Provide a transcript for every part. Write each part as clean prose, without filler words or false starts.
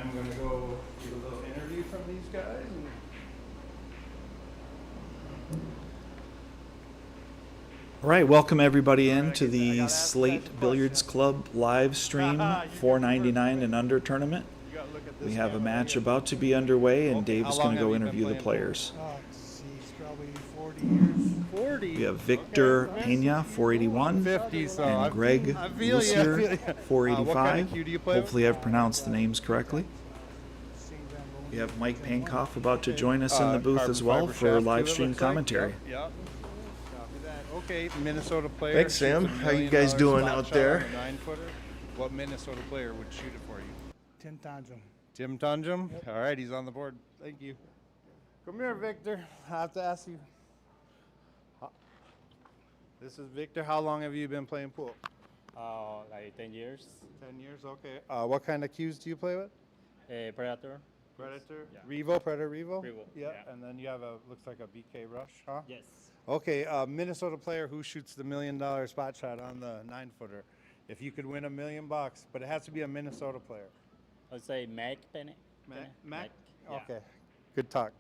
I'm going to go get a little interview from these guys. All right, welcome everybody into the Slate Billiards Club live stream $4.99 and under tournament. We have a match about to be underway, and Dave is going to go interview the players. Geez, probably 40 years. 40. We have Victor Pena, 481, 50, so and Greg Lussier, 485. cue do you play with? Hopefully I've pronounced the names correctly. We have Mike Pankoff about to join us in the booth as well for live stream commentary. Yep. Okay, Minnesota player. Thanks, Sam. shoots a How you $1 guys doing spot out shot there? on a 9-footer. What Minnesota player would shoot it for you? Tim Tanjum. Tim Tunjum? Yep. All right, he's on the board. Thank you. Come here, Victor. I have to ask you. This is Victor. How long have you been playing pool? Like 10 years. 10 years, okay. What kind of cues do you play with? Predator. Predator? Yeah. Revo, Predator Revo? Revo, Yeah, yeah. and then you have looks like a BK Rush, huh? Yes. Okay, Minnesota player who shoots the $1 million spot shot on the 9-footer. If you could win $1 million, but it has to be a Minnesota player. I'd say Mac Pena. Mac? Yeah. Okay, good talk.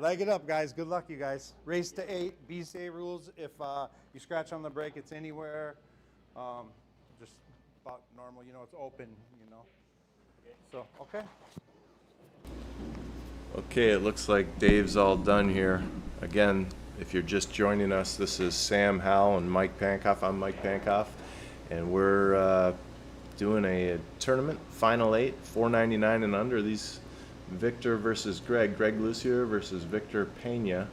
Leg it up, guys. Good luck, you guys. Race to 8, BCA rules. If you scratch on the break, it's anywhere. Just about normal, it's open, So, okay. Okay, it looks like Dave's all done here. Again, if you're just joining us, this is Sam Howell and Mike Pankoff. I'm Mike Pankoff, and we're doing a tournament, Final 8, $4.99 and under. These Victor versus Greg Lussier versus Victor Pena,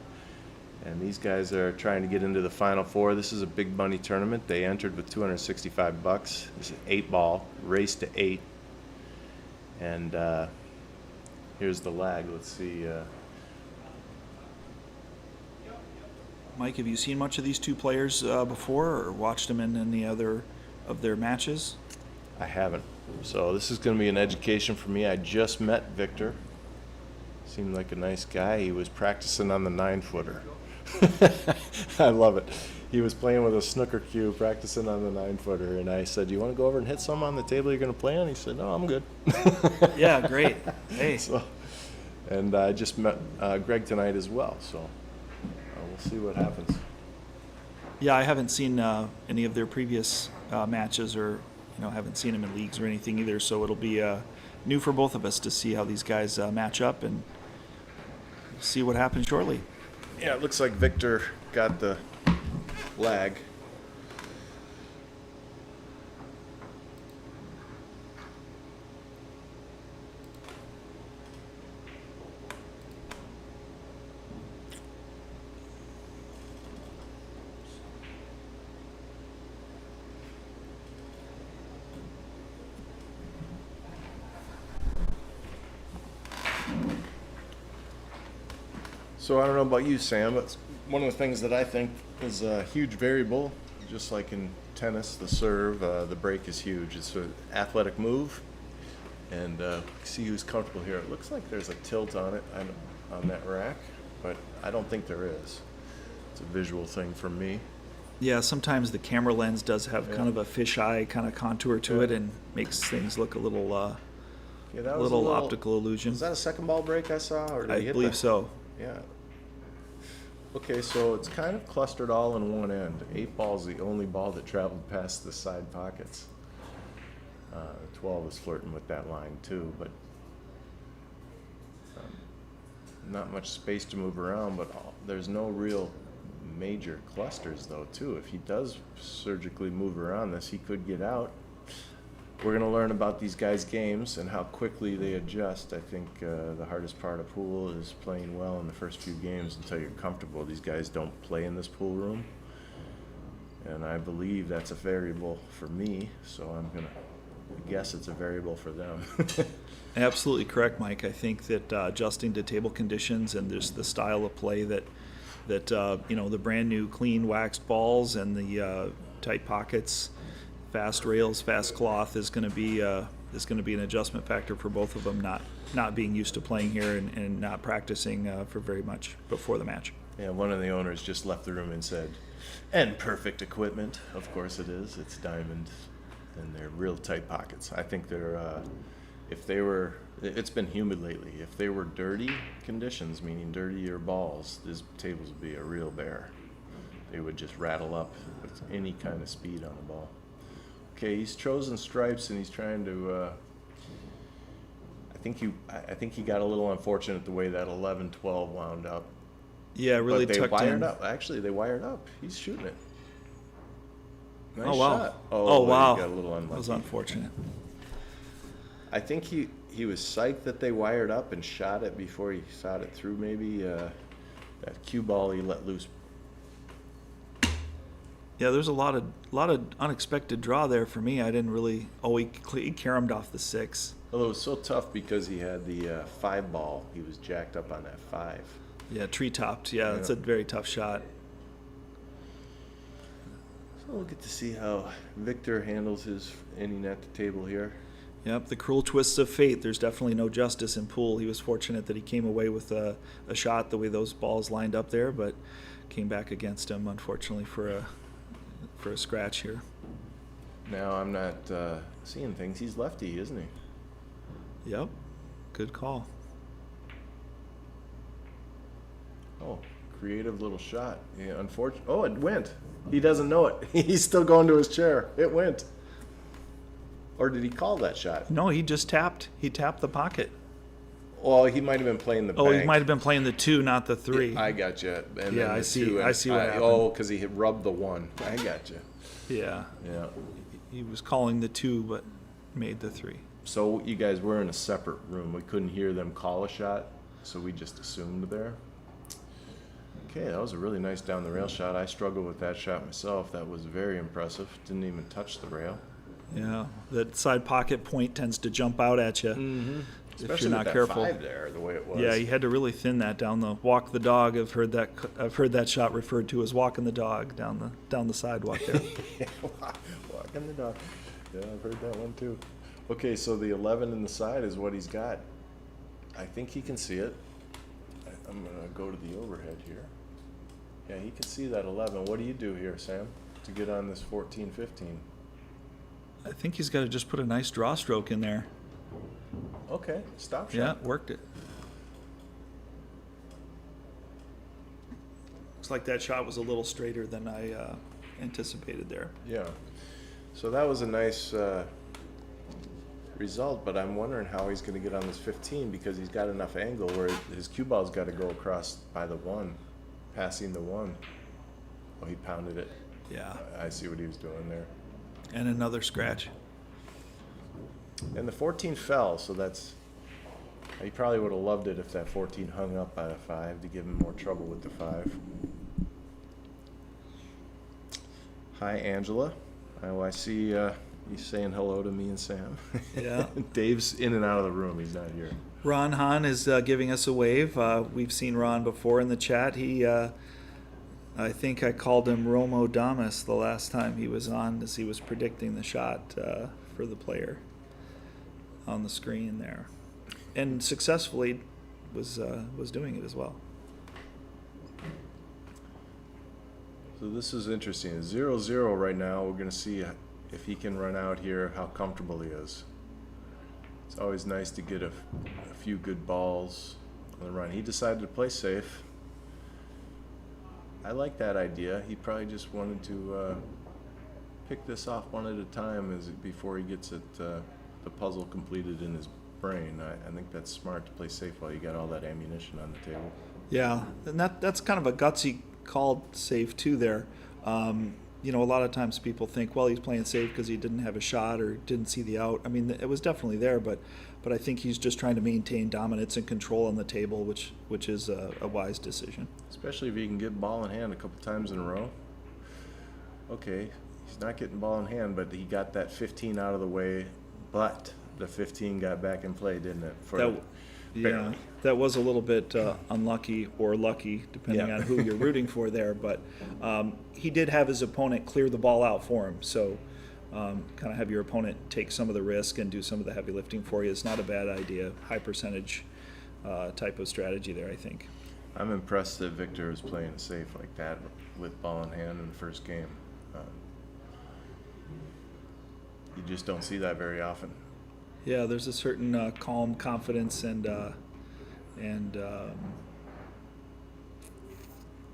and these guys are trying to get into the Final 4. This is a big money tournament. They entered with $265. This is 8-ball, race to 8, and here's the lag. Let's see. Mike, have you seen much of these two players before or watched them in any other of their matches? I haven't. So this is going to be an education for me. I just met Victor. Seemed like a nice guy. He was practicing on the 9-footer. I love it. He was playing with a snooker cue, practicing on the 9-footer, and I said, "Do you want to go over and hit some on the table you're going to play on?" He said, "No, I'm good." Yeah, great. Hey. So, and I just met Greg tonight as well, so we'll see what happens. Yeah, I haven't seen any of their previous matches, or haven't seen them in leagues or anything either. So it'll be new for both of us to see how these guys match up and see what happens shortly. Yeah, it looks like Victor got the lag. So I don't know about you, Sam, but one of the things that I think is a huge variable, just like in tennis, the serve, the break is huge. It's an athletic move, and see who's comfortable here. It looks like there's a tilt on it, on that rack, but I don't think there is. It's a visual thing for me. Yeah, sometimes the camera lens does have kind of a fisheye kind of contour to it and makes things look a little, Yeah, that was a little optical illusion. Was that a second ball break I saw? Or did he I hit believe that? so. Yeah. Okay, so it's kind of clustered all in one end. 8-ball's the only ball that traveled past the side pockets. 12 is flirting with that line too, but not much space to move around, but there's no real major clusters though too. If he does surgically move around this, he could get out. We're going to learn about these guys' games and how quickly they adjust. I think the hardest part of pool is playing well in the first few games until you're comfortable. These guys don't play in this pool room, and I believe that's a variable for me, so I'm going to guess it's a variable for them. Absolutely correct, Mike. I think that adjusting to table conditions and just the style of play that the brand new clean waxed balls and the tight pockets, fast rails, fast cloth is going to be an adjustment factor for both of them. Not being used to playing here and not practicing for very much before the match. Yeah, one of the owners just left the room and said, "And perfect equipment." Of course it is. It's diamond, and they're real tight pockets. I think they're if they were It's been humid lately. If they were dirty conditions, meaning dirtier balls, these tables would be a real bear. They would just rattle up with any kind of speed on the ball. Okay, he's chosen stripes and he's trying to. I think he got a little unfortunate the way that 11-12 wound up. Yeah, really but they tucked wired in. up. Actually, they wired up. He's shooting it. Nice Oh, wow. shot. Oh, he wow. got a little That was unlucky. unfortunate. I think he was psyched that they wired up and shot it before he shot it through. Maybe that cue ball he let loose. Yeah, there's a lot of unexpected draw there for me. I didn't really. Oh, he caromed off the 6. Well, it was so tough because he had the 5 ball. He was jacked up on that 5. Yeah, tree topped. Yeah, it's a very tough shot. So we'll get to see how Victor handles his inning at the table here. Yep, the cruel twists of fate. There's definitely no justice in pool. He was fortunate that he came away with a shot the way those balls lined up there, but came back against him, unfortunately, for a scratch here. Now I'm not seeing things. He's lefty, isn't he? Yep, good call. Oh, creative little shot. Yeah, unfortunate. Oh, it went. He doesn't know it. He's still going to his chair. It went. Or did he call that shot? No, he just tapped. He tapped the pocket. Well, he might have been playing the Oh, bank. he might have been playing the 2, not the 3. I got you. And Yeah, then I the see- 2, I see what happened. Oh, because he had rubbed the 1. I got you. Yeah, Yeah. he was calling the 2, but made the 3. So you guys were in a separate room. We couldn't hear them call a shot, so we just assumed there. Okay, that was a really nice down the rail shot. I struggled with that shot myself. That was very impressive. Didn't even touch the rail. Yeah, that side pocket point tends to jump out at you if Especially you're not with that careful. 5 there, the way it was. Yeah, he had to really thin that down the walk the dog. I've heard that shot referred to as walking the dog down the sidewalk there. Walking the dog. Yeah, I've heard that one too. Okay, so the 11 in the side is what he's got. I think he can see it. I'm going to go to the overhead here. Yeah, he can see that 11. What do you do here, Sam, to get on this 14-15? I think he's got to just put a nice draw stroke in there. Okay, stop Yeah, shot. worked it. Looks like that shot was a little straighter than I anticipated there. Yeah. So that was a nice result, but I'm wondering how he's going to get on this 15 because he's got enough angle where his cue ball's got to go across by the 1, passing the 1. Oh, he pounded it. Yeah, I see what he was doing there. and another scratch. And the 14 fell, so that's. He probably would have loved it if that 14 hung up by a 5 to give him more trouble with the 5. Hi, Angela. Oh, I see you saying hello to me and Sam. Yeah. Dave's in and out of the room. He's not here. Ron Hahn is giving us a wave. We've seen Ron before in the chat. He, I think I called him Romo Damas the last time he was on, as he was predicting the shot for the player on the screen there, and successfully was doing it as well. So this is interesting. It's 0-0 right now. We're going to see if he can run out here, how comfortable he is. It's always nice to get a few good balls on the run. He decided to play safe. I like that idea. He probably just wanted to pick this off one at a time before he gets it, the puzzle completed in his brain. I think that's smart to play safe while you got all that ammunition on the table. Yeah, and that's kind of a gutsy call save too there. You know, a lot of times people think, well, he's playing safe because he didn't have a shot or didn't see the out. I mean, it was definitely there, but I think he's just trying to maintain dominance and control on the table, which is a wise decision. Especially if you can get ball in hand a couple times in a row. Okay, he's not getting ball in hand, but he got that 15 out of the way, but the 15 got back in play, didn't it? Yeah, that was a little bit unlucky or lucky, depending on who you're rooting for there. But he did have his opponent clear the ball out for him. So kind of have your opponent take some of the risk and do some of the heavy lifting for you. It's not a bad idea. High percentage type of strategy there, I think. I'm impressed that Victor is playing safe like that with ball in hand in the first game. You just don't see that very often. Yeah, there's a certain calm confidence and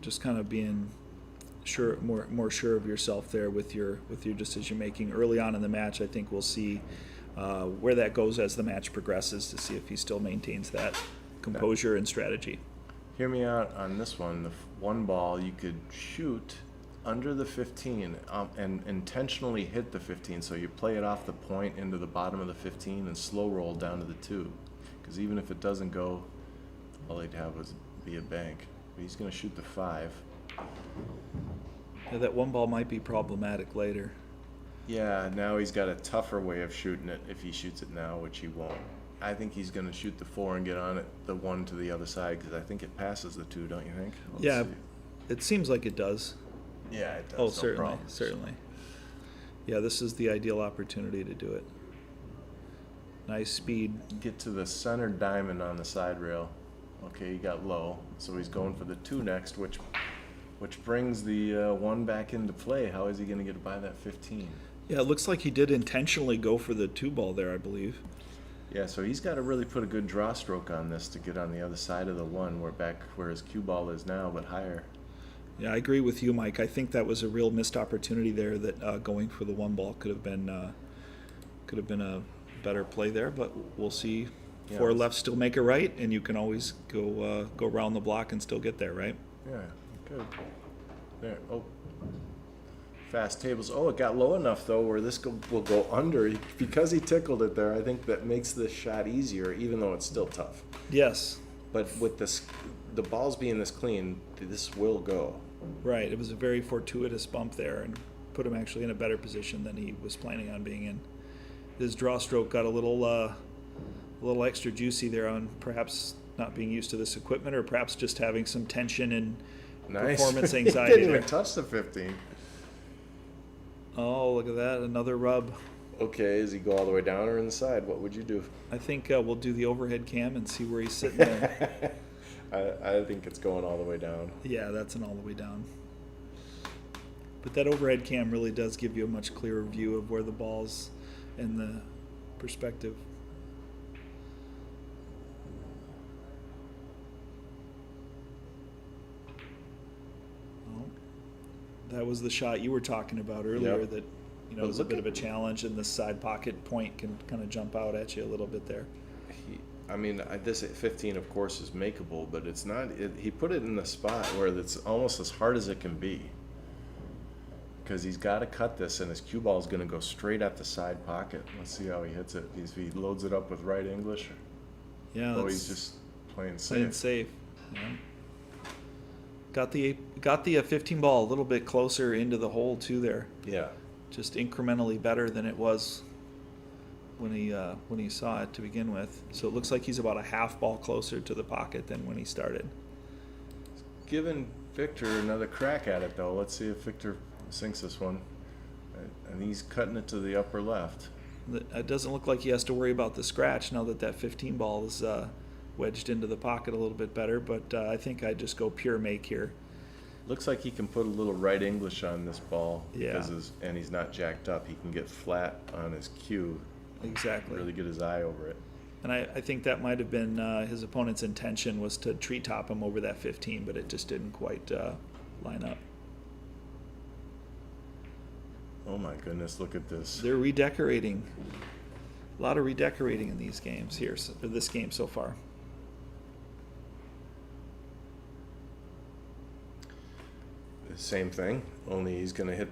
just kind of being sure, more sure of yourself there with your decision making early on in the match. I think we'll see where that goes as the match progresses to see if he still maintains that composure and strategy. Hear me out on this one. The one ball you could shoot under the 15 and intentionally hit the 15, so you play it off the point into the bottom of the 15 and slow roll down to the 2. Because even if it doesn't go, all they'd have would be a bank. But he's going to shoot the 5. Yeah, that one ball might be problematic later. Yeah, now he's got a tougher way of shooting it if he shoots it now, which he won't. I think he's going to shoot the 4 and get on it, the 1 to the other side, because I think it passes the 2, don't you think? Yeah, See. it seems like it does. Yeah, it does. Oh, no certainly, problem. certainly. Yeah, this is the ideal opportunity to do it. Nice speed. Get to the center diamond on the side rail. Okay, he got low, so he's going for the 2 next, which brings the 1 back into play. How is he going to get by that 15? Yeah, it looks like he did intentionally go for the 2 ball there, I believe. Yeah, so he's got to really put a good draw stroke on this to get on the other side of the 1, where his cue ball is now, but higher. Yeah, I agree with you, Mike. I think that was a real missed opportunity there. That going for the 1 ball could have been a better play there. But we'll see. Yeah, 4 left still make it right, and you can always go around the block and still get there, right? Yeah, good. There. Oh, fast tables. Oh, it got low enough though, where this will go under because he tickled it there. I think that makes this shot easier, even though it's still tough. Yes. But with the balls being this clean, this will go. Right. It was a very fortuitous bump there, and put him actually in a better position than he was planning on being in. His draw stroke got a little extra juicy there on perhaps not being used to this equipment, or perhaps just having some tension and performance He anxiety didn't there. even touch the 15. Oh, look at that. Another rub. Okay, does he go all the way down or inside? What would you do? I think we'll do the overhead cam and see where he's sitting there. I think it's going all the way down. Yeah, that's an all the way down. But that overhead cam really does give you a much clearer view of where the ball's and the perspective. Well, that was the shot you were talking about earlier. Yep. That But was a look bit at- of a challenge, and the side pocket point can kind of jump out at you a little bit there. This at 15, of course, is makeable, but it's not. He put it in the spot where it's almost as hard as it can be. Because he's got to cut this, and his cue ball is going to go straight at the side pocket. Let's see how he hits it. If he loads it up with right English. Yeah, Oh, that's he's just playing playing safe. safe. Yeah. Got the 15 ball a little bit closer into the hole too there. Yeah. Just incrementally better than it was when he saw it to begin with. So it looks like he's about a half ball closer to the pocket than when he started. Giving Victor another crack at it, though. Let's see if Victor sinks this one. And he's cutting it to the upper left. It doesn't look like he has to worry about the scratch now that 15 ball is wedged into the pocket a little bit better. But I think I'd just go pure make here. Looks like he can put a little right English on this ball. Yeah. And he's not jacked up. He can get flat on his cue. Exactly. Really get his eye over it. And I think that might have been his opponent's intention, was to treetop him over that 15, but it just didn't quite line up. Oh my goodness, look at this. They're redecorating. A lot of redecorating in these games here, or this game so far. Same thing, only he's going to hit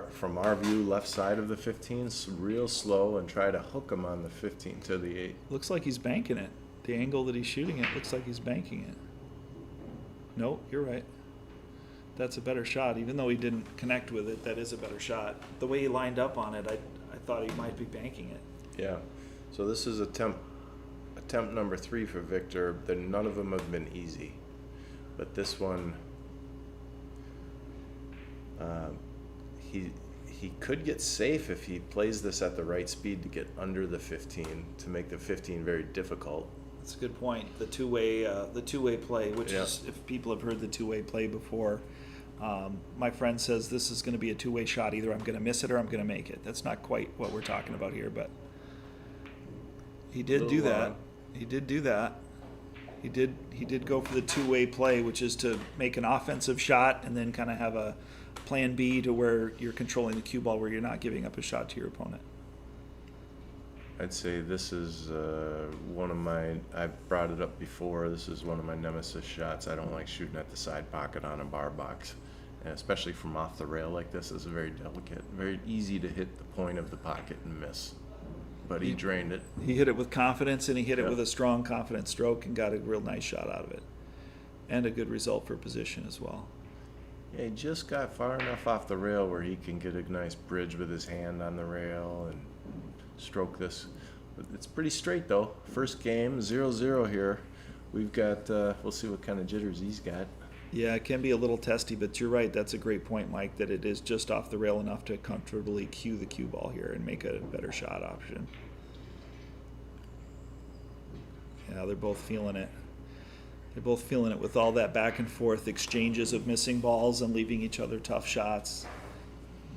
from our view, left side of the 15, real slow, and try to hook him on the 15 to the 8. Looks like he's banking it. The angle that he's shooting it looks like he's banking it. No, you're right. That's a better shot. Even though he didn't connect with it, that is a better shot. The way he lined up on it, I thought he might be banking it. Yeah. So this is attempt number 3 for Victor. None of them have been easy. But this one, he could get safe if he plays this at the right speed to get under the 15, to make the 15 very difficult. That's a good point. The two-way play, which Yeah. is, if people have heard the two-way play before, my friend says this is going to be a two-way shot. Either I'm going to miss it or I'm going to make it. That's not quite what we're talking about here, but He did Little do that. long. He did do that. He did go for the two-way play, which is to make an offensive shot and then kind of have a plan B to where you're controlling the cue ball, where you're not giving up a shot to your opponent. I'd say this is one of my, I've brought it up before, this is one of my nemesis shots. I don't like shooting at the side pocket on a bar box, and especially from off the rail like this. Is very delicate, very easy to hit the point of the pocket and miss. But he drained it. He hit it with confidence, and he hit it Yeah. with a strong, confident stroke and got a real nice shot out of it. And a good result for position as well. Yeah, he just got far enough off the rail where he can get a nice bridge with his hand on the rail and stroke this. But it's pretty straight though. First game, 0-0 here. We've got, we'll see what kind of jitters he's got. Yeah, it can be a little testy, but you're right. That's a great point, Mike, that it is just off the rail enough to comfortably cue the cue ball here and make a better shot option. Yeah, they're both feeling it. They're both feeling it with all that back and forth exchanges of missing balls and leaving each other tough shots.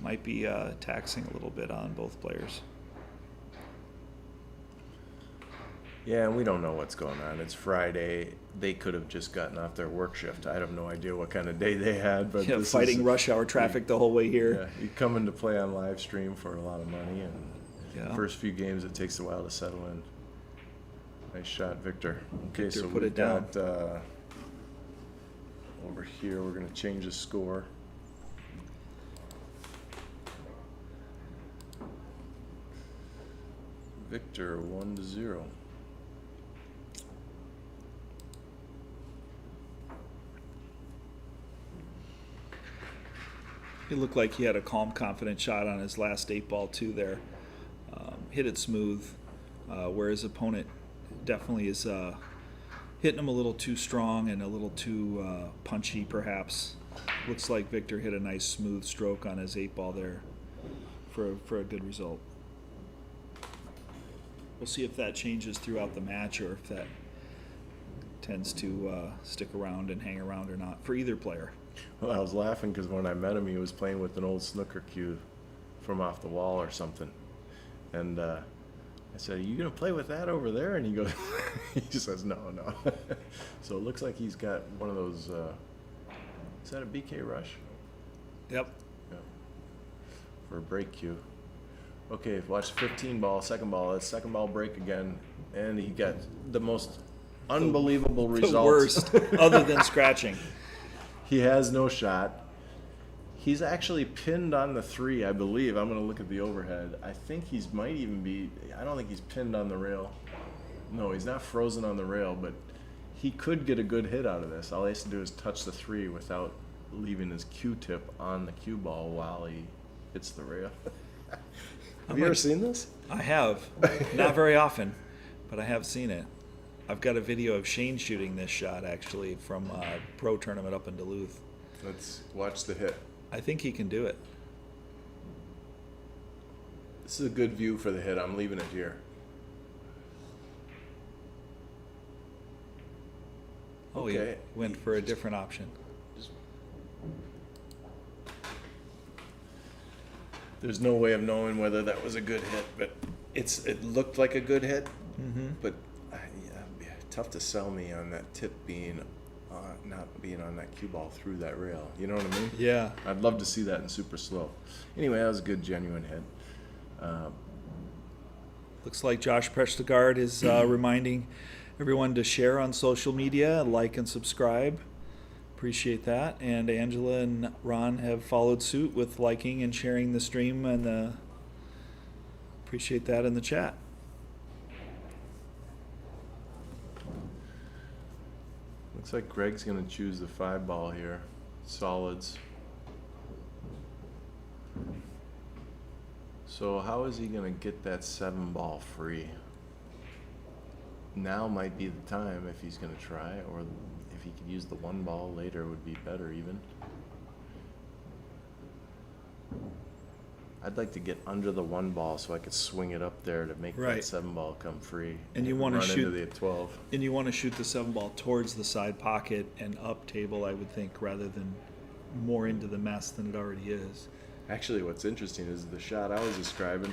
Might be taxing a little bit on both players. Yeah, and we don't know what's going on. It's Friday. They could have just gotten off their work shift. I have no idea what kind of day they had, but Yeah, this fighting is, rush hour traffic the whole way yeah, here. you come in to play on live stream for a lot of money, and Yeah. first few games it takes a while to settle in. Nice shot, Victor. Okay, Victor, so put we've it down. got over here. We're going to change the score. Victor 1-0. It looked like he had a calm, confident shot on his last 8-ball too there. Hit it smooth, where his opponent definitely is hitting him a little too strong and a little too punchy perhaps. Looks like Victor hit a nice smooth stroke on his 8-ball there for a good result. We'll see if that changes throughout the match or if that tends to stick around and hang around or not for either player. Well, I was laughing because when I met him, he was playing with an old snooker cue from off the wall or something. And I said, "Are you going to play with that over there?" And he goes, he says, no. So it looks like he's got one of those, is that a BK Rush? Yep. Yeah. For a break cue. Okay, watch 15 ball, second ball. That's second ball break again. And he got the most unbelievable results. The worst, other than scratching. He has no shot. He's actually pinned on the 3, I believe. I'm going to look at the overhead. I think he's might even be, I don't think he's pinned on the rail. No, he's not frozen on the rail, but he could get a good hit out of this. All he has to do is touch the 3 without leaving his Q-tip on the cue ball while he hits the rail. Have you ever seen this? I have. Not very often, but I have seen it. I've got a video of Shane shooting this shot, actually, from a pro tournament up in Duluth. Let's watch the hit. I think he can do it. This is a good view for the hit. I'm leaving it here. Oh, Okay. he went for a different option. There's no way of knowing whether that was a good hit, but it looked like a good hit. Mm-hmm. But yeah, tough to sell me on that tip being not being on that cue ball through that rail. You know what I mean? Yeah. I'd love to see that in super slow. Anyway, that was a good, genuine hit. Looks like Josh Prestagard is reminding everyone to share on social media, like and subscribe. Appreciate that. And Angela and Ron have followed suit with liking and sharing the stream, and appreciate that in the chat. Looks like Greg's going to choose the 5 ball here. Solids. So how is he going to get that 7 ball free? Now might be the time if he's going to try, or if he could use the 1 ball later would be better even. I'd like to get under the 1 ball so I could swing it up there to make Right. that 7 ball come free. And you wanna run shoot- into the 12. And you want to shoot the 7 ball towards the side pocket and up table, I would think, rather than more into the mess than it already is. Actually, what's interesting is the shot I was describing.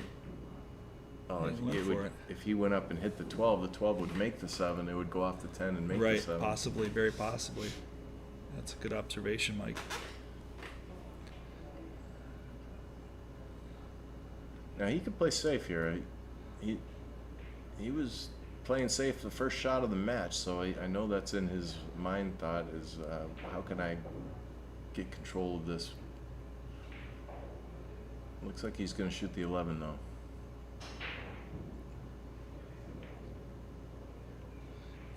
Oh, Yeah, went for it. if he went up and hit the 12 would make the 7. It would go off the 10 and make the Right, 7. possibly, very possibly. That's a good observation, Mike. Now he could play safe here. He was playing safe the first shot of the match, so I know that's in his mind thought is how can I get control of this? Looks like he's going to shoot the 11 though.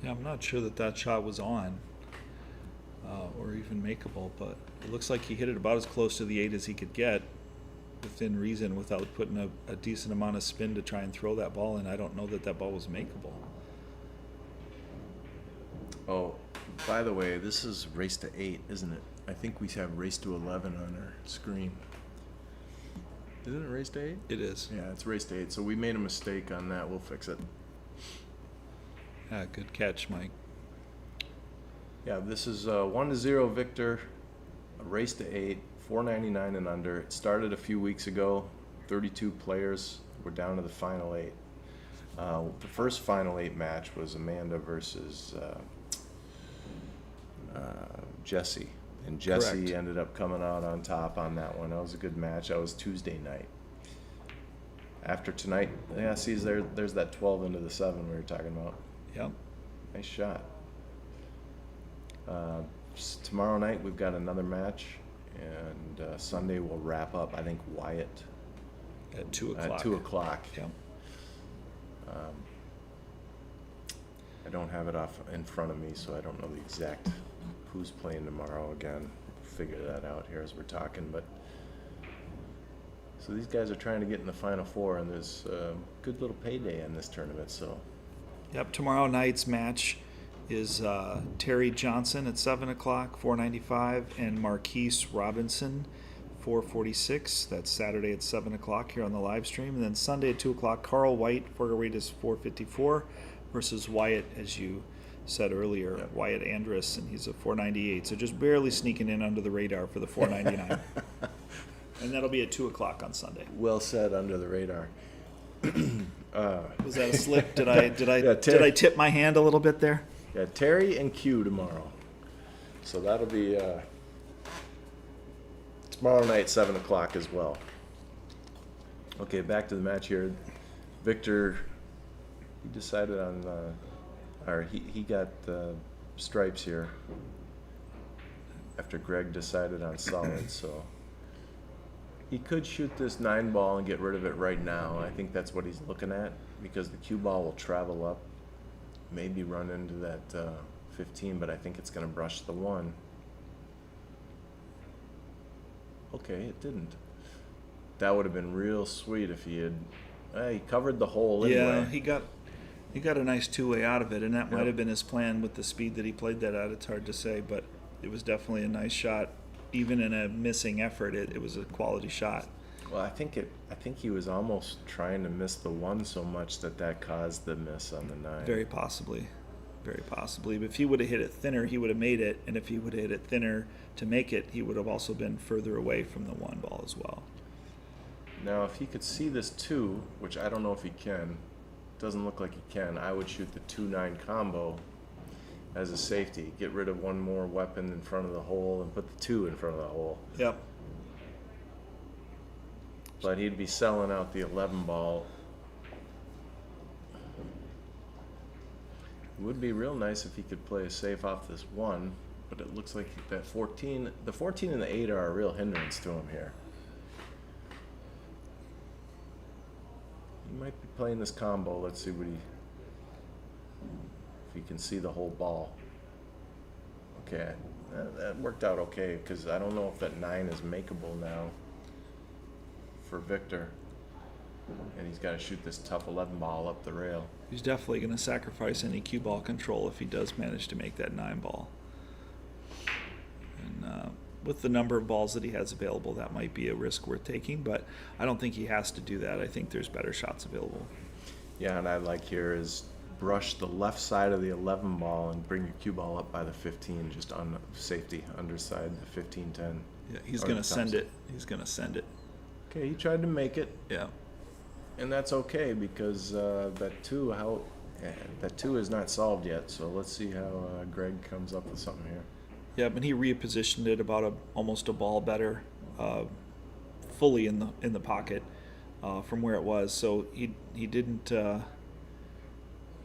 Yeah, I'm not sure that shot was on or even makeable, but it looks like he hit it about as close to the 8 as he could get within reason without putting a decent amount of spin to try and throw that ball in. I don't know that ball was makeable. Oh, by the way, this is race to 8, isn't it? I think we have race to 11 on our screen. Isn't it race to 8? It is. Yeah, it's race to 8. So we made a mistake on that. We'll fix it. Yeah, good catch, Mike. Yeah, this is 1-0 Victor, a race to 8, 499 and under. It started a few weeks ago. 32 players. We're down to the final 8. The first final 8 match was Amanda versus Jesse. And Jesse Correct. ended up coming out on top on that one. That was a good match. That was Tuesday night. After tonight, yeah, see, there's that 12 into the 7 we were talking about. Yep. Nice shot. Tomorrow night we've got another match, and Sunday we'll wrap up. I think Wyatt At 2 o'clock. at 2 o'clock. Yep. I don't have it off in front of me, so I don't know the exact who's playing tomorrow. Again, figure that out here as we're talking. But so these guys are trying to get in the Final Four, and there's a good little payday in this tournament. So Yep, tomorrow night's match is Terry Johnson at 7 o'clock, 495, and Marquise Robinson, 446. That's Saturday at 7 o'clock here on the live stream. And then Sunday at 2 o'clock, Carl White, Forgaritas 454, versus Wyatt, as you said earlier, Yep. Wyatt Andrus, and he's a 498. So just barely sneaking in under the radar for the 499. And that'll be at 2 o'clock on Sunday. well said, under the radar. Was that a slip? Did I Yeah, did I tip my hand a little bit there? Yeah, Terry and Q tomorrow. So that'll be tomorrow night, 7 o'clock as well. Okay, back to the match here. Victor, he decided on, or he got stripes here after Greg decided on solid, so he could shoot this 9 ball and get rid of it right now. I think that's what he's looking at, because the cue ball will travel up, maybe run into that 15, but I think it's going to brush the 1. Okay, it didn't. That would have been real sweet if he had. He covered the hole anyway. Yeah, he got a nice two-way out of it, and that Yep. might have been his plan with the speed that he played that at. It's hard to say, but it was definitely a nice shot. Even in a missing effort, it was a quality shot. Well, I think he was almost trying to miss the 1 so much that caused the miss on the 9. Very possibly. Very possibly. But if he would have hit it thinner, he would have made it. And if he would have hit it thinner to make it, he would have also been further away from the 1 ball as well. Now, if he could see this 2, which I don't know if he can, doesn't look like he can, I would shoot the 2-9 combo as a safety. Get rid of one more weapon in front of the hole and put the 2 in front of the hole. Yep. But he'd be selling out the 11 ball. It would be real nice if he could play a safe off this 1, but it looks like that 14, the 14 and the 8 are a real hindrance to him here. He might be playing this combo. Let's see if he can see the whole ball. Okay, that worked out okay, because I don't know if that 9 is makeable now for Victor. And he's got to shoot this tough 11 ball up the rail. He's definitely going to sacrifice any cue ball control if he does manage to make that 9 ball. And with the number of balls that he has available, that might be a risk worth taking, but I don't think he has to do that. I think there's better shots available. Yeah, and I like here is brush the left side of the 11 ball and bring your cue ball up by the 15, just on safety, underside the 15-10. Yeah, he's Or going to the send tops. it. He's going to send it. Okay, he tried to make it. Yeah. And that's okay because that two is not solved yet. So let's see how Greg comes up with something here. Yeah, but he repositioned it about almost a ball better, fully in the pocket from where it was. So he didn't.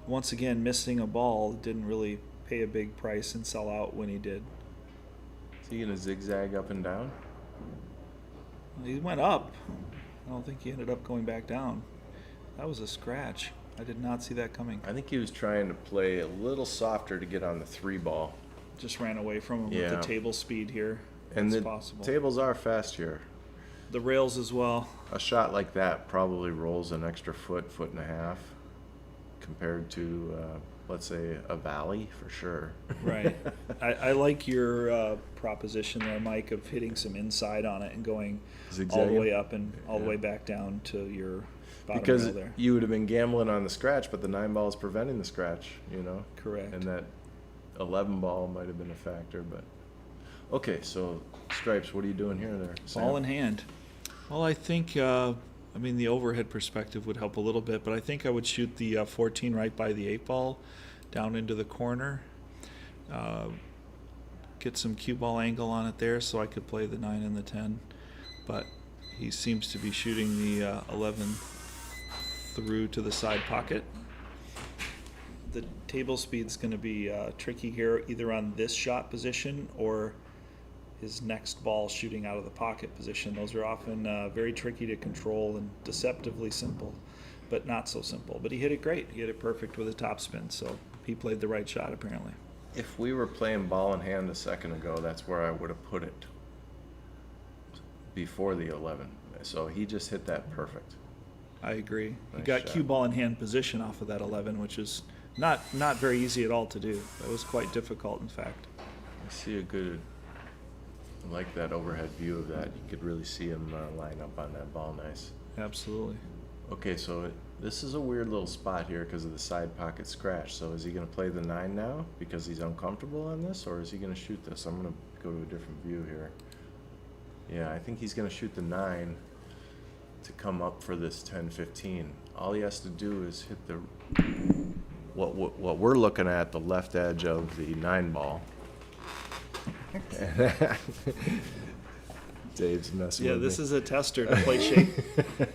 Once again, missing a ball didn't really pay a big price and sell out when he did. Is he gonna zigzag up and down? He went up. I don't think he ended up going back down. That was a scratch. I did not see that coming. I think he was trying to play a little softer to get on the 3-ball. Just ran away from him with Yeah. the table speed here. And It's the possible. tables are fast here. The rails as well. A shot like that probably rolls an extra foot and a half compared to, let's say, a valley for sure. Right. I like your proposition there, Mike, of hitting some inside on it and going all the Zigzagging? way up and all the Yeah. way back down to your bottom Because rail there. you would have been gambling on the scratch, but the 9-ball is preventing the scratch, Correct. And that 11-ball might have been a factor, but okay. So Stripes, what are you doing here there? Ball Sam? in hand. Well, I think, the overhead perspective would help a little bit, but I think I would shoot the 14 right by the 8-ball down into the corner. Get some cue ball angle on it there so I could play the 9 and the 10. But he seems to be shooting the 11 through to the side pocket. The table speed's going to be tricky here, either on this shot position or his next ball shooting out of the pocket position. Those are often very tricky to control and deceptively simple, but not so simple. But he hit it great. He hit it perfect with a topspin, so he played the right shot apparently. If we were playing ball in hand a second ago, that's where I would have put it before the 11. So he just hit that perfect. I agree. He Nice got shot. cue ball in hand position off of that 11, which is not very easy at all to do. That was quite difficult, in fact. I see a good, I like that overhead view of that. You could really see him line up on that ball nice. Absolutely. Okay, so this is a weird little spot here because of the side pocket scratch. So is he going to play the 9 now because he's uncomfortable on this, or is he going to shoot this? I'm going to go to a different view here. Yeah, I think he's going to shoot the 9 to come up for this 10-15. All he has to do is hit the what we're looking at, the left edge of the 9-ball. Dave's messing Yeah, with this me. is a tester to play shape.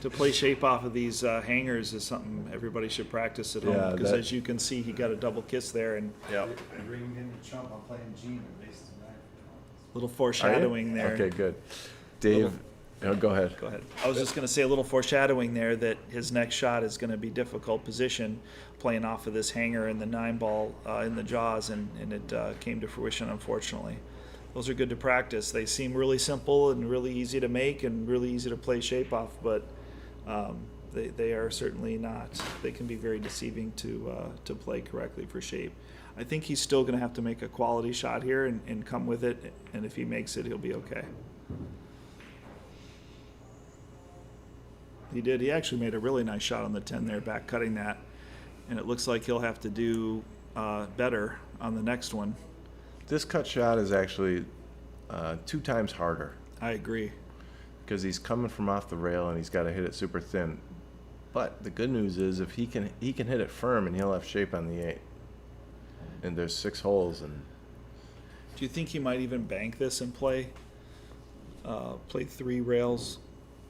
To play shape off of these hangers is something everybody should practice at home. Yeah, Because that- as you can see, he got a double kiss there and Yep. I ringed in the chump. I'm playing Gene and bases and nine. a little Are you? foreshadowing there. Okay, good. Dave, go ahead. Go ahead. I was just going to say a little foreshadowing there that his next shot is going to be difficult position, playing off of this hanger and the 9-ball in the jaws, and it came to fruition, unfortunately. Those are good to practice. They seem really simple and really easy to make and really easy to play shape off, but they are certainly not. They can be very deceiving to play correctly for shape. I think he's still going to have to make a quality shot here and come with it, and if he makes it, he'll be okay. He did. He actually made a really nice shot on the 10 there, back cutting that. And it looks like he'll have to do better on the next one. This cut shot is actually 2 times harder I agree. because he's coming from off the rail and he's got to hit it super thin. But the good news is if he can hit it firm and he'll have shape on the 8. And there's 6 holes and Do you think he might even bank this and play 3 rails,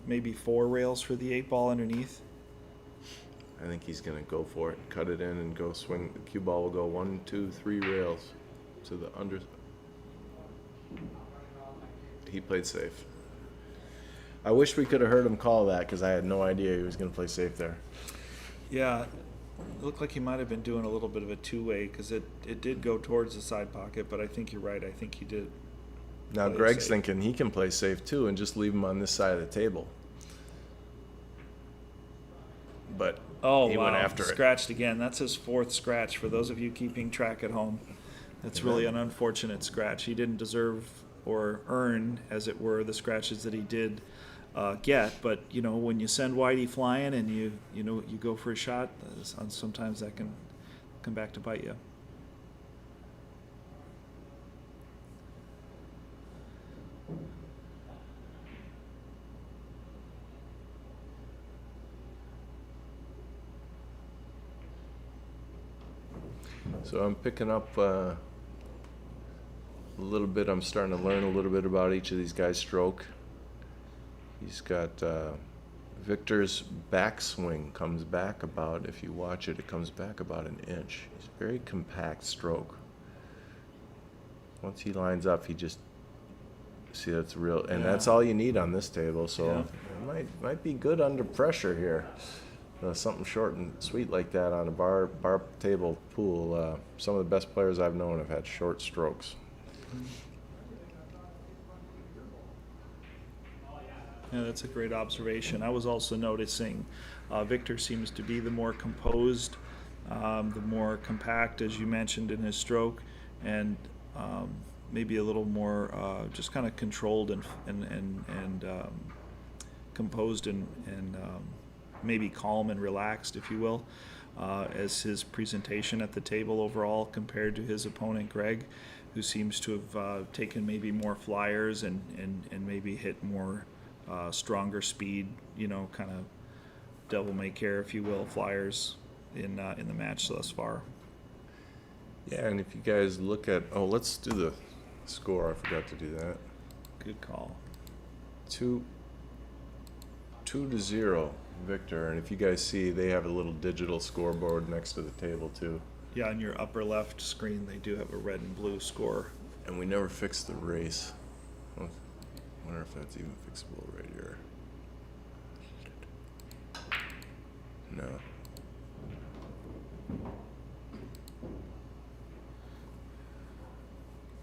maybe 4 rails for the 8-ball underneath? I think he's going to go for it, cut it in and go swing. The cue ball will go 1, 2, 3 rails to the under. He played safe. I wish we could have heard him call that because I had no idea he was going to play safe there. Yeah, it looked like he might have been doing a little bit of a two-way because it did go towards the side pocket, but I think you're right. I think he did. Now Play Greg's safe. thinking he can play safe too and just leave him on this side of the table. But Oh, he wow. went after it. Scratched again. That's his 4th scratch for those of you keeping track at home. That's really an unfortunate scratch. He didn't deserve or earn, as it were, the scratches that he did get. But, when you send Whitey flying and you go for a shot, sometimes that can come back to bite you. So I'm picking up a little bit. I'm starting to learn a little bit about each of these guys' stroke. He's got Victor's backswing comes back about, if you watch it, it comes back about an inch. He's a very compact stroke. Once he lines up, he just, see, that's real, and that's all you need on this table. So it might be good under pressure here. Something short and sweet like that on a bar table pool. Some of the best players I've known have had short strokes. Yeah, that's a great observation. I was also noticing Victor seems to be the more composed, the more compact, as you mentioned, in his stroke, and maybe a little more just kind of controlled and composed and maybe calm and relaxed, if you will, as his presentation at the table overall compared to his opponent Greg, who seems to have taken maybe more flyers and maybe hit more stronger speed, kind of devil may care, if you will, flyers in the match thus far. Yeah, and if you guys look at, let's do the score. I forgot to do that. Good call. 2-0, Victor. And if you guys see, they have a little digital scoreboard next to the table too. Yeah, on your upper left screen, they do have a red and blue score. And we never fixed the race. I wonder if that's even fixable right here. No.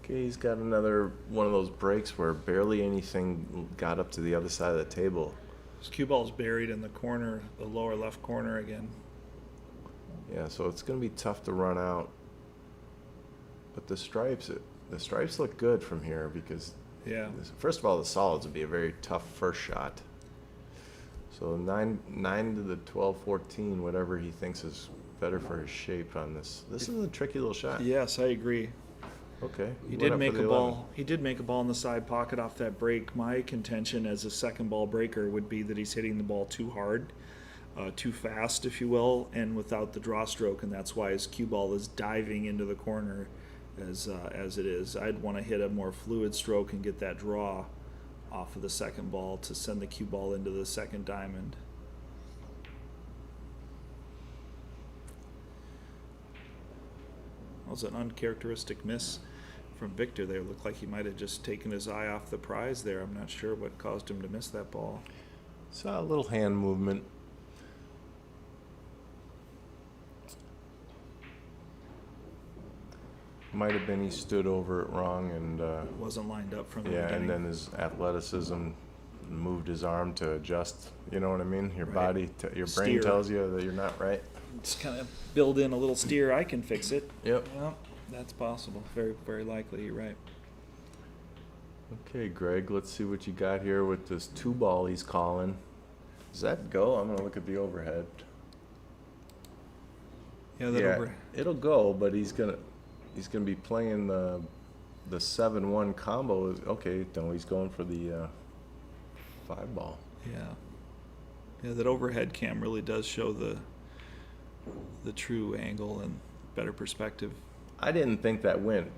Okay, he's got another one of those breaks where barely anything got up to the other side of the table. His cue ball's buried in the corner, the lower left corner again. Yeah, so it's going to be tough to run out. But the stripes look good from here because, first of all, the solids would be a very tough first shot. So 9 to the 12-14, whatever he thinks is better for his shape on this. This is a tricky little shot. Yes, I agree. Okay. He did make a ball. He did make a ball in the side pocket off that break. My contention as a second ball breaker would be that he's hitting the ball too hard, too fast, if you will, and without the draw stroke, and that's why his cue ball is diving into the corner as it is. I'd want to hit a more fluid stroke and get that draw off of the second ball to send the cue ball into the second diamond. That was an uncharacteristic miss from Victor there. Looked like he might have just taken his eye off the prize there. I'm not sure what caused him to miss that ball. Saw a little hand movement. Might have been he stood over it wrong and Wasn't lined up from the yeah, beginning. and then his athleticism moved his arm to adjust. You know what I mean? Your body, your brain Steer. tells you that you're not right. Just kind of build in a little steer. I can fix it. Yep. Well, that's possible. Very, very likely. You're right. Okay, Greg, let's see what you got here with this 2-ball he's calling. Does that go? I'm gonna look at the overhead. Yeah, that over. It'll go, but he's gonna be playing the 7-1 combo. Okay, no, he's going for the 5-ball. Yeah, that overhead cam really does show the true angle and better perspective. I didn't think that went.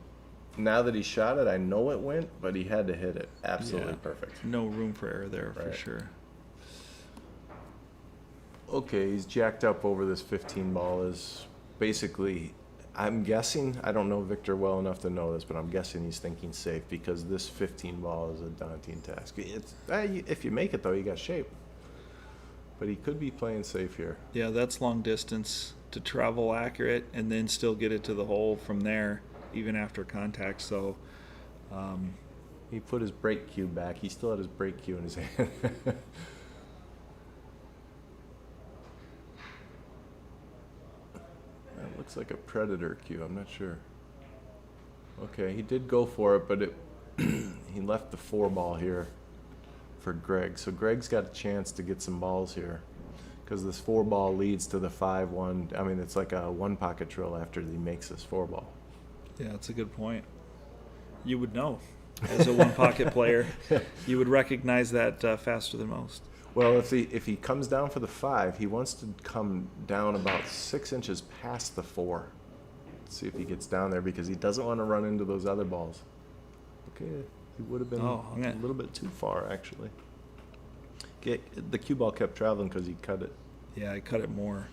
Now that he shot it, I know it went, but he had to hit it. Absolutely perfect. No room for error there for Right. sure. Okay, he's jacked up over this 15 ball. Is basically, I'm guessing, I don't know Victor well enough to know this, but I'm guessing he's thinking safe because this 15 ball is a daunting task. If you make it, though, you got shape. But he could be playing safe here. Yeah, that's long distance to travel accurate and then still get it to the hole from there, even after contact. So he put his brake cue back. He still had his brake cue in his hand. That looks like a predator cue. I'm not sure. Okay, he did go for it, but he left the 4-ball here for Greg. So Greg's got a chance to get some balls here because this 4-ball leads to the 5-1. I mean, it's like a 1-pocket drill after he makes this 4-ball. yeah, that's a good point. You would know as a one-pocket player. You would recognize that faster than most. Well, if he comes down for the 5, he wants to come down about 6 inches past the 4. see if he gets down there because he doesn't want to run into those other balls. Okay, he would have been Oh, a little bit too far, actually. The cue ball kept traveling because he cut it. Yeah, I cut it more.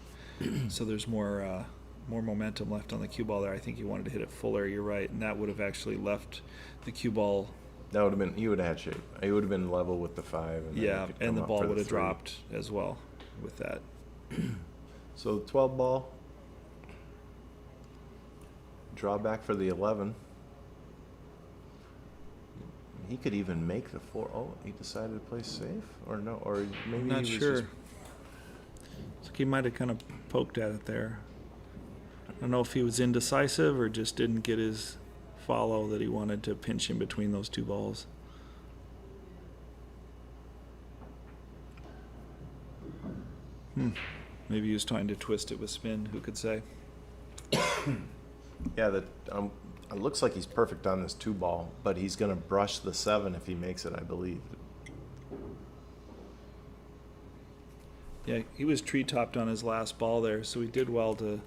So there's more momentum left on the cue ball there. I think he wanted to hit it fuller, you're right, and that would have actually left the cue ball. That would have been, he would have had shape. He would have been level with the 5. And then he Yeah, could and come the up ball for would have 3. dropped as well with that. So the 12 ball, drawback for the 11. He could even make the 4. Oh, he decided to play safe? Or no? Or maybe I'm not he was sure. just... So he might have kind of poked at it there. I don't know if he was indecisive or just didn't get his follow that he wanted to pinch in between those two balls. Maybe he was trying to twist it with spin, who could say? Yeah, it looks like he's perfect on this 2 ball, but he's going to brush the 7 if he makes it, I believe. Yeah, he was tree-topped on his last ball there, so he did well to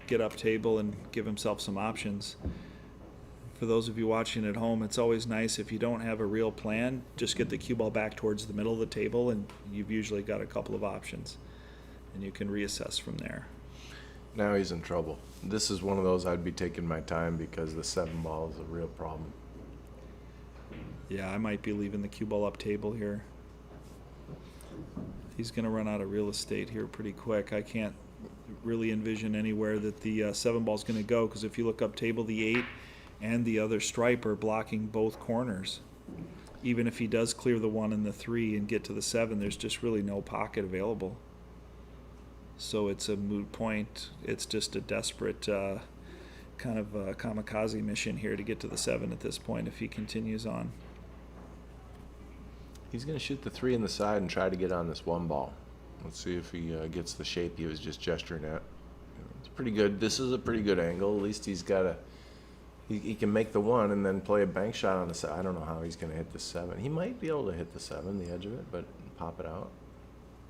get up table and give himself some options. For those of you watching at home, it's always nice if you don't have a real plan, just get the cue ball back towards the middle of the table and you've usually got a couple of options. And you can reassess from there. Now he's in trouble. This is one of those I'd be taking my time because the 7 ball is a real problem. Yeah, I might be leaving the cue ball up table here. He's going to run out of real estate here pretty quick. I can't really envision anywhere that the 7 ball is going to go because if you look up table, the 8 and the other stripe are blocking both corners. Even if he does clear the 1 and the 3 and get to the 7, there's just really no pocket available. So it's a moot point. It's just a desperate kind of kamikaze mission here to get to the 7 at this point if he continues on. He's going to shoot the 3 in the side and try to get on this 1 ball. Let's see if he gets the shape he was just gesturing at. It's pretty good. This is a pretty good angle. At least he's got a... He can make the 1 and then play a bank shot on the 7. I don't know how he's going to hit the 7. He might be able to hit the 7, the edge of it, but pop it out.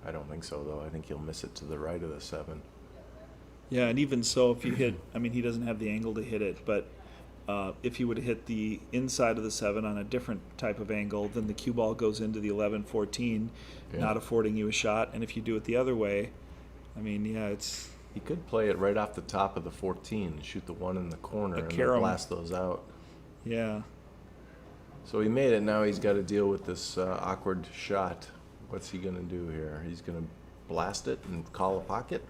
I don't think so, though. I think he'll miss it to the right of the 7. Yeah, and even so, if you hit, I mean, he doesn't have the angle to hit it, but if you would have hit the inside of the 7 on a different type of angle, then the cue ball goes into the 11-14, not affording you a shot. And if you do it the other way, I mean, yeah, it's... He could play it right off the top of the 14, shoot the 1 in the corner, and then carom. blast those out. Yeah. So he made it. Now he's got to deal with this awkward shot. What's he going to do here? He's going to blast it and call a pocket?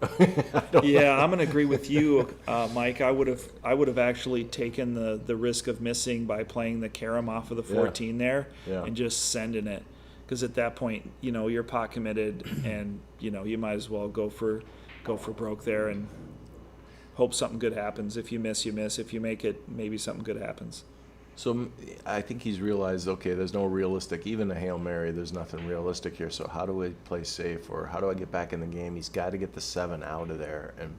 Yeah, I'm going to agree with you, Mike. I would have actually taken the risk of missing by playing the carom off of the 14 there and just sending it. Because at that point, you know, you're pot committed and, you know, you might as well go for broke there and hope something good happens. If you miss, you miss. If you make it, maybe something good happens. So I think he's realized, okay, there's no realistic, even a Hail Mary, there's nothing realistic here. So how do I play safe, or how do I get back in the game? He's got to get the 7 out of there and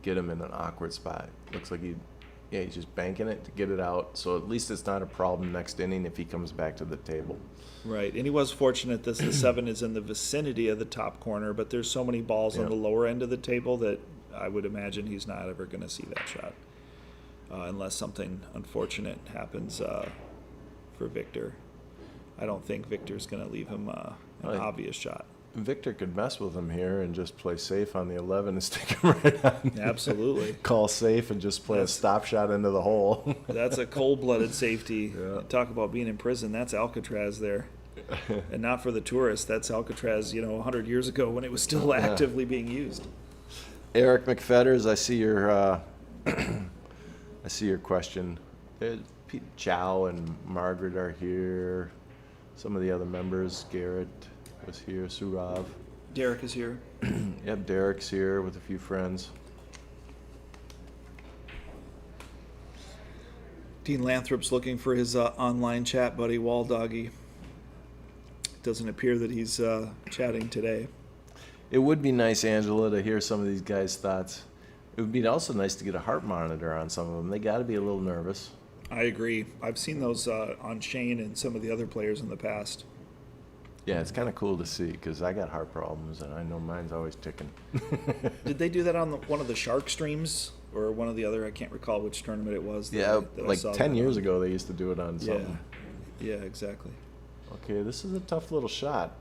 get him in an awkward spot. Looks like he's just banking it to get it out. So at least it's not a problem next inning if he comes back to the table. Right, and he was fortunate that the 7 is in the vicinity of the top corner, but there's so many balls on the lower end of the table that I would imagine he's not ever going to see that shot. Unless something unfortunate happens for Victor. I don't think Victor's going to leave him an obvious shot. Victor could mess with him here and just play safe on the 11 and stick him right on. Absolutely. Call safe and just play a stop shot into the hole. That's a cold-blooded safety. Yeah. Talk about being in prison. That's Alcatraz there. And not for the tourists. That's Alcatraz, 100 years ago when it was still actively being used. Eric McFetters, I see your... I see your question. Chow and Margaret are here. Some of the other members, Garrett was here, Surav. Derek is here. Yep, Derek's here with a few friends. Dean Lanthrop's looking for his online chat buddy, Wall Doggy. Doesn't appear that he's chatting today. It would be nice, Angela, to hear some of these guys' thoughts. It would be also nice to get a heart monitor on some of them. They got to be a little nervous. I agree. I've seen those on Shane and some of the other players in the past. Yeah, it's kind of cool to see because I got heart problems and I know mine's always ticking. Did they do that on one of the Shark streams or one of the other. I can't recall which tournament it was. Yeah, that I like saw 10 that years on. ago they used to do it on something. Yeah, exactly. Okay, this is a tough little shot.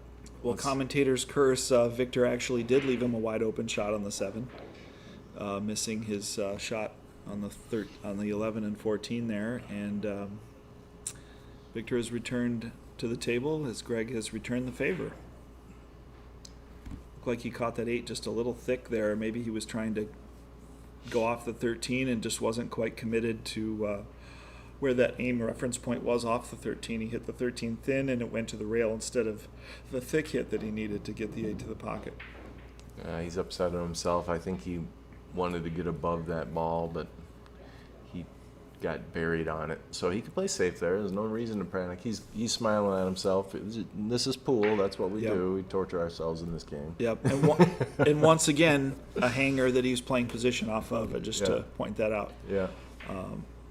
Well, commentators curse. Victor actually did leave him a wide open shot on the 7, missing his shot on the 11 and 14 there, and Victor has returned to the table as Greg has returned the favor. Looked like he caught that 8 just a little thick there. Maybe he was trying to go off the 13 and just wasn't quite committed to where that aim reference point was off the 13. He hit the 13 thin and it went to the rail instead of the thick hit that he needed to get the 8 to the pocket. He's upset at himself. I think he wanted to get above that ball, but he got buried on it. So he could play safe there. There's no reason to panic. He's smiling at himself. This is pool. That's what we do. We torture ourselves in this game. Yep. And once again, a hanger that he's playing position off of, just to point that out. Yeah.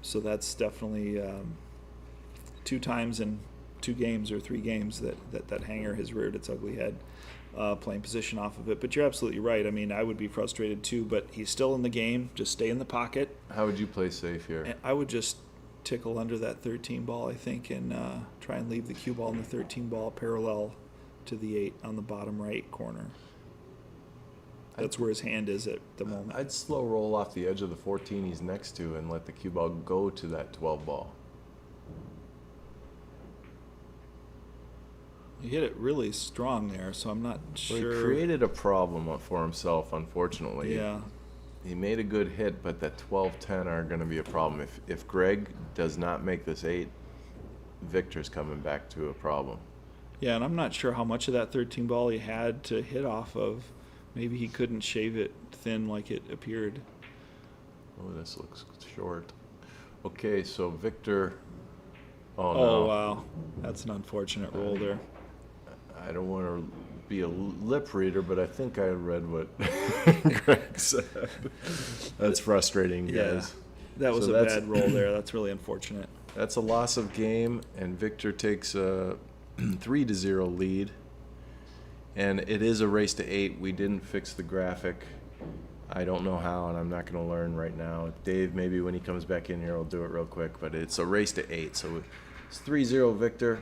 So that's definitely 2 times in 2 games or 3 games that hanger has reared its ugly head, playing position off of it. But you're absolutely right. I mean, I would be frustrated too, but he's still in the game. Just stay in the pocket. How would you play safe here? And I would just tickle under that 13 ball, I think, and try and leave the cue ball and the 13 ball parallel to the 8 on the bottom right corner. That's where his hand is at the moment. I'd slow roll off the edge of the 14 he's next to and let the cue ball go to that 12 ball. He hit it really strong there, so I'm not Well, sure. he created a problem for himself, unfortunately. Yeah. He made a good hit, but that 12-10 are going to be a problem. If Greg does not make this 8, Victor's coming back to a problem. Yeah, and I'm not sure how much of that 13 ball he had to hit off of. Maybe he couldn't shave it thin like it appeared. Oh, this looks short. Okay, so Victor. Oh, Oh, no. wow. That's an unfortunate roll there. I don't want to be a lip reader, but I think I read what Greg said. That's frustrating, guys. That was So a that's- bad roll there. That's really unfortunate. That's a loss of game, and Victor takes a 3-0 lead. And it is a race to 8. We didn't fix the graphic. I don't know how, and I'm not going to learn right now. Dave, maybe when he comes back in here, will do it real quick. But it's a race to 8, so it's 3-0 Victor.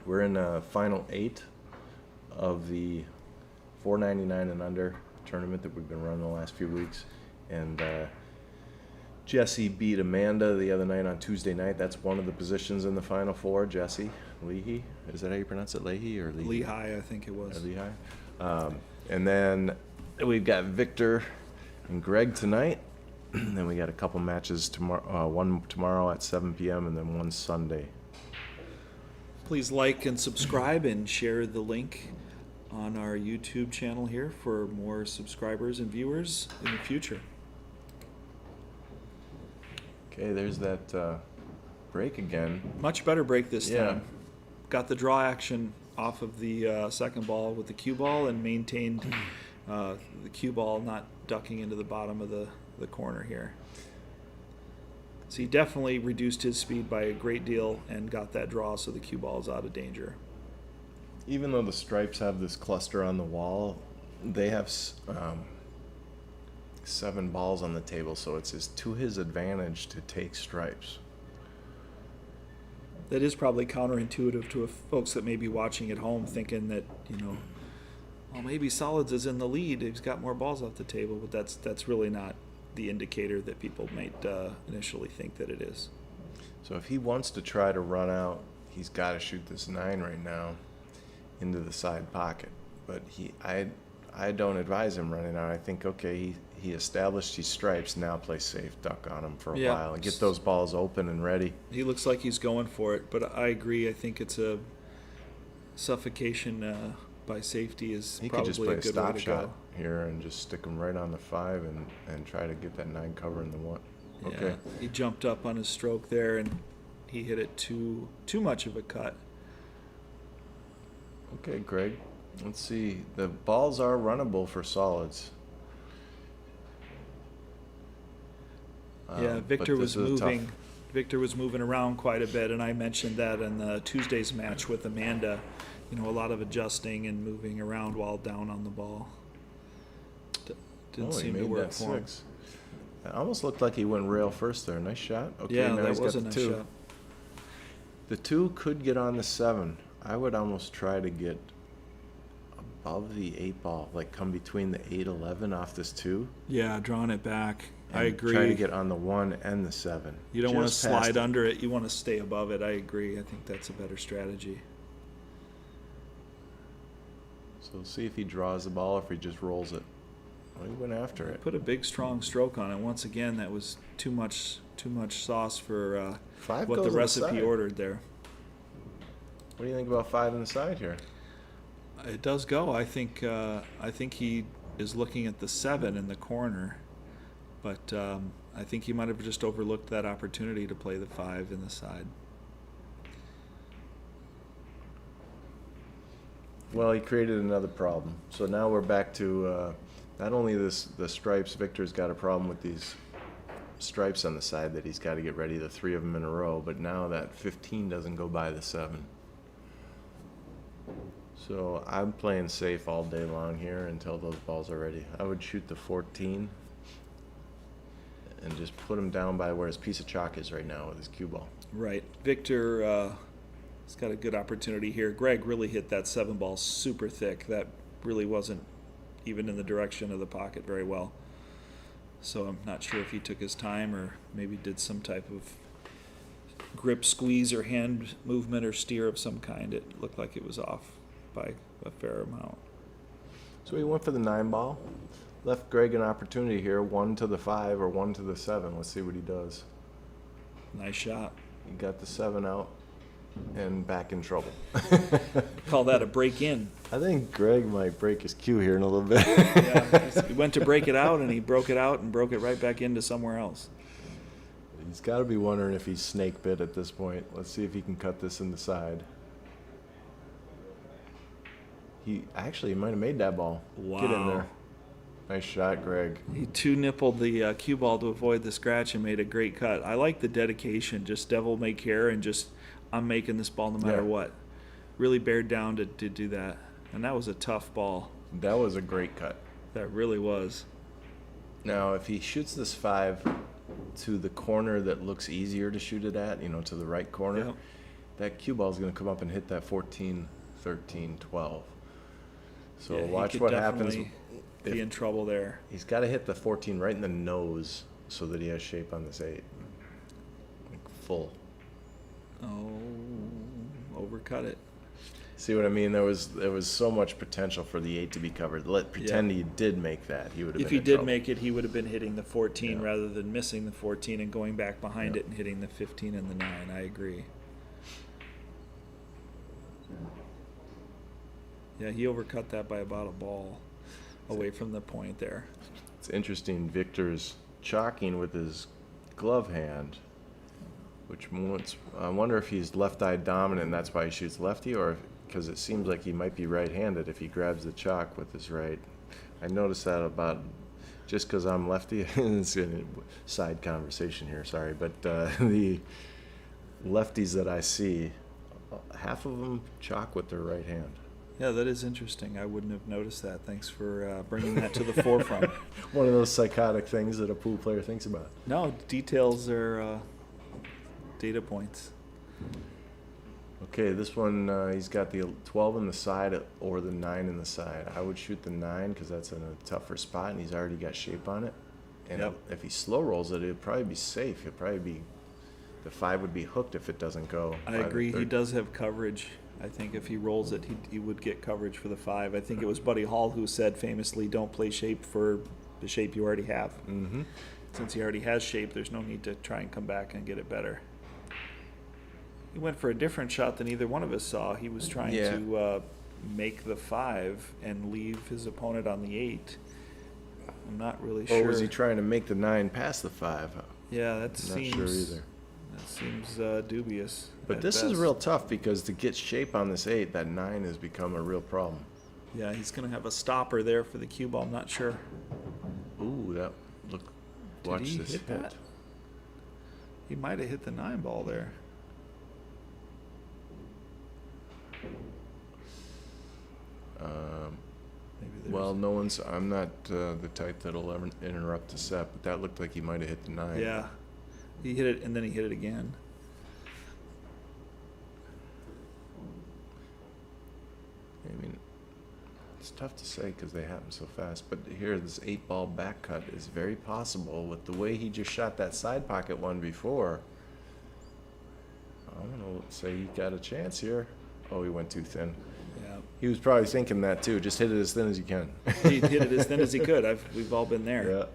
We're in final 8 of the 499 and under tournament that we've been running the last few weeks. And Jesse beat Amanda the other night on Tuesday night. That's one of the positions in the final 4. Jesse Leahy, is that how you pronounce it? Leahy or Leahy? Lehigh, I think it was. Lehigh. And then we've got Victor and Greg tonight. Then we got a couple matches tomorrow. One tomorrow at 7 p.m. and then one Sunday. Please like and subscribe and share the link on our YouTube channel here for more subscribers and viewers in the future. Okay, there's that break again. Much better break this Yeah. time. Got the draw action off of the second ball with the cue ball and maintained the cue ball not ducking into the bottom of the corner here. So he definitely reduced his speed by a great deal and got that draw so the cue ball is out of danger. Even though the stripes have this cluster on the wall, they have 7 balls on the table, so it's to his advantage to take stripes. That is probably counterintuitive to folks that may be watching at home thinking that, well, maybe Solids is in the lead. He's got more balls off the table, but that's really not the indicator that people might initially think that it is. So if he wants to try to run out, he's got to shoot this 9 right now into the side pocket. But I don't advise him running out. I think, okay, he established his stripes, now play safe, duck on him for a while and get those balls open and ready. He looks like he's going for it, but I agree. I think it's a suffocation by safety is He could just probably play a a good way stop to shot go. here and just stick him right on the 5 and try to get that 9 cover in the 1. Okay. Yeah, he jumped up on his stroke there and he hit it too much of a cut. Okay, Greg. Let's see. The balls are runnable for Solids. Yeah, but Victor this was is tough. moving. Victor was moving around quite a bit, and I mentioned that in the Tuesday's match with Amanda. A lot of adjusting and moving around while down on the ball. Didn't Oh, he seem to made work that for him. 6. It almost looked like he went rail first there. Nice shot. Okay, Yeah, now that he's got was a the nice two. shot. The 2 could get on the 7. I would almost try to get above the 8 ball, like come between the 8-11 off this 2. Yeah, drawing it back. I and agree. Try to get on the 1 and the 7. You don't want to Just past slide it. under it. You want to stay above it. I agree. I think that's a better strategy. So see if he draws the ball or if he just rolls it. Well, he went after it. Put a big, strong stroke on it. Once again, that was too much sauce for 5 what goes the on the recipe side. ordered there. What do you think about 5 on the side here? It does go. I think he is looking at the 7 in the corner, but I think he might have just overlooked that opportunity to play the 5 in the side. Well, he created another problem. So now we're back to not only the stripes. Victor's got a problem with these stripes on the side that he's got to get ready, the 3 of them in a row, but now that 15 doesn't go by the 7. So I'm playing safe all day long here until those balls are ready. I would shoot the 14 and just put him down by where his piece of chalk is right now with his cue ball. Right. Victor has got a good opportunity here. Greg really hit that 7 ball super thick. That really wasn't even in the direction of the pocket very well. So I'm not sure if he took his time or maybe did some type of grip squeeze or hand movement or steer of some kind. It looked like it was off by a fair amount. So he went for the 9 ball. Left Greg an opportunity here, 1 to the 5 or 1 to the 7. Let's see what he does. Nice shot. He got the 7 out and back in trouble. Call that a break in. I think Greg might break his cue here in a little bit. Yeah, he went to break it out and he broke it out and broke it right back into somewhere else. He's got to be wondering if he's snake bit at this point. Let's see if he can cut this in the side. He might have made that ball. Wow. Get in there. Nice shot, Greg. He two-nippled the cue ball to avoid the scratch and made a great cut. I like the dedication, just devil may care and just I'm making this ball no matter Yeah. what. Really bared down to do that. And that was a tough ball. That was a great cut. That really was. Now, if he shoots this 5 to the corner that looks easier to shoot it at, to the right corner, Yep. that cue ball is going to come up and hit that 14, 13, 12. So Yeah, he watch could what happens. definitely If- be in trouble there. He's got to hit the 14 right in the nose so that he has shape on this 8. Like full. Oh, overcut it. See what I mean? There was so much potential for the 8 to be covered. Pretend he did make that. He would have If been he in did trouble. make it, he would have been hitting the 14 Yeah. rather than missing the 14 and going back behind Yeah. it and hitting the 15 and the 9. I agree. Yeah, he overcut that by about a ball away from the point there. It's interesting. Victor's chalking with his glove hand, I wonder if he's left-eye dominant and that's why he shoots lefty, or because it seems like he might be right-handed if he grabs the chalk with his right. I noticed that about just because I'm lefty. It's a side conversation here, sorry, but the lefties that I see, half of them chalk with their right hand. Yeah, that is interesting. I wouldn't have noticed that. Thanks for bringing that to the forefront. One of those psychotic things that a pool player thinks about. No, details are data points. Okay, this one, he's got the 12 in the side or the 9 in the side. I would shoot the 9 because that's in a tougher spot and he's already got shape on it. And Yep. if he slow rolls it, it'd probably be safe. The 5 would be hooked if it doesn't go. I by the agree. He third. does have coverage. I think if he rolls it, he would get coverage for the 5. I think it was Buddy Hall who said famously, don't play shape for the shape you already have. Mm-hmm. Since he already has shape, there's no need to try and come back and get it better. He went for a different shot than either one of us saw. He was trying Yeah. to make the 5 and leave his opponent on the 8. I'm not really sure. Or was he trying to make the 9 past the 5? Yeah, that Not seems sure either. That seems dubious. But at this is best. real tough because to get shape on this 8, that 9 has become a real problem. Yeah, he's going to have a stopper there for the cue ball. I'm not sure. Ooh, Did watch he this hit that? He might have hit the 9 ball there. Maybe there's, Well, no one's. I'm not the type that'll ever interrupt the set, but that looked like he might have hit the 9. yeah, he hit it and then he hit it again. I mean, it's tough to say because they happen so fast. But here, this 8-ball back cut is very possible with the way he just shot that side pocket one before. I'm gonna say he got a chance here. Oh, he went too thin. Yeah, He was probably thinking that too. Just hit it as thin as you can. he hit it as thin as he could. We've all been there. Yeah.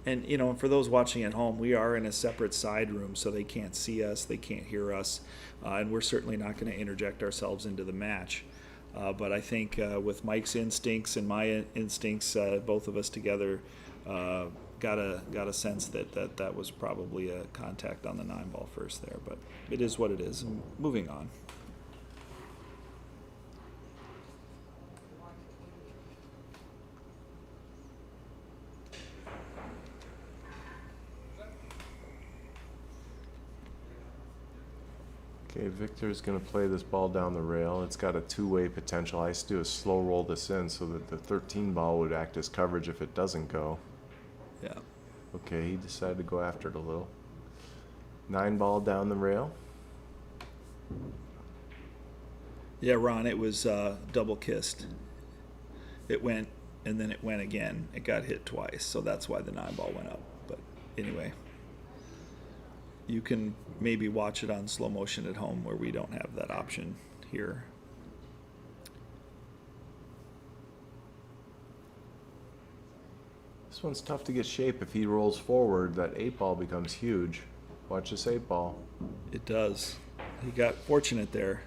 And, you know, for those watching at home, we are in a separate side room, so they can't see us, they can't hear us, and we're certainly not going to interject ourselves into the match. But I think with Mike's instincts and my instincts, both of us together, got a sense that was probably a contact on the 9-ball first there. But it is what it is. And moving on. Okay, Victor's going to play this ball down the rail. It's got a two-way potential. I used to do a slow roll this in so that the 13 ball would act as coverage if it doesn't go. Yeah. Okay, he decided to go after it a little. 9 ball down the rail. Yeah, Ron, it was double kissed. It went, and then it went again. It got hit twice, so that's why the 9-ball went up. But anyway, you can maybe watch it on slow motion at home where we don't have that option here. This one's tough to get shape. If he rolls forward, that 8 ball becomes huge. Watch this 8 ball. It does. He got fortunate there.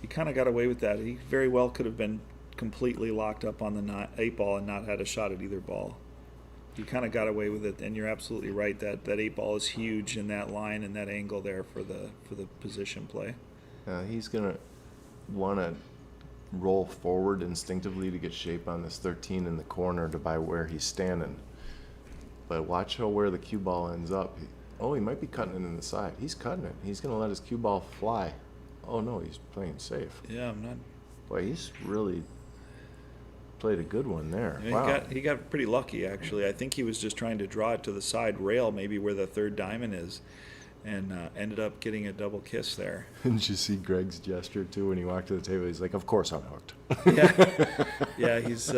He kind of got away with that. He very well could have been completely locked up on the 8 ball and not had a shot at either ball. He kind of got away with it, and you're absolutely right that 8 ball is huge in that line and that angle there for the position play. He's gonna want to roll forward instinctively to get shape on this 13 in the corner to by where he's standing. But watch where the cue ball ends up. He might be cutting it in the side. He's cutting it. He's gonna let his cue ball fly. Oh no, he's playing safe. Yeah, I'm not. Boy, he's really played a good one there. Yeah, Wow. he got pretty lucky, actually. I think he was just trying to draw it to the side rail, maybe where the third diamond is, and ended up getting a double kiss there. Did you see Greg's gesture too when he walked to the table? He's like, "Of course I'm hooked." Yeah, he's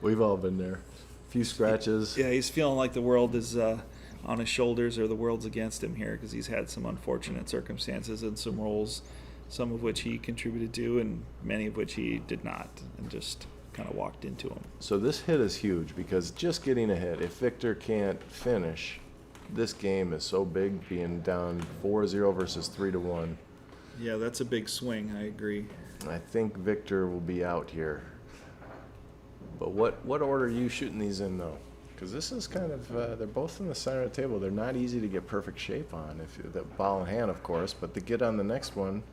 We've all been there. A few scratches. yeah, he's feeling like the world is on his shoulders or the world's against him here because he's had some unfortunate circumstances and some rolls, some of which he contributed to and many of which he did not, and just kind of walked into them. So this hit is huge because just getting a hit, if Victor can't finish, this game is so big, being down 4-0 versus 3-1. Yeah, that's a big swing. I agree. I think Victor will be out here. But what order are you shooting these in, though? Because this is kind of, they're both in the center of the table. They're not easy to get perfect shape on. If the ball in hand, of course, but to get on the next one,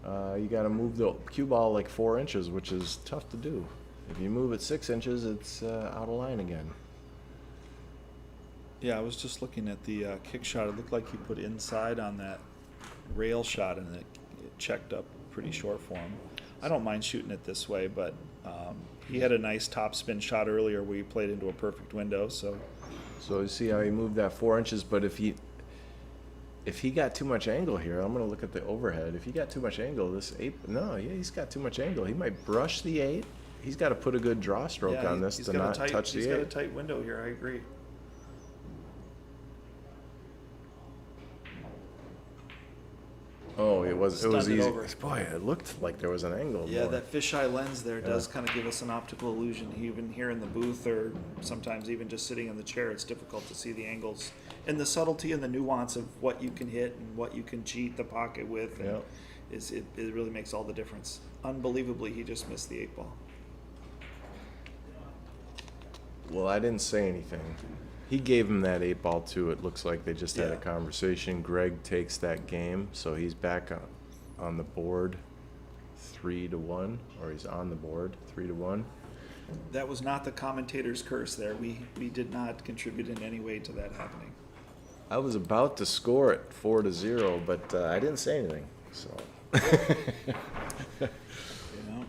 you got to move the cue ball like 4 inches, which is tough to do. If you move it 6 inches, it's out of line again. Yeah, I was just looking at the kick shot. It looked like he put inside on that rail shot, and it checked up pretty short for him. I don't mind shooting it this way, but he had a nice top spin shot earlier where he played into a perfect window. So you see how he moved that 4 inches, but if he got too much angle here, I'm going to look at the overhead. If he got too much angle, he's got too much angle. He might brush the 8. He's got to put a good draw stroke on this to not touch the 8. He's got a tight window here. I agree. Oh, it was Stunned it easy. over. Boy, it looked like there was an angle. Yeah, more. that fisheye lens there does kind of give us an optical illusion. Even here in the booth, or sometimes even just sitting in the chair, it's difficult to see the angles and the subtlety and the nuance of what you can hit and what you can cheat the pocket with. And it really makes all the difference. Unbelievably, he just missed the 8 ball. Well, I didn't say anything. He gave him that 8 ball too. It looks like they just had a Yeah. conversation. Greg takes that game, so he's back on the board 3-1, or he's on the board 3-1. That was not the commentator's curse there. We did not contribute in any way to that happening. I was about to score it 4-0, but I didn't say anything. So You know?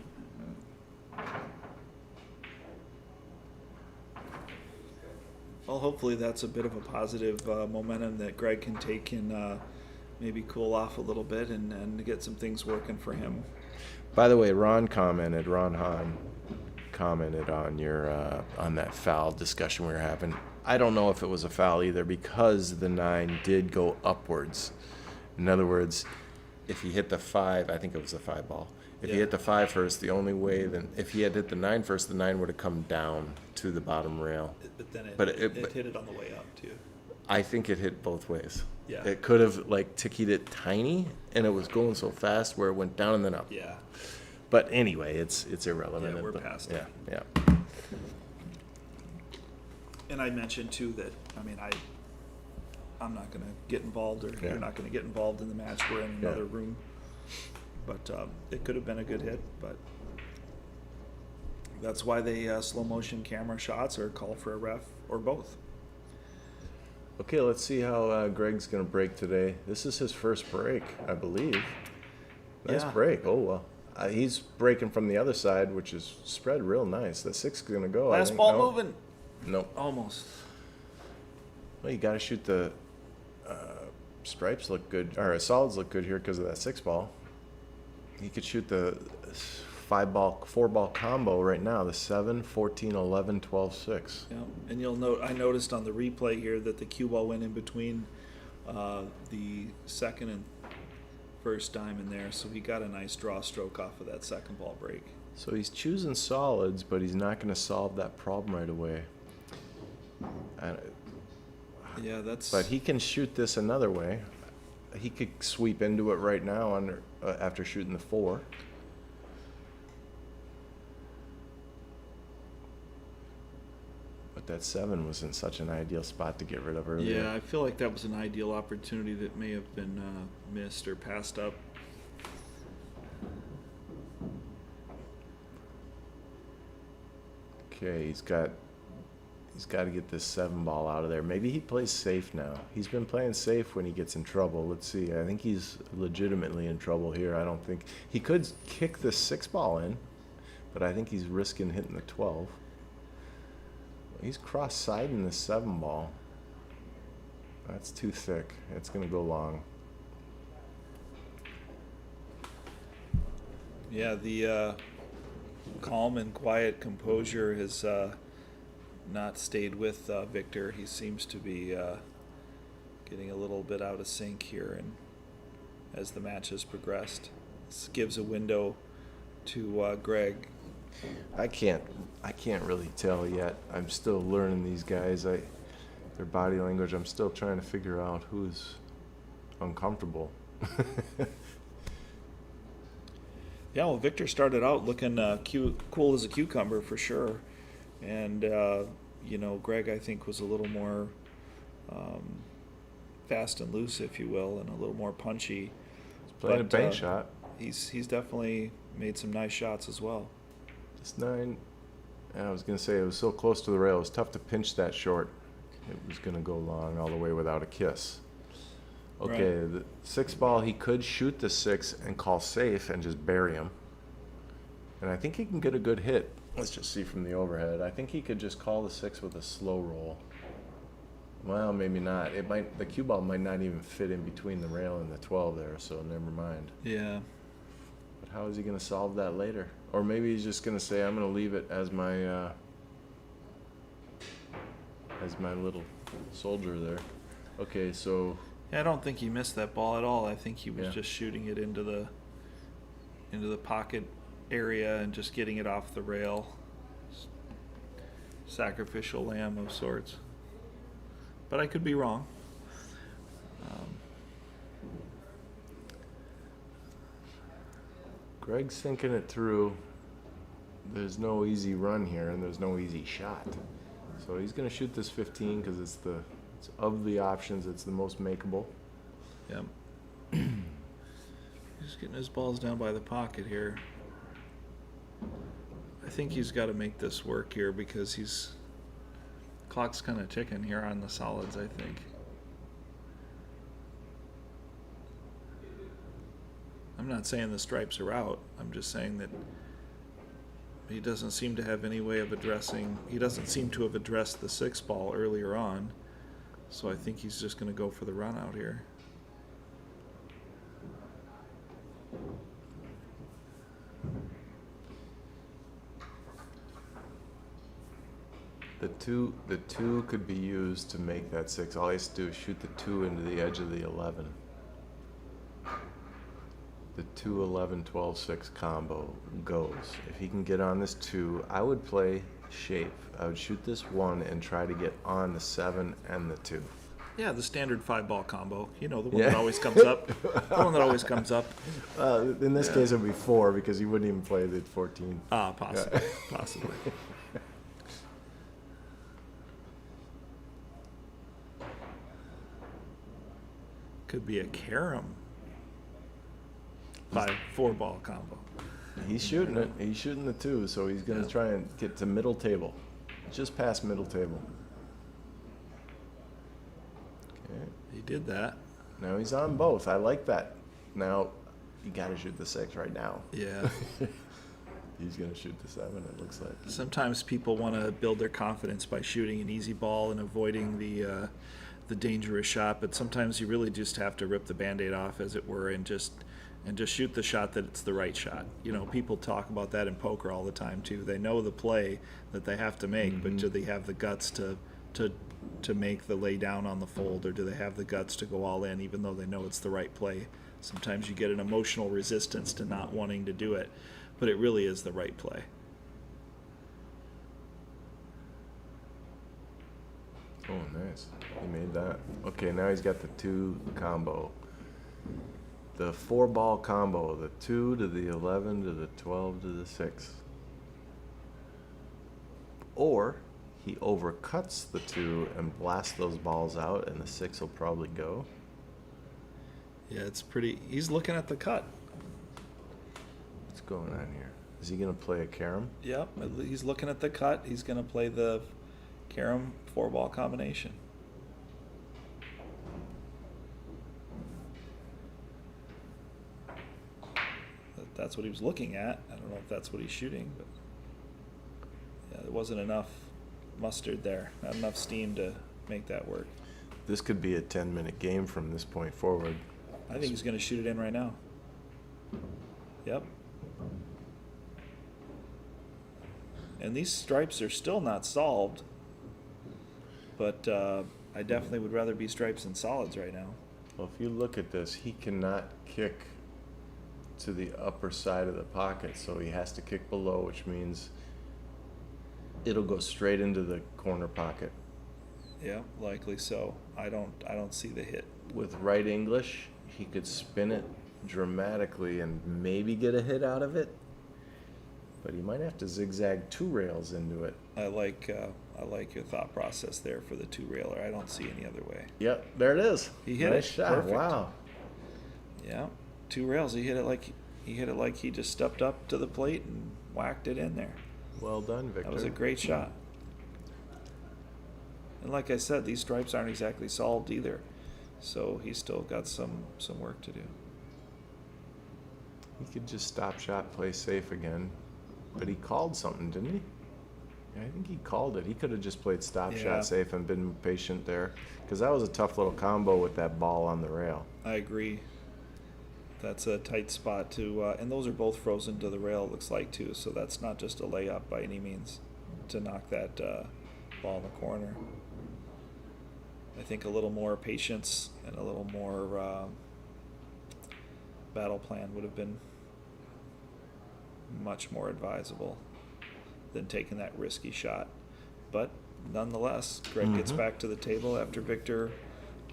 Well, hopefully that's a bit of a positive momentum that Greg can take and maybe cool off a little bit and get some things working for him. By the way, Ron Hahn commented on your on that foul discussion we were having. I don't know if it was a foul either because the 9 did go upwards. In other words, if he hit the 5, I think it was a 5 ball. If he hit the 5 first, the only way then if he had hit the 9 first, the 9 would have come down to the bottom rail. But then it hit it on the way up too. I think it hit both ways. Yeah. It could have like tickied it tiny, and it was going so fast where it went down and then up. Yeah. But anyway, it's irrelevant. Yeah, we're But- past yeah, it. Yeah. And I mentioned too that I'm not going to get involved, or Yeah. you're not going to get involved in the match. We're in another room. But it could have been a good hit, but that's why they slow motion camera shots or call for a ref or both. Okay, let's see how Greg's going to break today. This is his first break, I believe. Nice Yeah. break. Oh, well. He's breaking from the other side, which is spread real nice. The 6 is going to go. I Last think. ball No? moving. Nope. Almost. Well, you got to shoot the stripes look good, or solids look good here because of that 6 ball. He could shoot the 4 ball combo right now, the 7, 14, 11, 12, 6. Yeah, and you'll note I noticed on the replay here that the cue ball went in between the second and first diamond there, so he got a nice draw stroke off of that second ball break. So he's choosing solids, but he's not going to solve that problem right away. Yeah, that's. But he can shoot this another way. He could sweep into it right now after shooting the 4. But that 7 was in such an ideal spot to get rid of earlier. Yeah, I feel like that was an ideal opportunity that may have been missed or passed up. Okay, he's got to get this 7 ball out of there. Maybe he plays safe now. He's been playing safe when he gets in trouble. Let's see. I think he's legitimately in trouble here. I don't think he could kick the 6 ball in, but I think he's risking hitting the 12. He's cross-siding the 7 ball. That's too thick. It's going to go long. Yeah, the calm and quiet composure has not stayed with Victor. He seems to be getting a little bit out of sync here, and as the match has progressed, this gives a window to Greg. I can't really tell yet. I'm still learning these guys. Their body language. I'm still trying to figure out who's uncomfortable. Yeah, well, Victor started out looking cool as a cucumber for sure, and Greg I think was a little more fast and loose, if you will, and a little more punchy. He's playing a bank shot. He's definitely made some nice shots as well. This 9, I was going to say it was so close to the rail. It was tough to pinch that short. It was going to go long all the way without a kiss. Okay, Right. The 6 ball, he could shoot the 6 and call safe and just bury him. And I think he can get a good hit. Let's just see from the overhead. I think he could just call the 6 with a slow roll. Well, maybe not. The cue ball might not even fit in between the rail and the 12 there, so never mind. Yeah. But how is he going to solve that later? Or maybe he's just going to say, I'm going to leave it as my little soldier there. Okay, so Yeah, I don't think he missed that ball at all. I think he was Yeah. just shooting it into the pocket area and just getting it off the rail. Sacrificial lamb of sorts. But I could be wrong. Greg's thinking it through. There's no easy run here, and there's no easy shot. So he's going to shoot this 15 because it's of the options, it's the most makeable. Yep. He's getting his balls down by the pocket here. I think he's got to make this work here because clock's kind of ticking here on the solids, I think. I'm not saying the stripes are out. I'm just saying that He doesn't seem to have any way of addressing, he doesn't seem to have addressed the 6 ball earlier on. So I think he's just going to go for the run out here. The two could be used to make that 6. All he has to do is shoot the 2 into the edge of the 11. The 2, 11, 12, 6 combo goes. If he can get on this 2, I would play shape. I would shoot this 1 and try to get on the 7 and the 2. Yeah, the standard 5-ball combo. You know, the one that always comes up. The one that always comes up. In this case, it would be 4 because you wouldn't even play the 14. Possibly. Possibly. Could be a carom. 4-ball combo. He's shooting it. He's shooting the 2, so he's going to try and get to middle table. Just past middle table. Okay. He did that. Now he's on both. I like that. Now, you got to shoot the 6 right now. Yeah. He's going to shoot the 7, it looks like. Sometimes people want to build their confidence by shooting an easy ball and avoiding the dangerous shot, but sometimes you really just have to rip the Band-Aid off, as it were, and just shoot the shot that it's the right shot. You know, people talk about that in poker all the time too. They know the play that they have to make, but do they have the guts to make the lay down on the fold, or do they have the guts to go all in even though they know it's the right play? Sometimes you get an emotional resistance to not wanting to do it, but it really is the right play. Oh, nice. He made that. Okay, now he's got the 2 combo. The 4-ball combo, the 2 to the 11 to the 12 to the 6. Or he overcuts the 2 and blasts those balls out, and the 6 will probably go. Yeah, it's pretty. He's looking at the cut. What's going on here? Is he going to play a carom? Yep, he's looking at the cut. He's going to play the carom 4-ball combination. That's what he was looking at. I don't know if that's what he's shooting, but yeah, there wasn't enough mustard there, not enough steam to make that work. This could be a 10-minute game from this point forward. I think he's going to shoot it in right now. Yep. And these stripes are still not solved, but I definitely would rather be stripes than solids right now. Well, if you look at this, he cannot kick to the upper side of the pocket, so he has to kick below, which means it'll go straight into the corner pocket. Yeah, likely so. I don't see the hit. With right English, he could spin it dramatically and maybe get a hit out of it, but he might have to zigzag 2 rails into it. I like your thought process there for the 2-railer. I don't see any other way. Yep, there it is. He hit nice it. shot. Perfect. Wow. Yeah, 2 rails. He hit it like he just stepped up to the plate and whacked it in there. Well done, Victor. That was a great shot. And like I said, these stripes aren't exactly solved either, so he's still got some work to do. He could just stop shot, play safe again, but he called something, didn't he? Yeah, I think he called it. He could have just played stop Yeah. shot safe and been patient there, because that was a tough little combo with that ball on the rail. I agree. That's a tight spot too, and those are both frozen to the rail, it looks like, too, so that's not just a layup by any means to knock that ball in the corner. I think a little more patience and a little more battle plan would have been much more advisable than taking that risky shot. But nonetheless, Greg gets back to the table after Victor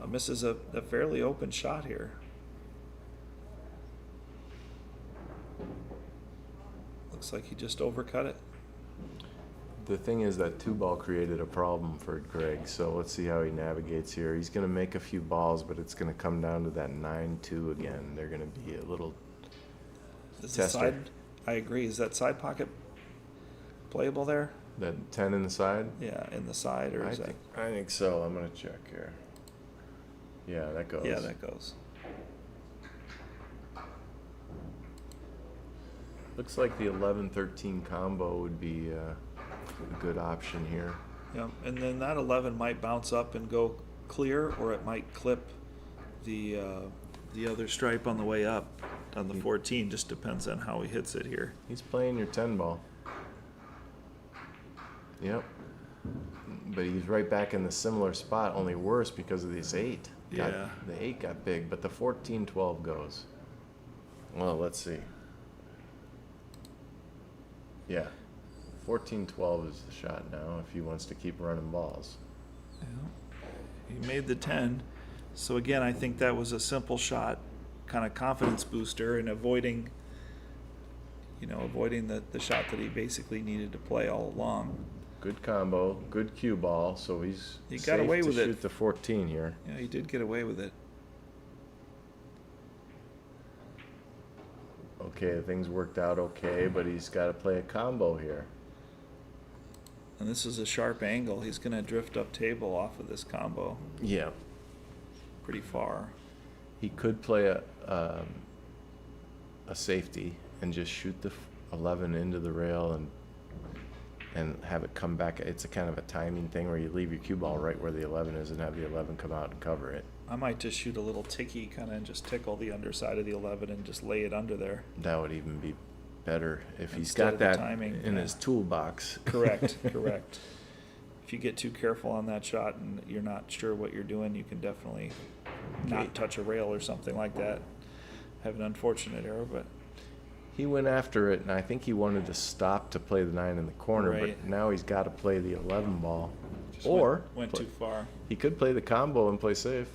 misses a fairly open shot here. Looks like he just overcut it. The thing is that 2-ball created a problem for Greg, so let's see how he navigates here. He's going to make a few balls, but it's going to come down to that 9-2 again. They're going to be a little Is the tester. side, I agree. Is that side pocket playable there? That 10 in the side? Yeah, in the side, or is that? I think so. I'm going to check here. Yeah, that goes. Yeah, that goes. Looks like the 11-13 combo would be a good option here. Yeah, and then that 11 might bounce up and go clear, or it might clip the other stripe on the way up on the 14. Just depends on how he hits it here. He's playing your 10 ball. Yep. But he's right back in the similar spot, only worse because of this 8. Yeah. The 8 got big, but the 14-12 goes. Well, let's see. Yeah. 14-12 is the shot now if he wants to keep running balls. Yeah. He made the 10. So again, I think that was a simple shot, kind of confidence booster, and avoiding the shot that he basically needed to play all along. Good combo, good cue ball, so he's He got safe away to with it. shoot the 14 here. Yeah, he did get away with it. Okay, things worked out okay, but he's got to play a combo here. And this is a sharp angle. He's going to drift up table off of this combo Yeah. pretty far. He could play a safety and just shoot the 11 into the rail and have it come back. It's a kind of a timing thing where you leave your cue ball right where the 11 is and have the 11 come out and cover it. I might just shoot a little ticky kind of and just tickle the underside of the 11 and just lay it under there. That would even be better if he's Instead got of the that timing, in yeah. his toolbox. Correct, correct. If you get too careful on that shot and you're not sure what you're doing, you can definitely not touch a rail or something like that. Have an unfortunate error, but He went after it, and I think he wanted to stop to play the 9 in the corner, Right. but now he's got to play the 11 ball. just Or went too far. he could play the combo and play safe.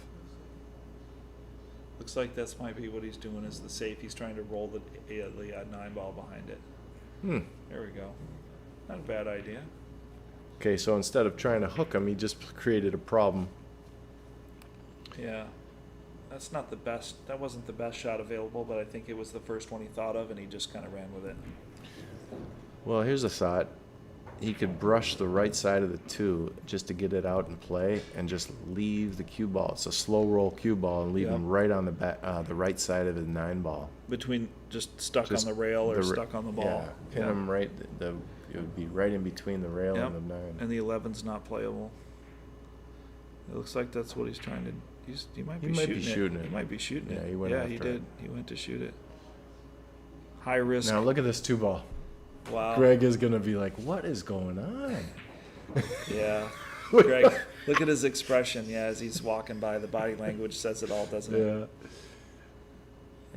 Looks like that's might be what he's doing is the safe. He's trying to roll the 9 ball behind it. There we go. Not a bad idea. Okay, so instead of trying to hook him, he just created a problem. Yeah. That's not the best. That wasn't the best shot available, but I think it was the first one he thought of, and he just kind of ran with it. Well, here's a thought. He could brush the right side of the 2 just to get it out and play, and just leave the cue ball. It's a slow roll cue ball, and leave Yep. him right on the back, the right side of his 9 ball. Between just stuck Just on the rail or the ra- stuck on the ball. Yeah, pin Yeah. him right. It would be right in between the rail Yep. and the 9. And the 11's not playable. It looks like that's what he's trying to. He might be shooting it. He might be shooting Yeah, it. he went yeah, he after it. did. He went to shoot it. High risk. Now look at this 2 ball. Wow. Greg is gonna be like, "What is going on?" Yeah. Greg, look at his expression. Yeah, as he's walking by, the body language says it all, doesn't it?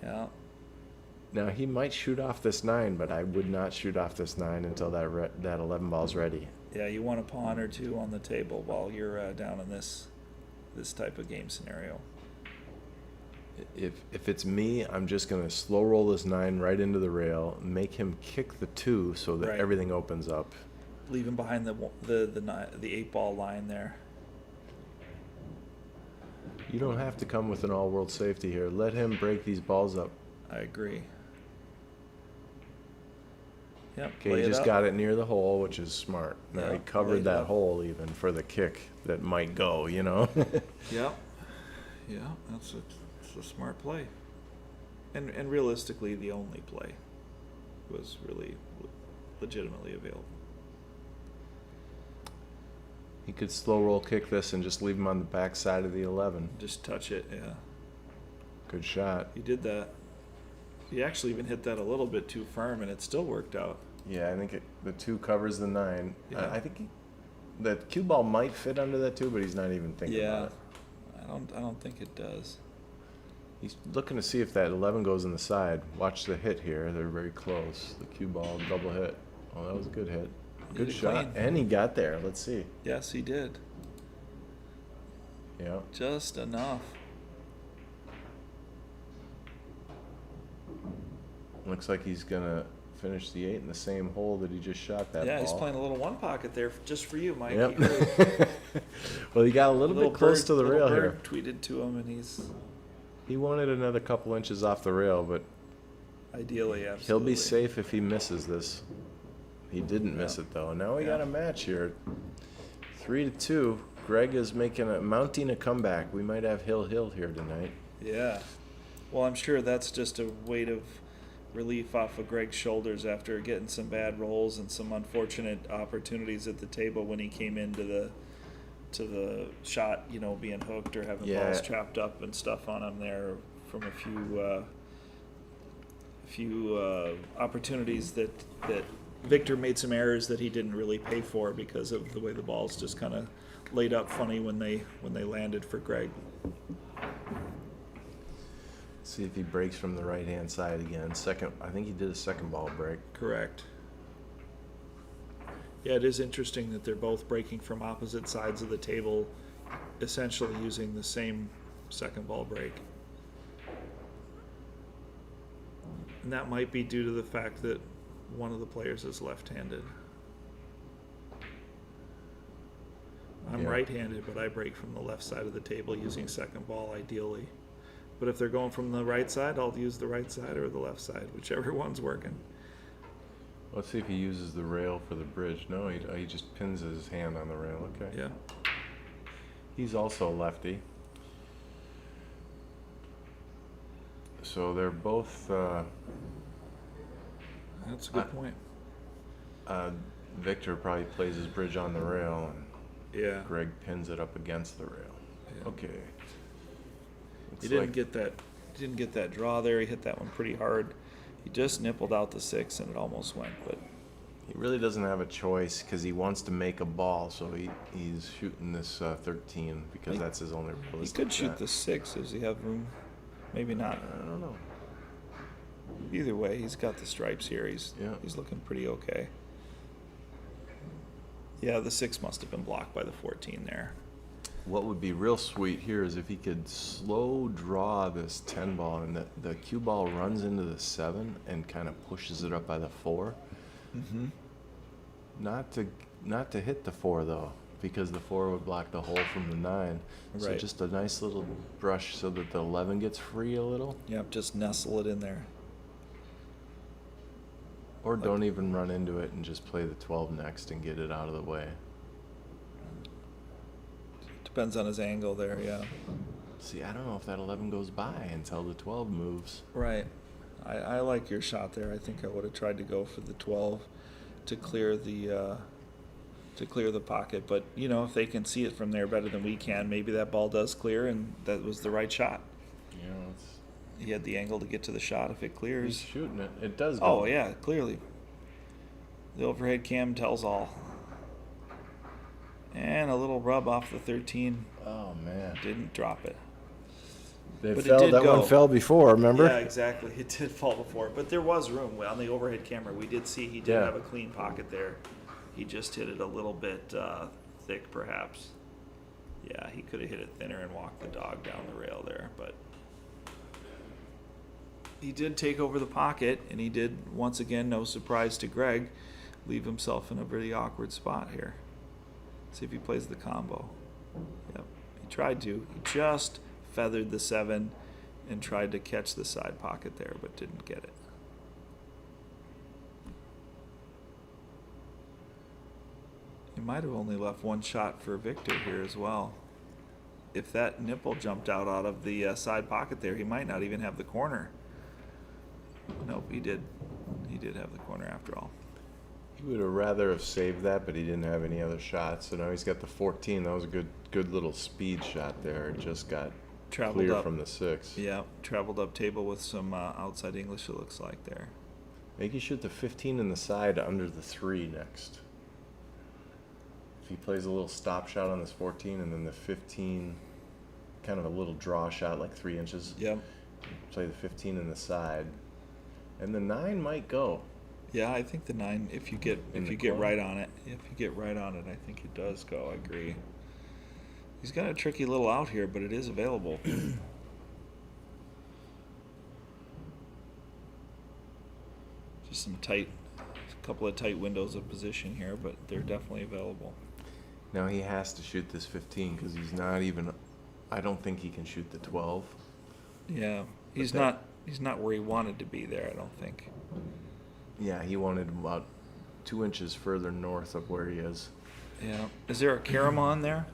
Yeah. Now he might shoot off this 9, but I would not shoot off this 9 until that 11 ball's ready. Yeah, you want a pawn or two on the table while you're down in this type of game scenario. If it's me, I'm just gonna slow roll this 9 right into the rail, make him kick the 2 so that Right. everything opens up. Leave him behind the 8 ball line there. You don't have to come with an all-world safety here. Let him break these balls up. I agree. Yep. Okay, lay he it just up. got it near the hole, which is smart. Now Yeah, he laid covered it that up. hole even for the kick that might go, you know? Yep. Yeah, that's a smart play. And realistically, the only play was really legitimately available. He could slow roll kick this and just leave him on the back side of the 11. Just touch it, yeah. Good shot. He did that. He actually even hit that a little bit too firm, and it still worked out. Yeah, I think the 2 covers the 9. Yeah. I think the cue ball might fit under that 2, but he's not even thinking Yeah, about it. I don't think it does. He's looking to see if that 11 goes in the side. Watch the hit here. They're very close. The cue ball double hit. Oh, that was a good hit. Good Did it shot. clean. And he got there. Let's see. Yes, he did. Yeah. Just enough. Looks like he's going to finish the 8 in the same hole that he just shot that Yeah, ball. he's playing a little one pocket there just for you, Mike. Yep. He really- Well, he got a little bit close to the little rail bird here. tweeted to him, and he's He wanted another couple inches off the rail, but ideally, absolutely. he'll be safe if he misses this. He didn't miss Yeah. it though. Now we Yeah. got a match here. 3-2. Greg is mounting a comeback. We might have Hill here tonight. Yeah. Well, I'm sure that's just a weight of relief off of Greg's shoulders after getting some bad rolls and some unfortunate opportunities at the table when he came into the shot, you know, being hooked or having Yeah. balls trapped up and stuff on him there from a few opportunities that Victor made some errors that he didn't really pay for because of the way the balls just kind of laid up funny when they landed for Greg. See if he breaks from the right-hand side again. I think he did a second ball break. Correct. Yeah, it is interesting that they're both breaking from opposite sides of the table, essentially using the same second ball break. And that might be due to the fact that one of the players is left-handed. I'm Yeah. right-handed, but I break from the left side of the table using second ball ideally. But if they're going from the right side, I'll use the right side or the left side, whichever one's working. Let's see if he uses the rail for the bridge. No, he just pins his hand on the rail. Okay. Yeah. He's also a lefty. So they're both, That's a good point. Victor probably plays his bridge on the rail, and Yeah. Greg pins it up against the rail. Yeah. Okay. He Looks didn't get that draw there. He hit that one pretty hard. He just nippled out the 6 and it almost went, but he really doesn't have a choice because he wants to make a ball, so he's shooting this 13 because that's his only he realistic could shoot shot. the 6. Does he have room? Maybe not. I don't know. Either way, he's got the stripes here. He's looking pretty okay. Yeah, the 6 must have been blocked by the 14 there. What would be real sweet here is if he could slow draw this 10 ball and the cue ball runs into the 7 and kind of pushes it up by the 4. Mm-hmm. Not to hit the 4 though, because the 4 would block the hole from the 9. So Right. just a nice little brush so that the 11 gets free a little. Yep, just nestle it in there. Or don't even run into it and just play the 12 next and get it out of the way. Depends on his angle there, yeah. See, I don't know if that 11 goes by until the 12 moves. Right. I like your shot there. I think I would have tried to go for the 12 to clear the pocket. But, you know, if they can see it from there better than we can, maybe that ball does clear and that was the right shot. You know, He had the angle to get to the shot if it he's clears. shooting it. It does go. Oh, yeah, clearly. The overhead cam tells all. And a little rub off the 13. Oh, man. Didn't drop it. It But it fell. did That go. one fell before, remember? Yeah, exactly. It did fall before. But there was room. On the overhead camera, we did see he did Yeah. have a clean pocket there. He just hit it a little bit thick, perhaps. Yeah, he could have hit it thinner and walked the dog down the rail there. But he did take over the pocket, and he did, once again, no surprise to Greg, leave himself in a pretty awkward spot here. See if he plays the combo. Yep, he tried to. He just feathered the 7 and tried to catch the side pocket there, but didn't get it. He might have only left one shot for Victor here as well. If that nipple jumped out of the side pocket there, he might not even have the corner. Nope, he did. He did have the corner after all. He would have rather have saved that, but he didn't have any other shots. So now he's got the 14. That was a good little speed shot there. It just got Traveled clear up. from the 6. Yeah, traveled up table with some outside English, it looks like there. Make you shoot the 15 in the side under the 3 next. If he plays a little stop shot on this 14 and then the 15, kind of a little draw shot like 3 inches. Yep. Play the 15 in the side. And the 9 might go. Yeah, I think the 9, if you get In the right corner? on it, I think it does go. I agree. He's got a tricky little out here, but it is available. Just a couple of tight windows of position here, but they're definitely available. Now he has to shoot this 15 because he's not even. I don't think he can shoot the 12. Yeah, he's that- not where he wanted to be there, I don't think. Yeah, he wanted about 2 inches further north of where he is. Yeah. Is there a carom on there?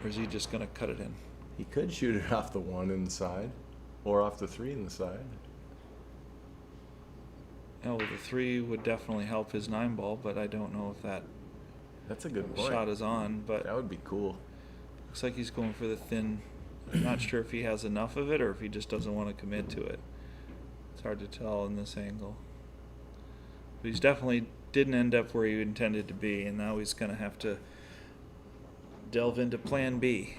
Or is he just going to cut it in? He could shoot it off the 1 inside. Or off the 3 in the side. Oh, the 3 would definitely help his 9 ball, but I don't know if that That's a good point. shot is on. But That would be cool. looks like he's going for the thin. I'm not sure if he has enough of it or if he just doesn't want to commit to it. It's hard to tell in this angle. But he's definitely didn't end up where he intended to be, and now he's going to have to delve into plan B.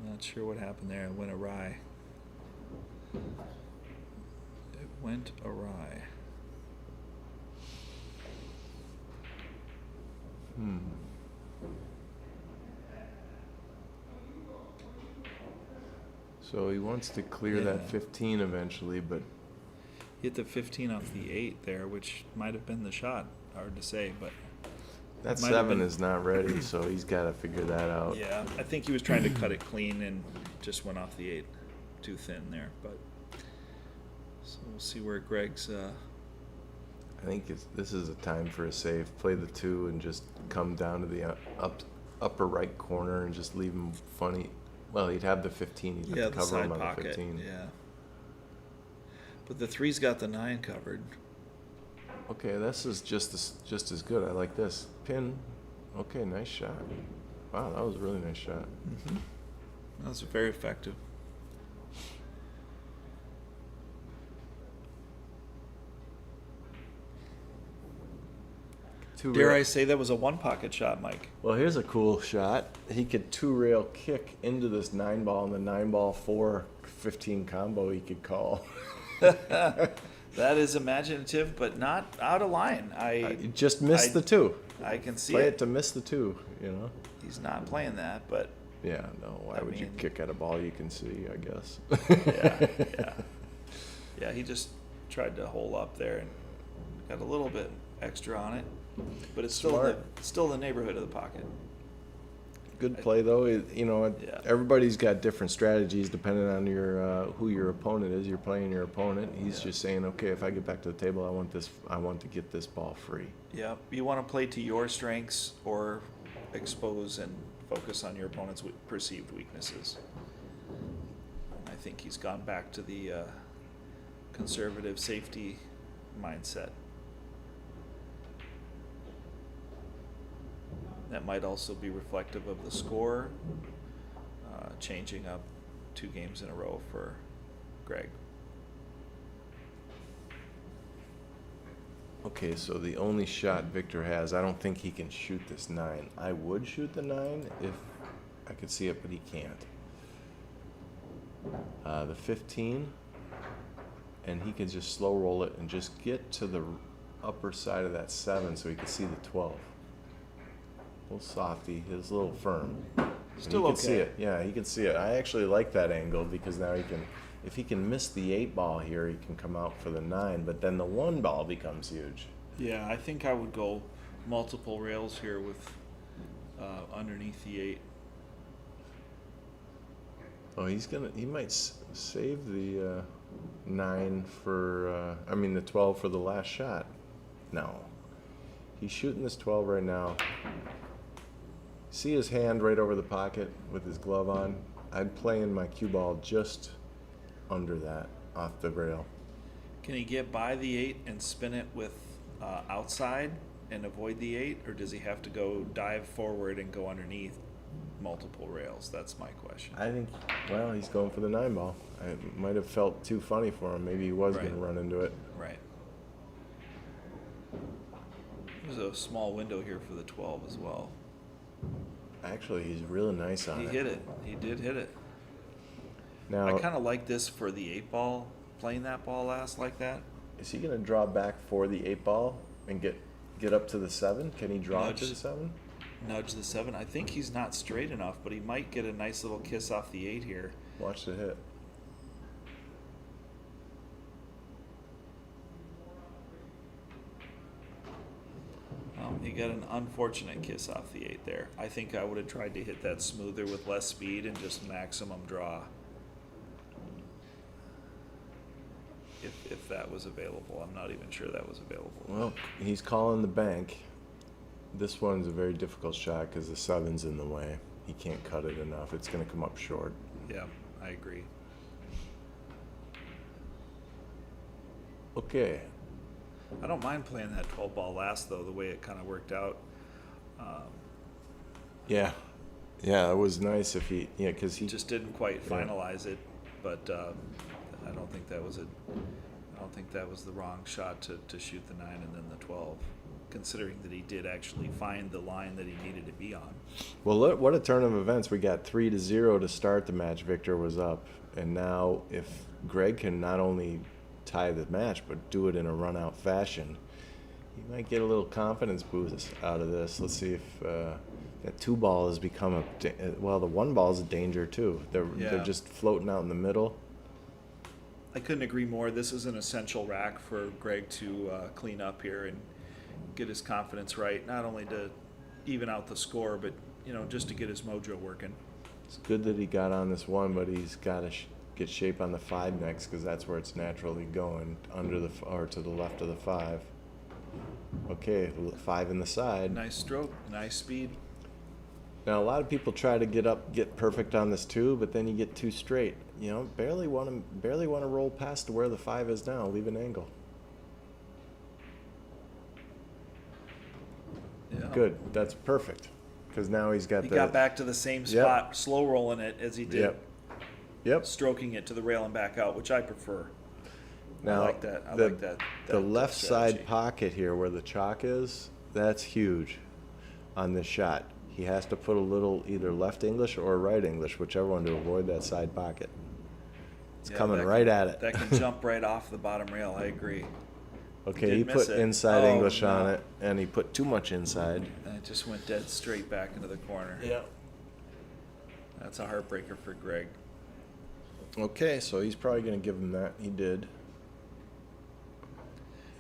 I'm not sure what happened there. It went awry. It went awry. So he wants to clear that Yeah. 15 eventually, but Hit the 15 off the 8 there, which might have been the shot. Hard to say, but that Might have 7 been- is not ready, so he's got to figure that out. yeah, I think he was trying to cut it clean and just went off the 8 too thin there. But so we'll see where Greg's. I think this is a time for a save. Play the 2 and just come down to the upper right corner and just leave him funny. Well, he'd have the 15. He'd Yeah, have to the cover him side on the pocket. 15. Yeah. But the 3's got the 9 covered. Okay, this is just as good. I like this. Pin. Okay, nice shot. Wow, that was a really nice shot. That was very effective. Dare I say that was a 1 pocket shot, Mike? Well, here's a cool shot. He could 2-rail kick into this 9 ball, and the 9 ball 4 15 combo he could call. That is imaginative, but not out of line. You just missed the 2. I can see Play it. it to miss the 2, you know? He's not playing that, but Yeah, no, why I would you mean- kick at a ball you can see, I guess? yeah, he just tried to hole up there and got a little bit extra on it, but it's Smart. still in the neighborhood of the pocket. Good play, though. Yeah. Everybody's got different strategies depending on who your opponent is. You're playing your opponent. He's just saying, okay, if I get back to the table, I want to get this ball free. Yeah, you want to play to your strengths or expose and focus on your opponent's perceived weaknesses. I think he's gone back to the conservative safety mindset. That might also be reflective of the score, changing up 2 games in a row for Greg. Okay, so the only shot Victor has, I don't think he can shoot this 9. I would shoot the 9 if I could see it, but he can't. The 15, and he could just slow roll it and just get to the upper side of that 7 so he could see the 12. A little softy, he's a little firm. And Still he can see okay. it. Yeah, he can see it. I actually like that angle because now if he can miss the 8 ball here, he can come out for the 9, but then the 1 ball becomes huge. Yeah, I think I would go multiple rails here with underneath the 8. Oh, he might save the 9 for, the 12 for the last shot. No. He's shooting this 12 right now. See his hand right over the pocket with his glove on? I'd play in my cue ball just under that, off the rail. Can he get by the 8 and spin it with outside and avoid the 8, or does he have to go dive forward and go underneath multiple rails? That's my question. I think, well, he's going for the 9 ball. It might have felt too funny for him. Maybe he was Right. going to run into it. Right. There's a small window here for the 12 as well. Actually, he's really nice on He it. hit it. He did hit it. Now, I kind of like this for the 8 ball, playing that ball last like that. is he going to draw back for the 8 ball and get up to the 7? Can he draw it to Nudge. the 7? Nudge the 7. I think he's not straight enough, but he might get a nice little kiss off the 8 here. Watch the hit. He got an unfortunate kiss off the 8 there. I think I would have tried to hit that smoother with less speed and just maximum draw. If that was available. I'm not even sure that was available. Well, he's calling the bank. This one's a very difficult shot because the 7's in the way. He can't cut it enough. It's going to come up short. Yeah, I agree. Okay. I don't mind playing that 12 ball last though, the way it kind of worked out. Yeah. Yeah, it was nice if he, yeah, because he Just didn't quite Yeah. finalize it, but I don't think that was the wrong shot to shoot the 9 and then the 12, considering that he did actually find the line that he needed to be on. Well, look, what a turn of events. We got 3-0 to start the match. Victor was up. And now if Greg can not only tie the match, but do it in a run-out fashion, he might get a little confidence boost out of this. Let's see if that 2 ball has become well, the 1 ball is a danger too. They're Yeah. just floating out in the middle. I couldn't agree more. This is an essential rack for Greg to clean up here and get his confidence right, not only to even out the score, but just to get his mojo working. It's good that he got on this 1, but he's got to get shape on the 5 next because that's where it's naturally going, under the or to the left of the 5. Okay, 5 in the side. Nice stroke, nice speed. Now a lot of people try to get perfect on this 2, but then you get 2 straight. Barely want to roll past to where the 5 is now. Leave an angle. Yeah. Good. That's perfect. Because now he's got He the. got back to the same Yep. spot, slow rolling it as he did, Yep. Yep. stroking it to the rail and back out, which I prefer. Now I like that. I the, like that. The that left side strategy. pocket here, where the chalk is, that's huge on this shot. He has to put a little either left English or right English, whichever one, to avoid that side pocket. It's Yeah, coming that right can- at it. That can jump right off the bottom rail. I agree. Okay, did he miss put it. inside Oh, English on no. it, and he put too much inside. And it just went dead straight back into the corner. Yeah. That's a heartbreaker for Greg. Okay, so he's probably going to give him that. He did.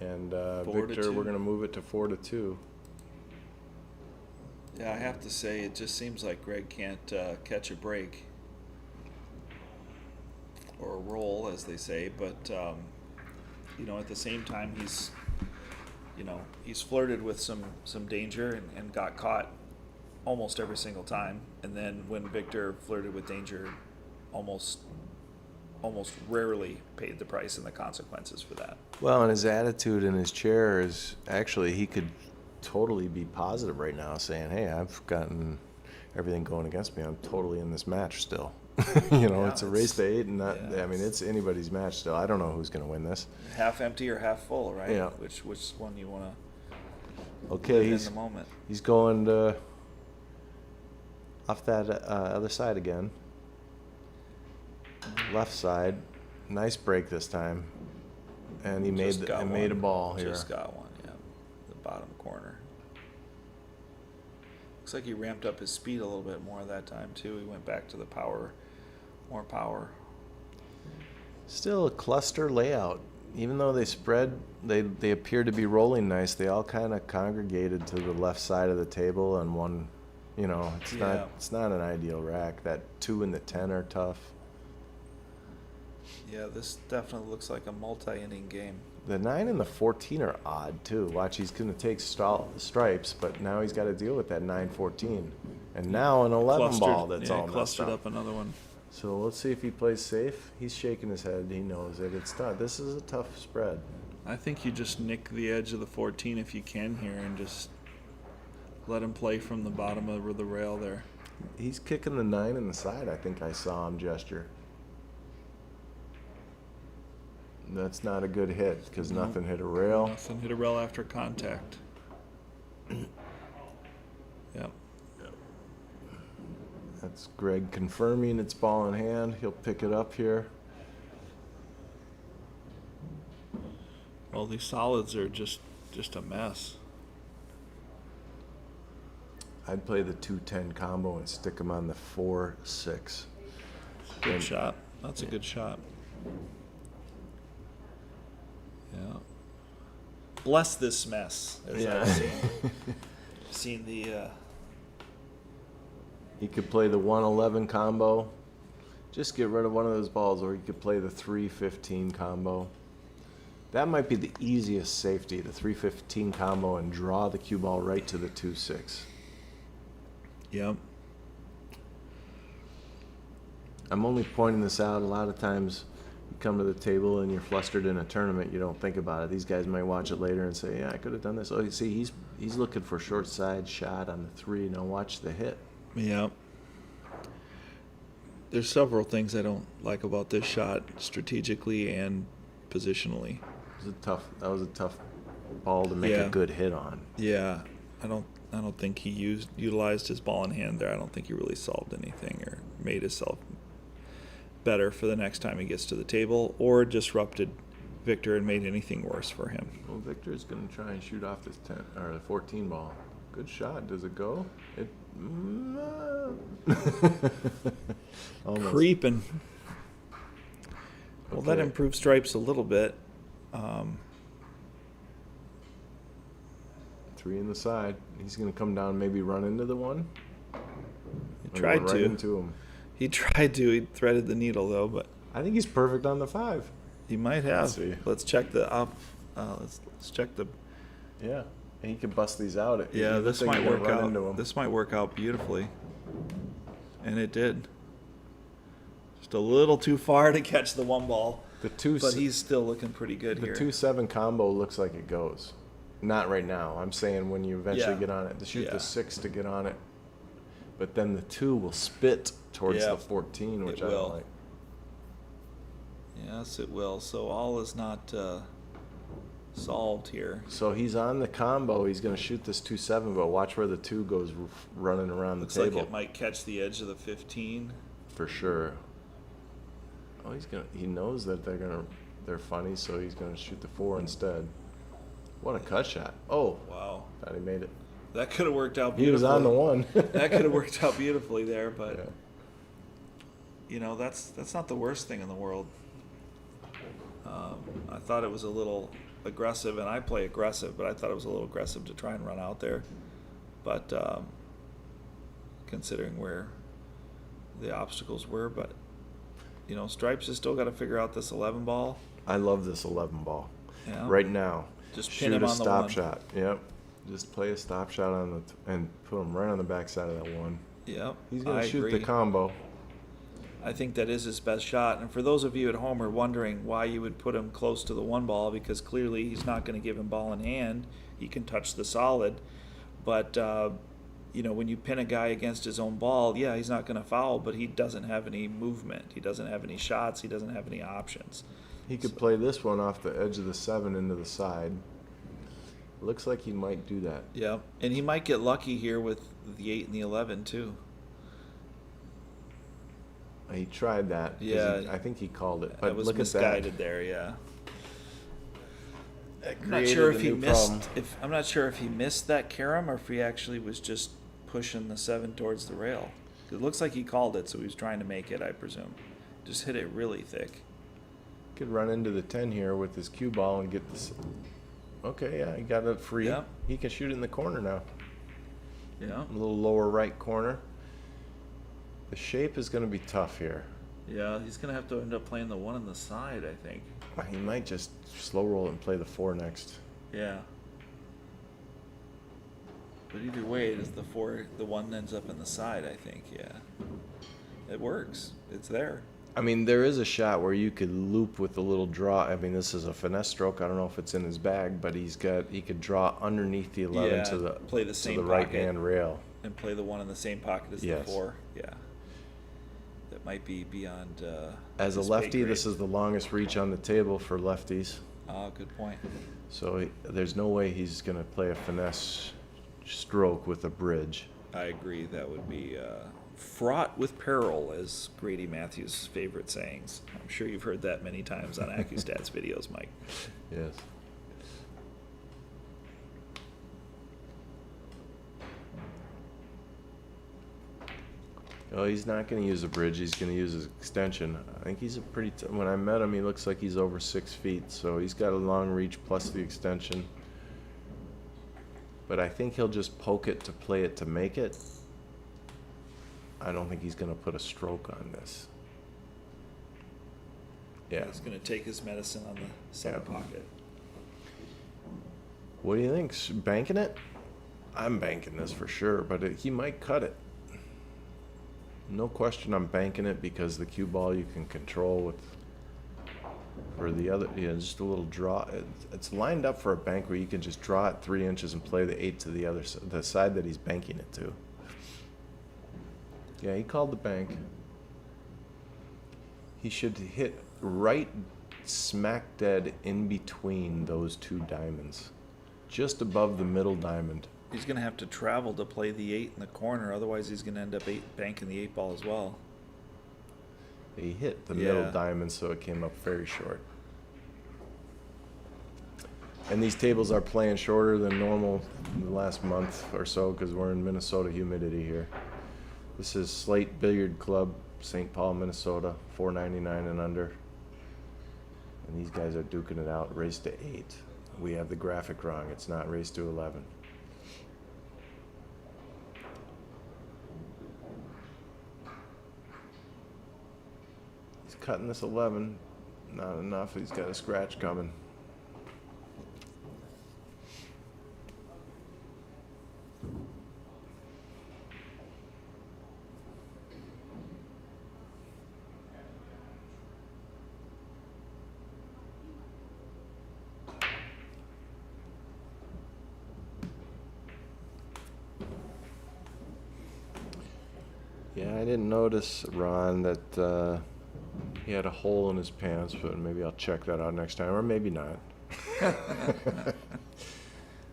And 4-2. Victor, we're going to move it to 4-2. Yeah, I have to say, it just seems like Greg can't catch a break or roll, as they say. But at the same time, he's flirted with some danger and got caught almost every single time. And then when Victor flirted with danger, almost rarely paid the price and the consequences for that. Well, and his attitude in his chair is actually, he could totally be positive right now, saying, hey, I've gotten everything going against me. I'm totally in this match still. It's a race to 8, and it's anybody's match still. I don't know who's going to win this. Half empty or half full, right? Yeah. Which one you want to Okay, in the moment? he's going to off that other side again. Left side. Nice break this time. And he made a ball here. Just got one, yeah. The bottom corner. Looks like he ramped up his speed a little bit more that time too. He went back to the power, more power. Still a cluster layout. Even though they spread, they appear to be rolling nice. They all kind of congregated to the left side of the table, and one, it's not an ideal rack. That 2 and the 10 are tough. Yeah, this definitely looks like a multi-inning game. The 9 and the 14 are odd too. Watch, he's going to take stripes, but now he's got to deal with that 9-14, and now an 11 ball that's all messed clustered up. up another one. So let's see if he plays safe. He's shaking his head. He knows it. It's tough. This is a tough spread. I think you just nick the edge of the 14 if you can here, and just let him play from the bottom of the rail there. He's kicking the 9 in the side. I think I saw him gesture. That's not a good hit because nothing hit a rail. Nothing hit a rail after contact. Yep. That's Greg confirming it's ball in hand. He'll pick it up here. Well, these solids are just a mess. I'd play the 2-10 combo and stick him on the 4-6. Good shot. That's a good shot. Yeah. Bless this mess. As I've seen the. He could play the 1-11 combo. Just get rid of one of those balls, or he could play the 3-15 combo. That might be the easiest safety, the 315 combo, and draw the cue ball right to the 2-6. Yep. I'm only pointing this out. A lot of times you come to the table and you're flustered in a tournament, you don't think about it. These guys might watch it later and say, yeah, I could have done this. Oh, you see, he's looking for short side shot on the 3. Now watch the hit. Yep. There's several things I don't like about this shot strategically and positionally. That was a tough ball to make Yeah. a good hit on. Yeah, I don't think he utilized his ball in hand there. I don't think he really solved anything or made himself better for the next time he gets to the table, or disrupted Victor and made anything worse for him. Well, Victor's going to try and shoot off this 10 or the 14 ball. Good shot. Does it go? It almost. Creeping. Well, that Okay. improved stripes a little bit. 3 in the side. He's going to come down, maybe run into the 1. He tried right to. into him. He tried to. He threaded the needle though, but I think he's perfect on the 5. he might have. Let's see. Let's check the up. Let's check the. Yeah, and he could bust these out. Yeah, It this looks like might he work run out. into him. This might work out beautifully, and it did. Just a little too far to catch the 1 ball, The 2, but he's still looking pretty good the here. 2-7 combo looks like it goes. Not right now. I'm saying when you eventually Yeah. get on it, to shoot Yeah. the 6 to get on it, but then the 2 will spit towards Yeah. the 14, which It I will. don't like. Yes, it will. So all is not solved here. So he's on the combo. He's going to shoot this 2-7, but watch where the 2 goes running around Looks the like table it might catch the edge of the 15. for sure. Oh, he knows that they're funny, so he's gonna shoot the 4 instead. What a cut shot! Oh, Wow, thought he made it. that could have worked out He beautifully. was on the 1. That could have worked out beautifully there, but Yeah. you know that's not the worst thing in the world. I thought it was a little aggressive, and I play aggressive, but I thought it was a little aggressive to try and run out there. But considering where the obstacles were, but you know, Stripes has still got to figure out this 11 ball. I love this 11 ball. Yeah. Right now, Just pin shoot him a on the stop 1. shot. Yep. Just play a stop shot on and put him right on the backside of that 1. Yep. He's gonna I shoot agree. the combo. I think that is his best shot. And for those of you at home who are wondering why you would put him close to the 1 ball, because clearly he's not going to give him ball in hand. He can touch the solid. But, you know, when you pin a guy against his own ball, yeah, he's not going to foul, but he doesn't have any movement. He doesn't have any shots. He doesn't have any options. He could play this one off the edge of the 7 into the side. Looks like he might do that. Yeah. And he might get lucky here with the 8 and the 11, too. He tried that. 'cause Yeah. I think he called it. That But was look at misguided that. there, yeah. That I'm not created sure a if he new missed. problem. I'm not sure if he missed that carom or if he actually was just pushing the 7 towards the rail. It looks like he called it, so he was trying to make it, I presume. Just hit it really thick. Could run into the 10 here with his cue ball and get this. Okay, yeah, he got it free. Yeah. He can shoot it in the corner now. Yeah. A little lower right corner. The shape is going to be tough here. Yeah, he's gonna have to end up playing the 1 on the side, I think. He might just slow roll it and play the 4 next. Yeah. But either way, it is the 1 ends up in the side, I think. Yeah. It works. It's there. I mean, there is a shot where you could loop with a little draw. I mean, this is a finesse stroke. I don't know if it's in his bag, but he could draw underneath the 11 Yeah, to the play the same right pocket. hand rail. And play the 1 in the same pocket as Yes. the 4. Yeah. That might be beyond. As a his pay lefty, grade. this is the longest reach on the table for lefties. Oh, good point. So there's no way he's going to play a finesse stroke with a bridge. I agree. That would be fraught with peril, as Grady Matthews' favorite sayings. I'm sure you've heard that many times on AccuStats videos, Mike. Yes. Oh, he's not going to use a bridge. He's going to use his extension. I think he's a pretty. When I met him, he looks like he's over 6 feet. So he's got a long reach plus the extension. But I think he'll just poke it to play it to make it. I don't think he's going to put a stroke on this. Yeah. He's going to take his medicine on the center Yeah. pocket. What do you think? Banking it? I'm banking this for sure, but he might cut it. No question I'm banking it because the cue ball you can control with, for the other, just a little draw. It's lined up for a bank where you can just draw it 3 inches and play the 8 to the other the side that he's banking it to. Yeah, he called the bank. He should hit right smack dead in between those two diamonds, just above the middle diamond. He's going to have to travel to play the 8 in the corner, otherwise he's going to end up banking the 8 ball as well. He hit the Yeah. middle diamond, so it came up very short. And these tables are playing shorter than normal in the last month or so because we're in Minnesota humidity here. This is Slate Billiard Club, St. Paul, Minnesota, $4.99 and under. And these guys are duking it out, race to 8. We have the graphic wrong. It's not race to 11. He's cutting this 11. Not enough. He's got a scratch coming. Yeah, I didn't notice, Ron, that he had a hole in his pants, but maybe I'll check that out next time, or maybe not.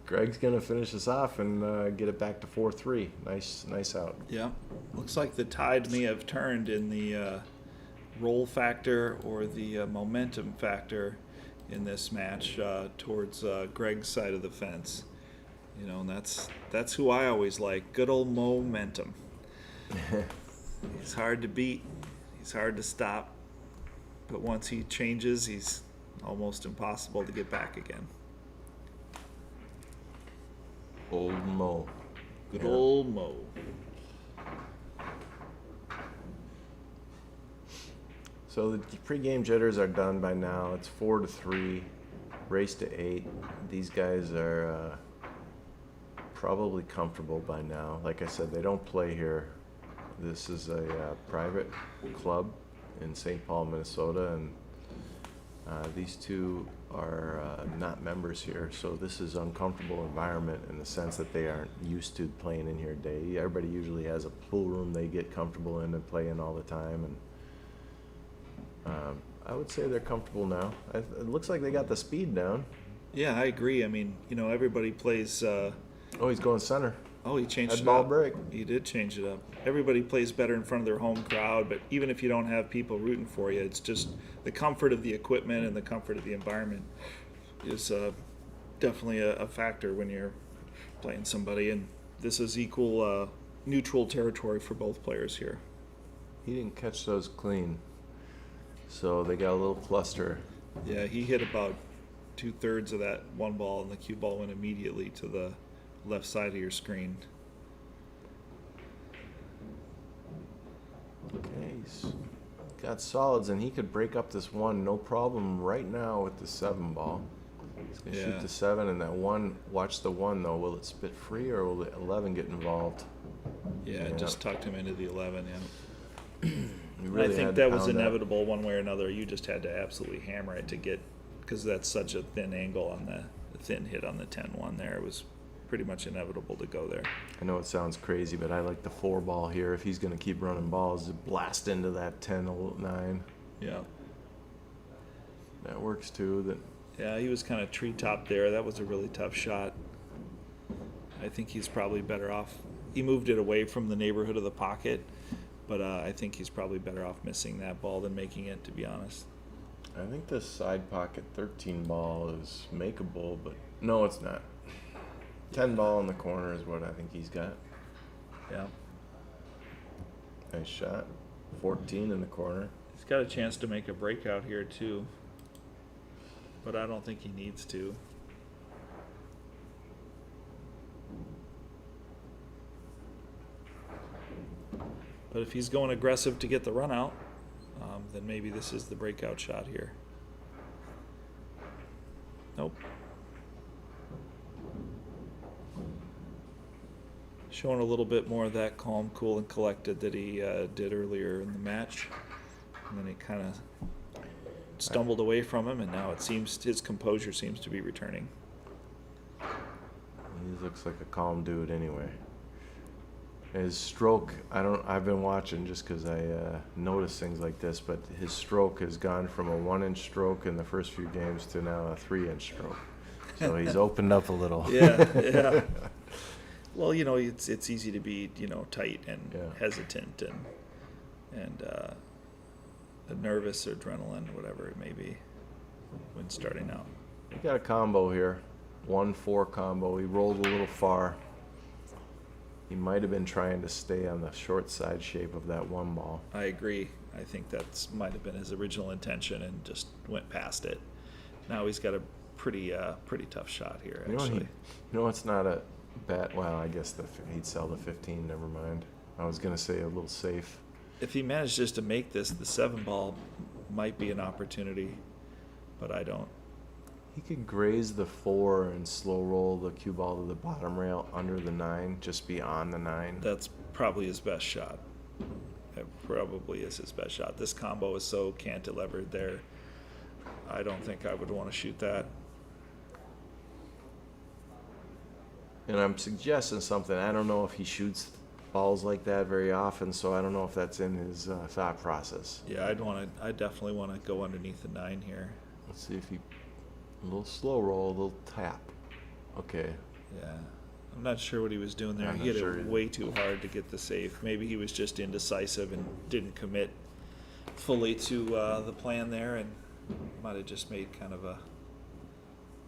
Greg's gonna finish this off and get it back to 4-3. Nice out. Yeah. Looks like the tide may have turned in the roll factor or the momentum factor in this match towards Greg's side of the fence. You know, and that's who I always like. Good old momentum. He's hard to beat. He's hard to stop. But once he changes, he's almost impossible to get back again. Old Mo. Good Yeah. old Mo. So the pregame jitters are done by now. It's 4-3, race to 8. These guys are probably comfortable by now. Like I said, they don't play here. This is a private club in St. Paul, Minnesota, and these two are not members here, so this is an uncomfortable environment in the sense that they aren't used to playing in here day. Everybody usually has a pool room they get comfortable in and play in all the time, and I would say they're comfortable now. It looks like they got the speed down. Yeah, I agree. I mean, you know, everybody plays. Oh, he's going center. Oh, he changed Head it ball up. break. He did change it up. Everybody plays better in front of their home crowd, but even if you don't have people rooting for you, it's just the comfort of the equipment and the comfort of the environment is definitely a factor when you're playing somebody. And this is equal neutral territory for both players here. He didn't catch those clean, so they got a little cluster. Yeah, he hit about 2/3 of that one ball, and the cue ball went immediately to the left side of your screen. Okay, he's got solids, and he could break up this one no problem right now with the 7 ball. He's gonna shoot Yeah. the 7, and that one. Watch the 1 though. Will it spit free, or will the 11 get involved? Yeah, it just tucked him into the 11. Yeah. You I really think had to that was pound inevitable one way or another. You just had to absolutely hammer it to get, because that's such a thin angle on the thin hit on the 10-1 there. It was pretty much inevitable to go there. I know it sounds crazy, but I like the 4 ball here. If he's gonna keep running balls, to blast into that 10-9. Yeah. That works too. That. Yeah, he was kind of treetop there. That was a really tough shot. I think he's probably better off. He moved it away from the neighborhood of the pocket, but I think he's probably better off missing that ball than making it, to be honest. I think the side pocket 13 ball is makeable, but no, it's not. 10 ball in the corner is what I think he's got. Yeah. Nice shot. 14 in the corner. He's got a chance to make a breakout here, too. But I don't think he needs to. But if he's going aggressive to get the run out, then maybe this is the breakout shot here. Nope. Showing a little bit more of that calm, cool, and collected that he did earlier in the match. And then he kind of stumbled away from him, and now it seems his composure seems to be returning. He looks like a calm dude anyway. His stroke, I've been watching just because I notice things like this, but his stroke has gone from a 1-inch stroke in the first few games to now a 3-inch stroke. So he's opened up a little. Yeah. Well, it's easy to be, tight and hesitant and nervous or adrenaline, whatever it may be, when starting out. He got a combo here, 1-4 combo. He rolled a little far. He might have been trying to stay on the short side shape of that one ball. I agree. I think that might have been his original intention and just went past it. Now he's got a pretty tough shot here, actually. It's not a bad. Well, I guess he'd sell the 15. Never mind. I was gonna say a little safe. If he manages to make this, the 7 ball might be an opportunity, but I don't. He could graze the 4 and slow roll the cue ball to the bottom rail under the 9, just beyond the 9. That's probably his best shot. That probably is his best shot. This combo is so cantilevered there. I don't think I would want to shoot that. And I'm suggesting something. I don't know if he shoots balls like that very often, so I don't know if that's in his thought process. Yeah, I definitely want to go underneath the 9 here. Let's see if he. A little slow roll, a little tap. Okay. Yeah. I'm not sure what he was doing there. I'm He hit not sure it either. way too hard to get the save. Maybe he was just indecisive and didn't commit fully to the plan there, and might have just made kind of a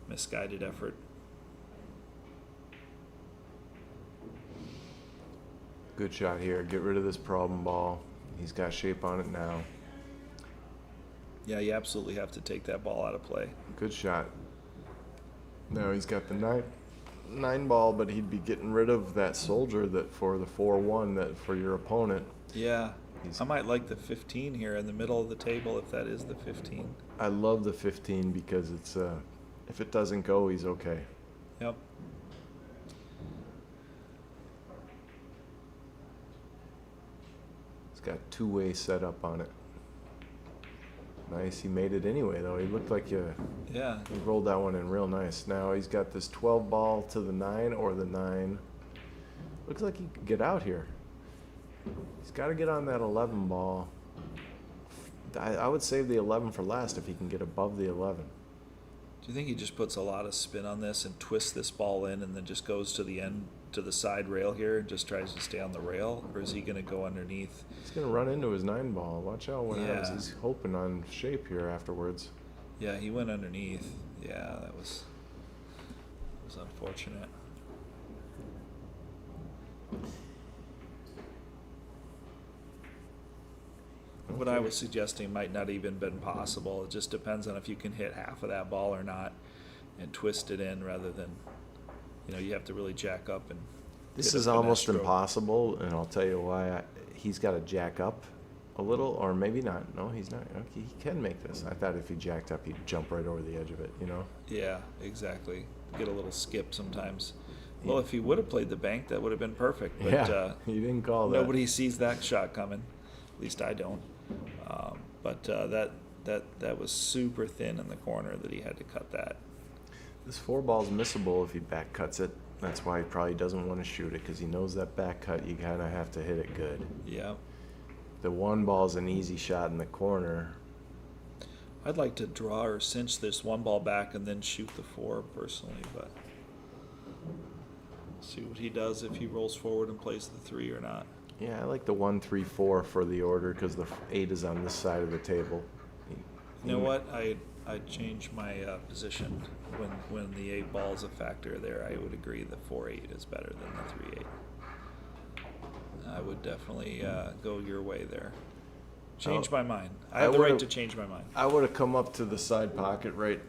misguided effort. Good shot here. Get rid of this problem ball. He's got shape on it now. Yeah, you absolutely have to take that ball out of play. Good shot. Now he's got the 9 ball, but he'd be getting rid of that soldier that for the 4-1 that for your opponent. Yeah. I might like the 15 here in the middle of the table if that is the 15. I love the 15 because it's if it doesn't go, he's okay. Yep. It's got two-way setup on it. Nice. He made it anyway, though. He looked like he rolled that one in real nice. Now he's got this 12 ball to the 9 or the 9. Looks like he could get out here. He's got to get on that 11 ball. I would save the 11 for last if he can get above the 11. Do you think he just puts a lot of spin on this and twists this ball in and then just goes to the end, to the side rail here and just tries to stay on the rail? Or is he going to go underneath? He's going to run into his 9 ball. Watch out what happens. Yeah. He's hoping on shape here afterwards. Yeah, he went underneath. Yeah, that was unfortunate. What I was suggesting might not even been possible. It just depends on if you can hit half of that ball or not and twist it in rather than, you have to really jack up and This hit a is almost finesse stroke. impossible, and I'll tell you why. He's got to jack up a little, or maybe not. No, he's not. Okay, he can make this. I thought if he jacked up, he'd jump right over the edge of it, Yeah, exactly. Get a little skip sometimes. Well, if he would have played the bank, that would have been perfect. But Yeah, he didn't call that. nobody sees that shot coming. At least I don't. But that was super thin in the corner that he had to cut that. This 4 ball's missable if he back cuts it. That's why he probably doesn't want to shoot it, because he knows that back cut, you kind of have to hit it good. Yeah. The 1 ball's an easy shot in the corner. I'd like to draw or cinch this 1 ball back and then shoot the 4 personally, but see what he does if he rolls forward and plays the 3 or not. Yeah, I like the 1, 3, 4 for the order, because the 8 is on this side of the table. You know what? I'd change my position when the 8 ball is a factor there. I would agree the 4-8 is better than the 3-8. I would definitely go your way there. Change my mind. I have the right to change my mind. I would have come up to the side pocket right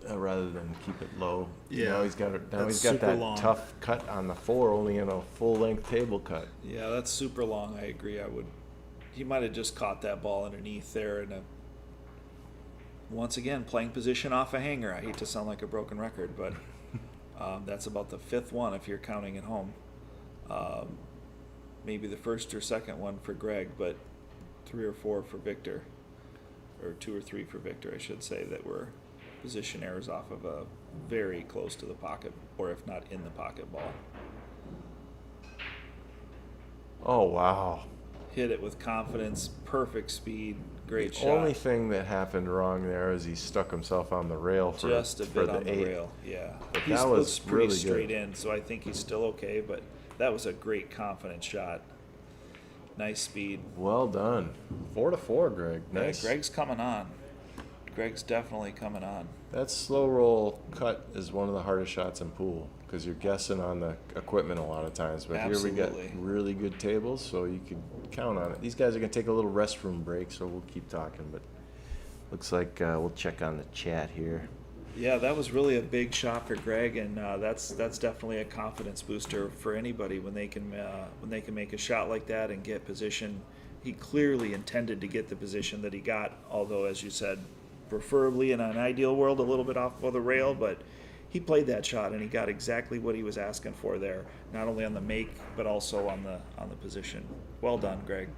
rather than keep it low. Yeah, Now he's got that's that super long. tough cut on the 4, only in a full-length table cut. Yeah, that's super long. I agree. He might have just caught that ball underneath there and once again, playing position off a hanger. I hate to sound like a broken record, but that's about the 5th one if you're counting at home. maybe the first or second one for Greg, but 3 or 4 for Victor, or 2 or 3 for Victor, I should say, that were position errors off of a very close to the pocket, or if not in the pocket ball. Oh, wow. Hit it with confidence, perfect speed, great The shot. only thing that happened wrong there is he stuck himself on the rail for Just a for bit on the 8. rail, yeah. But He that was looks pretty really straight good. in, so I think he's still okay, but that was a great confident shot. Nice speed. Well done. 4-4, Greg. Yeah, Nice. Greg's coming on. Greg's definitely coming on. That slow roll cut is one of the hardest shots in pool because you're guessing on the equipment a lot of times. But here we got Absolutely. really good tables, so you can count on it. These guys are going to take a little restroom break, so we'll keep talking. But looks like we'll check on the chat here. Yeah, that was really a big shot for Greg, and that's definitely a confidence booster for anybody when they can make a shot like that and get position. He clearly intended to get the position that he got, although, as you said, preferably in an ideal world a little bit off of the rail, but he played that shot and he got exactly what he was asking for there, not only on the make but also on the position. Well done, Greg.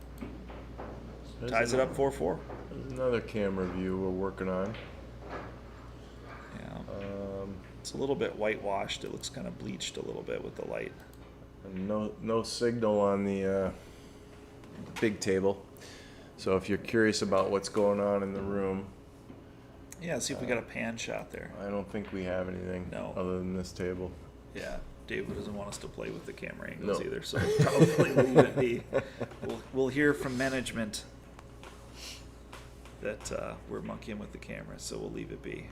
Ties it up 4-4. There's another camera view we're working on. Yeah. It's a little bit whitewashed. It looks kind of bleached a little bit with the light. And no signal on the big table. So if you're curious about what's going on in the room, Yeah, see if we got a pan shot there. I don't think we have anything No. other than this table. Yeah, David doesn't want us to play with the camera angles No. either, so probably leave it be. We'll hear from management that we're monkeying with the camera, so we'll leave it be.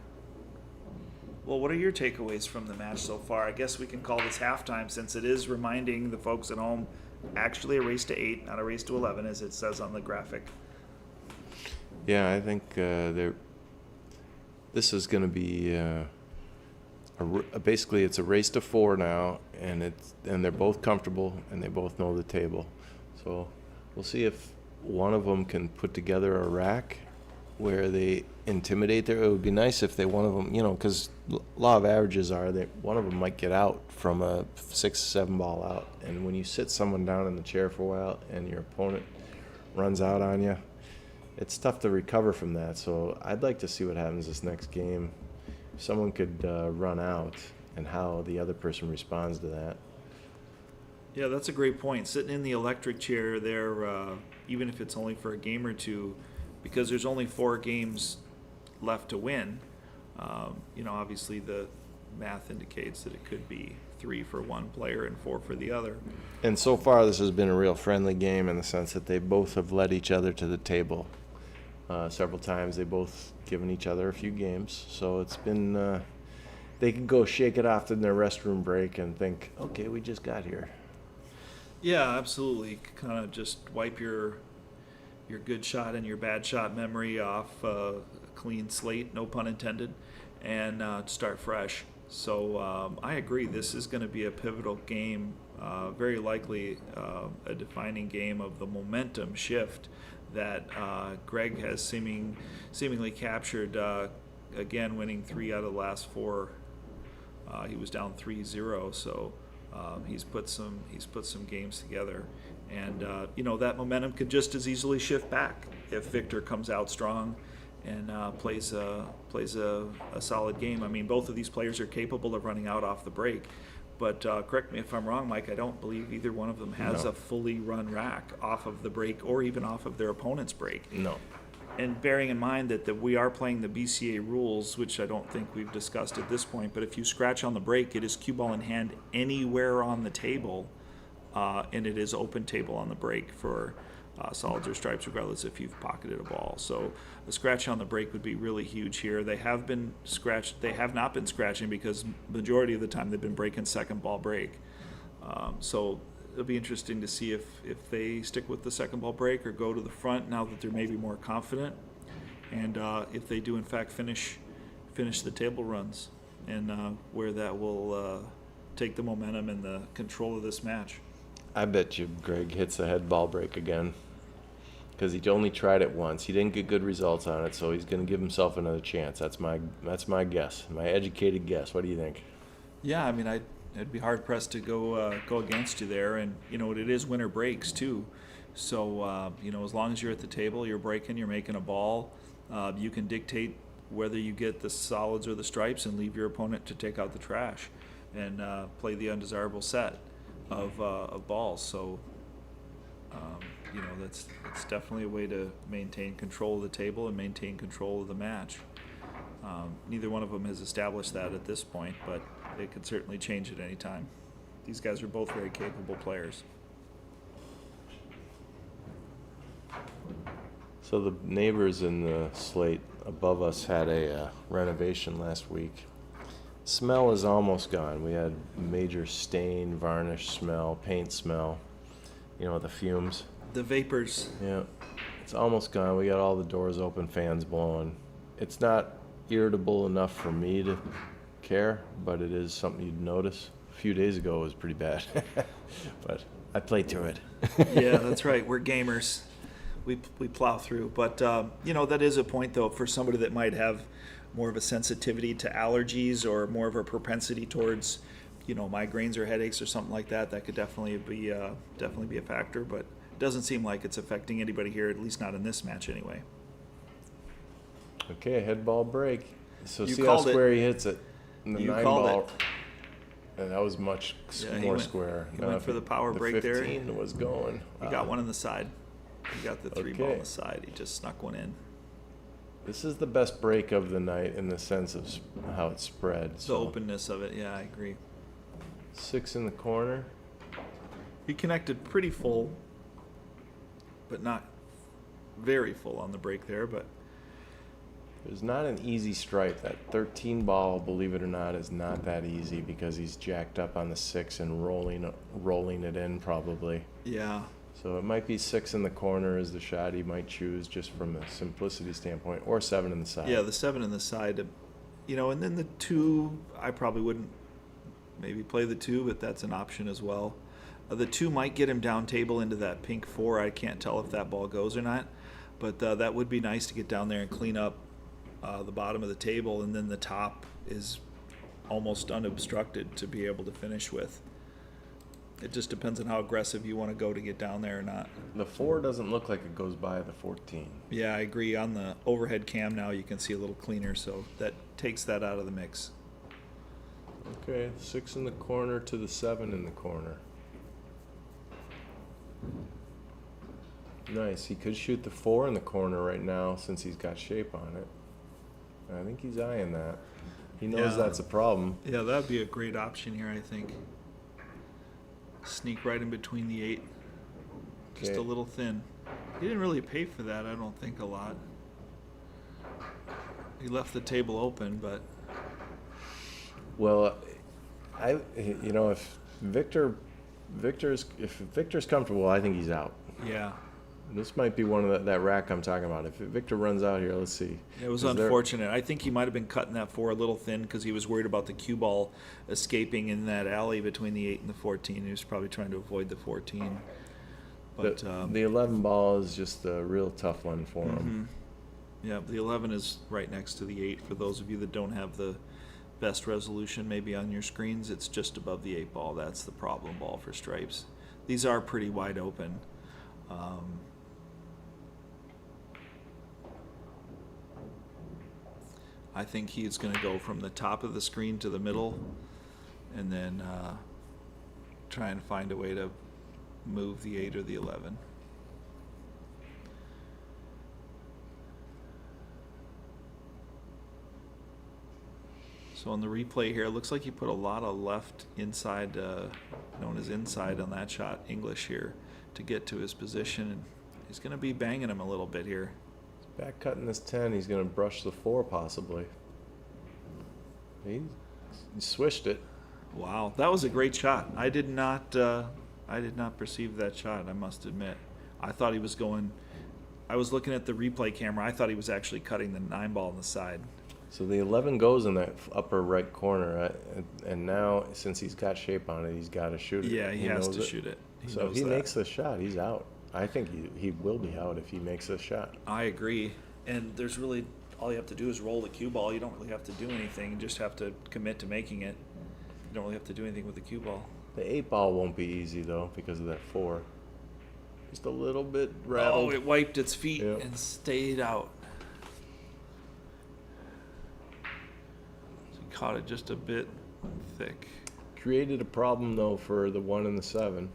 Well, what are your takeaways from the match so far? I guess we can call this halftime since it is reminding the folks at home actually a race to 8, not a race to 11, as it says on the graphic. Yeah, I think this is going to be basically it's a race to 4 now, and they're both comfortable and they both know the table. So we'll see if one of them can put together a rack where they intimidate their. It would be nice if one of them, because law of averages are that one of them might get out from a 6-7 ball out, and when you sit someone down in the chair for a while and your opponent runs out on you, it's tough to recover from that. So I'd like to see what happens this next game. If someone could run out and how the other person responds to that. Yeah, that's a great point. Sitting in the electric chair there, even if it's only for a game or two, because there's only 4 games left to win, obviously the math indicates that it could be 3 for one player and 4 for the other. And so far, this has been a real friendly game in the sense that they both have led each other to the table several times. They both given each other a few games, so it's been. They can go shake it off in their restroom break and think, okay, we just got here. Yeah, absolutely. Kind of just wipe your good shot and your bad shot memory off a clean slate, no pun intended, and start fresh. So I agree. This is going to be a pivotal game, very likely a defining game of the momentum shift that Greg has seemingly captured. Again, winning 3 out of the last 4. He was down 3-0, so he's put some games together, and that momentum could just as easily shift back if Victor comes out strong and plays a solid game. I mean, both of these players are capable of running out off the break, but correct me if I'm wrong, Mike, I don't believe either one of them has a fully run rack off of the break or even off of their opponent's break. No. And bearing in mind that we are playing the BCA rules, which I don't think we've discussed at this point, but if you scratch on the break, it is cue ball in hand anywhere on the table, and it is open table on the break for solids or stripes, regardless if you've pocketed a ball. So a scratch on the break would be really huge here. They have been scratched. They have not been scratching because majority of the time they've been breaking second ball break. So it'll be interesting to see if they stick with the second ball break or go to the front now that they're maybe more confident, and if they do in fact finish the table runs, and where that will take the momentum and the control of this match. I bet you Greg hits the head ball break again because he only tried it once. He didn't get good results on it, so he's going to give himself another chance. That's my guess, my educated guess. What do you think? Yeah, I mean, it'd be hard pressed to go against you there. And you know it is winter breaks too, so you know as long as you're at the table, you're breaking, you're making a ball, you can dictate whether you get the solids or the stripes and leave your opponent to take out the trash and play the undesirable set of balls. So you know it's definitely a way to maintain control of the table and maintain control of the match. Neither one of them has established that at this point, but it could certainly change at any time. These guys are both very capable players. So the neighbors in the Slate above us had a renovation last week. Smell is almost gone. We had major stain, varnish smell, paint smell, you know, the fumes. The vapors. Yeah, it's almost gone. We got all the doors open, fans blowing. It's not irritable enough for me to care, but it is something you'd notice. A few days ago it was pretty bad, but I played through it. Yeah, that's right. We're gamers. We plow through. But, you know, that is a point, though, for somebody that might have more of a sensitivity to allergies or more of a propensity towards, you know, migraines or headaches or something like that. That could definitely be a factor, but it doesn't seem like it's affecting anybody here, at least not in this match anyway. Okay, head ball break. So You see how called it. square he hits it. And the You 9 called ball, it. and that was much Yeah, he more went- square. he went for the power break the there. 15 was going. He got one on the side. He got the 3 ball Okay. on the side. He just snuck one in. This is the best break of the night in the sense of how it spread. The So openness of it, yeah, I agree. 6 in the corner. He connected pretty full, but not very full on the break there, but There's not an easy stripe. That 13 ball, believe it or not, is not that easy because he's jacked up on the 6 and rolling it in probably. yeah. So it might be 6 in the corner is the shot he might choose just from a simplicity standpoint, or 7 in the side. Yeah, the 7 in the side, you know, and then the 2, I probably wouldn't maybe play the 2, but that's an option as well. The 2 might get him down table into that pink 4. I can't tell if that ball goes or not, but that would be nice to get down there and clean up the bottom of the table, and then the top is almost unobstructed to be able to finish with. It just depends on how aggressive you want to go to get down there or not. The 4 doesn't look like it goes by the 14. Yeah, I agree. On the overhead cam now, you can see a little cleaner, so that takes that out of the mix. Okay, 6 in the corner to the 7 in the corner. Nice. He could shoot the 4 in the corner right now since he's got shape on it. I think he's eyeing that. He knows Yeah. that's a problem. Yeah, that'd be a great option here, I think. Sneak right in between the 8. Just Okay. a little thin. He didn't really pay for that, I don't think, a lot. He left the table open, but Well, if Victor's comfortable, I think he's out. yeah. This might be one of that rack I'm talking about. If Victor runs out here, let's see. It was Is there- unfortunate. I think he might have been cutting that 4 a little thin because he was worried about the cue ball escaping in that alley between the 8 and the 14. He was probably trying to avoid the 14. But the 11 ball is just a real tough one for him. yeah, the 11 is right next to the 8. For those of you that don't have the best resolution maybe on your screens, it's just above the 8 ball. That's the problem ball for stripes. These are pretty wide open. I think he's going to go from the top of the screen to the middle and then try and find a way to move the 8 or the 11. So on the replay here, it looks like he put a lot of left inside, known as inside on that shot, English here, to get to his position. And he's going to be banging him a little bit here. Back cutting this 10, he's going to brush the 4 possibly. He swished it. Wow, that was a great shot. I did not perceive that shot, I must admit. I thought he was going, I was looking at the replay camera, I thought he was actually cutting the 9 ball on the side. So the 11 goes in that upper right corner, and now since he's got shape on it, he's got to shoot it. Yeah, he has knows to shoot it. So if he makes the shot, he's out. I think he will be out if he makes this shot. I agree. And there's really, all you have to do is roll the cue ball. You don't really have to do anything. You just have to commit to making it. You don't really have to do anything with the cue ball. The 8-ball won't be easy though because of that 4. Just a little bit Oh, rattled. it wiped its feet Yep. and stayed out. So he caught it just a bit thick. Created a problem though for the 1 and the 7.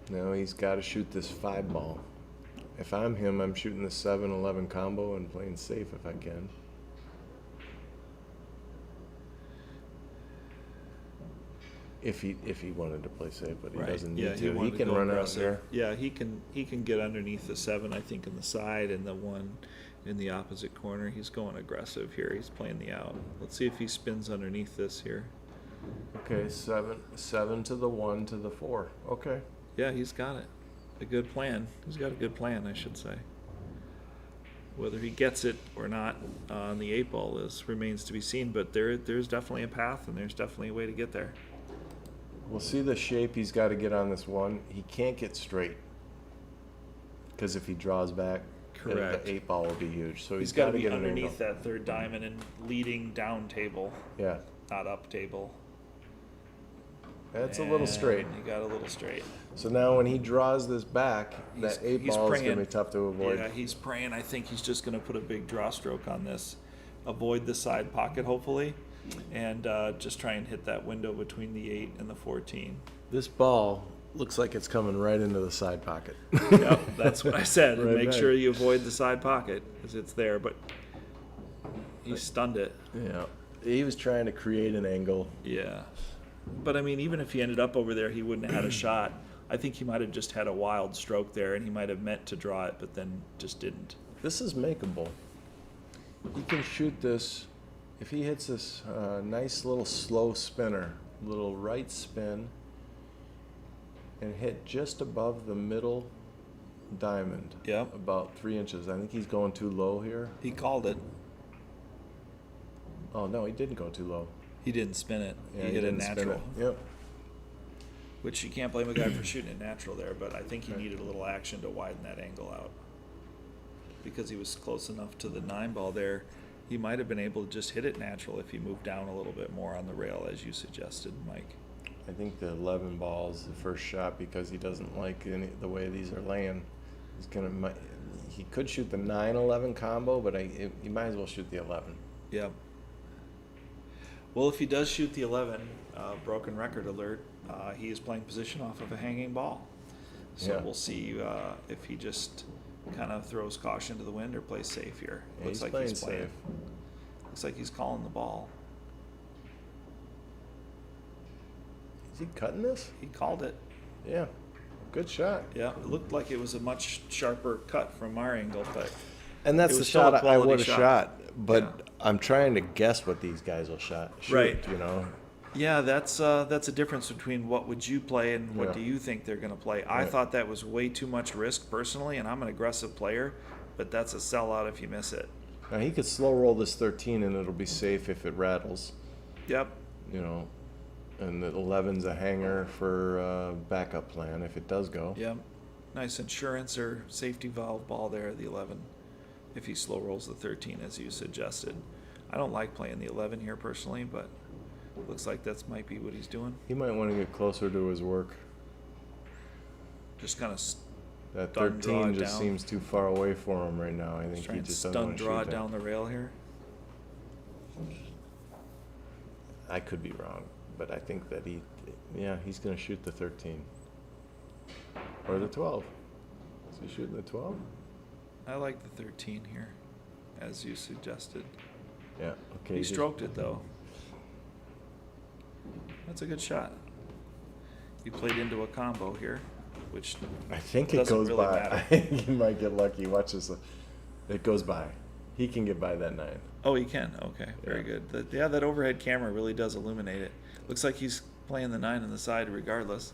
Now he's got to shoot this 5-ball. If I'm him, I'm shooting the 7-11 combo and playing safe if I can. If he wanted to play safe, but he doesn't need to. He can go run out aggressive. there. Yeah, he can get underneath the 7, I think, in the side, and the 1 in the opposite corner. He's going aggressive here. He's playing the out. Let's see if he spins underneath this here. Okay, 7 to the 1 to the 4. Okay. Yeah, he's got it. A good plan. He's got a good plan, I should say. Whether he gets it or not on the 8-ball remains to be seen, but there's definitely a path, and there's definitely a way to get there. We'll see the shape he's got to get on this 1. He can't get straight because if he draws back, Correct. the 8-ball will be huge. So He's he's got got to to be get an underneath angle. that 3rd diamond and leading down table, Yeah, not up table. that's a little straight. And he got a little straight. So now when he draws this back, that He's 8-ball is going to praying. be tough to avoid. Yeah, he's praying. I think he's just going to put a big draw stroke on this, avoid the side pocket hopefully, and just try and hit that window between the 8 and the 14. This ball looks like it's coming right into the side pocket. Yep, that's what I said. Right Make back. sure you avoid the side pocket because it's there, but he stunned it. Yeah, he was trying to create an angle. Yeah. But I mean, even if he ended up over there, he wouldn't have had a shot. I think he might have just had a wild stroke there, and he might have meant to draw it, but then just didn't. This is makeable. He can shoot this if he hits this nice little slow spinner, little right spin, and hit just above the middle diamond. Yep. About 3 inches. I think he's going too low here. He called it. Oh no, he didn't go too low. He didn't spin it. Yeah, he hit it didn't spin natural. it. Yep. Which you can't blame a guy for shooting it natural there, but I think he needed a little action to widen that angle out. Because he was close enough to the 9-ball there, he might have been able to just hit it natural if he moved down a little bit more on the rail, as you suggested, Mike. I think the 11 ball is the first shot because he doesn't like the way these are laying. He could shoot the 9-11 combo, but he might as well shoot the 11. Yep. Well, if he does shoot the 11, broken record alert, he is playing position off of a hanging ball. So Yeah. we'll see if he just kind of throws caution to the wind or plays safe here. Yeah, Looks he's like playing he's playing. safe. Looks like he's calling the ball. Is he cutting this? He called it. Yeah. Good shot. Yeah, it looked like it was a much sharper cut from our angle, but And that's It the was still a shot I quality would have shot. shot. But Yeah. I'm trying to guess what these guys will shoot, Right. you know. yeah, that's a difference between what would you play and what Yeah. do you think they're going to play. I Right. thought that was way too much risk personally, and I'm an aggressive player, but that's a sellout if you miss it. Now he could slow roll this 13 and it'll be safe if it rattles, Yep. you know. And the 11's a hanger for backup plan if it does go. Yep. Nice insurance or safety valve ball there, the 11, if he slow rolls the 13 as you suggested. I don't like playing the 11 here personally, but looks like that's might be what he's doing. He might want to get closer to his work. Just kind of That Stun, draw 13 it just down. seems too far away for him right now. I think try he and just doesn't stun want to draw shoot it that. down the rail here. I could be wrong, but I think that he's going to shoot the 13 or the 12. Is he shooting the 12? I like the 13 here, as you suggested. Yeah. Okay. He just- stroked it though. That's a good shot. He played into a combo here, which I think it doesn't goes really by. matter. I think he might get lucky. Watch this. It goes by. He can get by that 9. oh, he can. Okay, very Yeah. good. That overhead camera really does illuminate it. Looks like he's playing the 9 on the side regardless.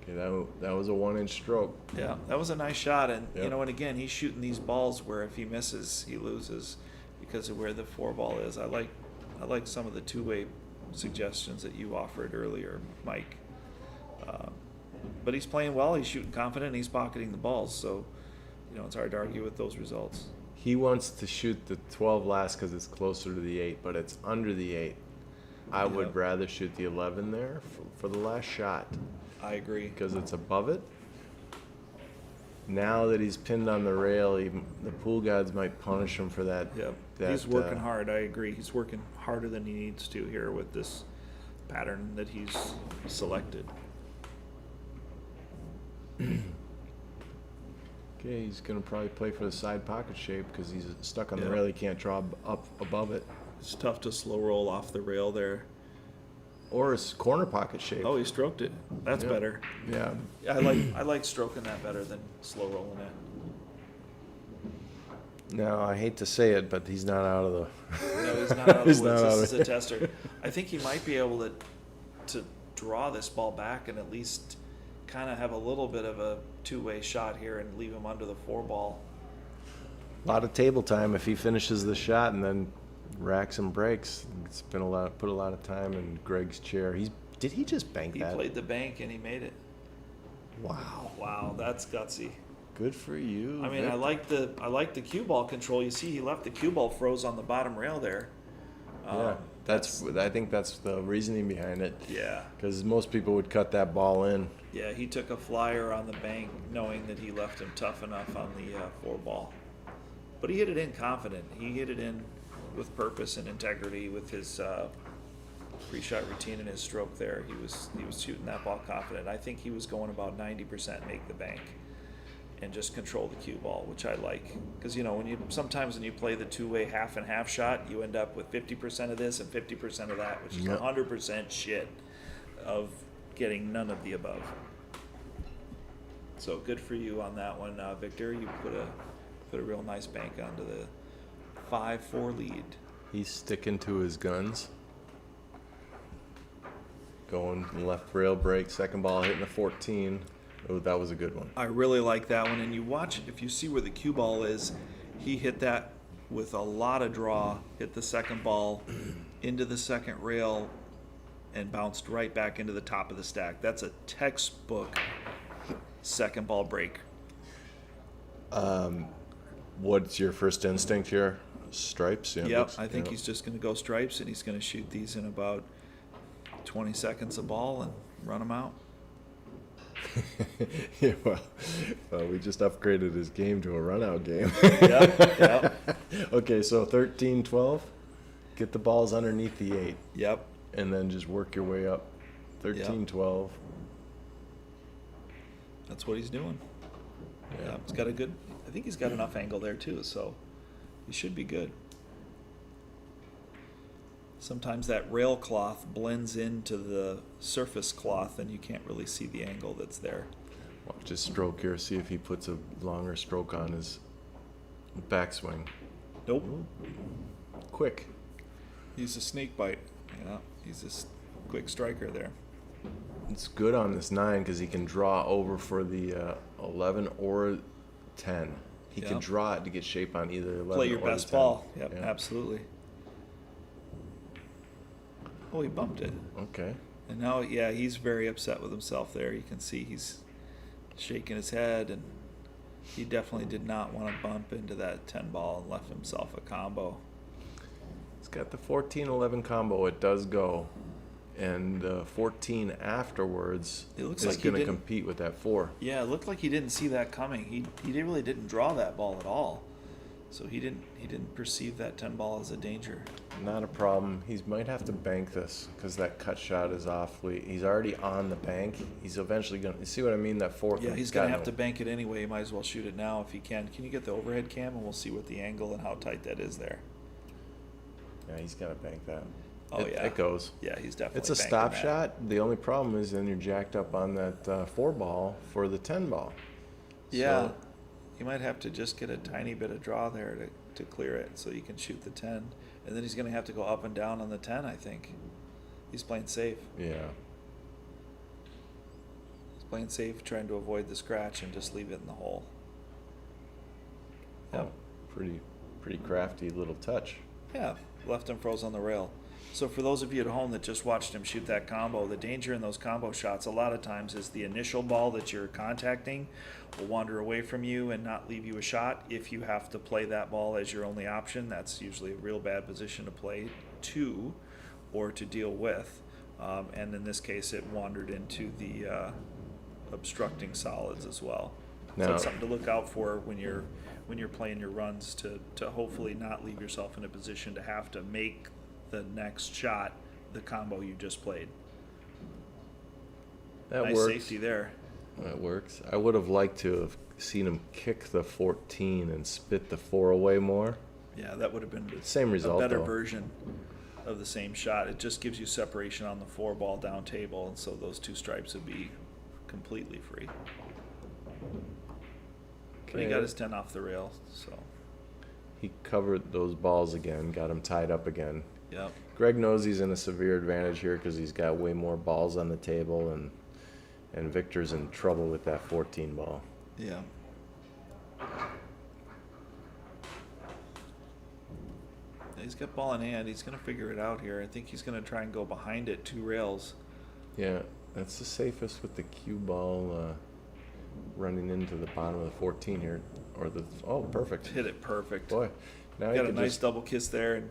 Okay, that was a 1-inch stroke. Yeah, that was a nice shot, and you Yep. know, and again, he's shooting these balls where if he misses, he loses because of where the 4-ball is. I like some of the two-way suggestions that you offered earlier, Mike. but he's playing well. He's shooting confident. And he's pocketing the balls. So, it's hard to argue with those results. He wants to shoot the 12 last because it's closer to the 8, but it's under the 8. I would Yep. rather shoot the 11 there for the last shot I agree. because it's above it. Now that he's pinned on the rail, the pool gods might punish him for that. Yep. that, He's working hard. I agree. He's working harder than he needs to here with this pattern that he's selected. Okay, he's going to probably play for the side pocket shape because he's stuck on the Yeah. rail. He can't draw up above it. It's tough to slow roll off the rail there. Or his corner pocket shape. Oh, he stroked it. That's Yeah. better. Yeah. I like stroking that better than slow rolling it. Now, I hate to say it, but he's not out of the... No, he's not out of the He's woods. not out This of is a tester. I think he might be able to draw this ball back and at least kind of have a little bit of a two-way shot here and leave him under the 4-ball. A lot of table time if he finishes the shot and then racks and breaks. It's been put a lot of time in Greg's chair. Did he just bank He that? played the bank and he made it. Wow. Wow, that's gutsy. Good for you. I mean, I like the cue ball control. You see, he left the cue ball froze on the bottom rail there. Yeah, I think that's the reasoning behind it. Yeah. Because most people would cut that ball in. Yeah, he took a flyer on the bank knowing that he left him tough enough on the 4-ball. But he hit it in confident. He hit it in with purpose and integrity with his pre-shot routine and his stroke there. He was shooting that ball confident. I think he was going about 90% make the bank and just control the cue ball, which I like. Because, sometimes when you play the two-way half and half shot, you end up with 50% of this and 50% of that, which is Yep. 100% shit of getting none of the above. So good for you on that one, Victor. You put a real nice bank onto the 5-4 lead. He's sticking to his guns. Going left rail break, second ball hitting the 14. Oh, that was a good one. I really like that one, and you watch, if you see where the cue ball is, he hit that with a lot of draw, hit the second ball into the second rail, and bounced right back into the top of the stack. That's a textbook second ball break. What's your first instinct here? Stripes? Yeah, Yep, I think he's just going to go stripes, and he's going to shoot these in about 20 seconds a ball and run them out. Yeah, well, we just upgraded his game to a run-out game. Yep. Okay, so 13-12. Get the balls underneath the 8. Yep. And then just work your way up. 13-12. That's what he's doing. Yeah. He's got I think he's got enough angle there too, so he should be good. Sometimes that rail cloth blends into the surface cloth and you can't really see the angle that's there. Watch his stroke here. See if he puts a longer stroke on his backswing. Nope. Quick. He's a snake bite. Yeah, he's a quick striker there. It's good on this 9 because he can draw over for the 11 or 10. He can Yep. draw it to get shape on either 11 Play your or the best 10. ball. Yep, Yeah. absolutely. Oh, he bumped it. Okay. And now, yeah, he's very upset with himself there. You can see he's shaking his head, and he definitely did not want to bump into that 10 ball and left himself a combo. It's got the 14-11 combo. It does go. And 14 afterwards It looks is like he going to didn't- compete with that 4. Yeah, it looked like he didn't see that coming. He really didn't draw that ball at all. So he didn't perceive that 10 ball as a danger. Not a problem. He might have to bank this because that cut shot is awfully. He's already on the bank. He's eventually going to. You see what I mean? That 4th. Yeah, he's going to have to bank it anyway. He might as well shoot it now if he can. Can you get the overhead cam and we'll see what the angle and how tight that is there. Yeah, he's got to bank that. Oh, yeah. It goes. Yeah, he's definitely It's a banking stop that. shot. The only problem is then you're jacked up on that 4 ball for the 10 ball. Yeah. So, You might have to just get a tiny bit of draw there to clear it so you can shoot the 10. And then he's going to have to go up and down on the 10, I think. He's playing safe. yeah. He's playing safe, trying to avoid the scratch and just leave it in the hole. Yep. Oh, pretty crafty little touch. Yeah, left him froze on the rail. So for those of you at home that just watched him shoot that combo, the danger in those combo shots a lot of times is the initial ball that you're contacting will wander away from you and not leave you a shot. If you have to play that ball as your only option, that's usually a real bad position to play to or to deal with. And in this case, it wandered into the obstructing solids as well. So Now- it's something to look out for when you're playing your runs to hopefully not leave yourself in a position to have to make the next shot the combo you just played. That Nice works. safety there. That works. I would have liked to have seen him kick the 14 and spit the 4 away more. Yeah, that would have been Same result, a better though. version of the same shot. It just gives you separation on the 4 ball down table, and so those 2 stripes would be completely free. But he got his 10 off the rail, so He covered those balls again, got him tied up again. yep. Greg knows he's in a severe advantage here because he's got way more balls on the table, and Victor's in trouble with that 14 ball. Yeah. He's got ball in hand. He's going to figure it out here. I think he's going to try and go behind it 2 rails. Yeah, that's the safest with the cue ball running into the bottom of the 14 here. Oh, perfect. Hit it perfect. Boy, now he Got a could nice just, double kiss there, and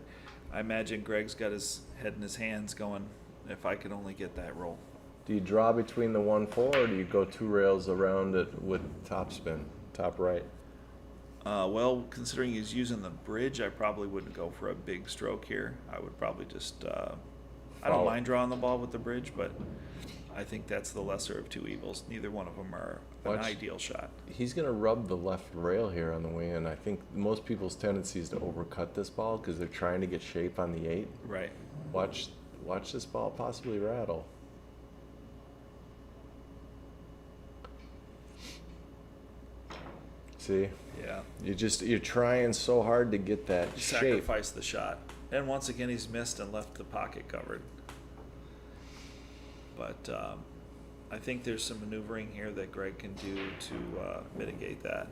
I imagine Greg's got his head in his hands going, if I could only get that roll. do you draw between the 1-4 or do you go 2 rails around it with top spin, top right? Well, considering he's using the bridge, I probably wouldn't go for a big stroke here. I would probably just, I don't Follow. mind drawing the ball with the bridge, but I think that's the lesser of 2 evils. Neither one of them are an Watch. ideal shot. He's going to rub the left rail here on the way in. I think most people's tendency is to overcut this ball because they're trying to get shape on the 8. Right. Watch this ball possibly rattle. See? Yeah. You're trying so hard to get that He shape. sacrificed the shot. And once again, he's missed and left the pocket covered. But I think there's some maneuvering here that Greg can do to mitigate that.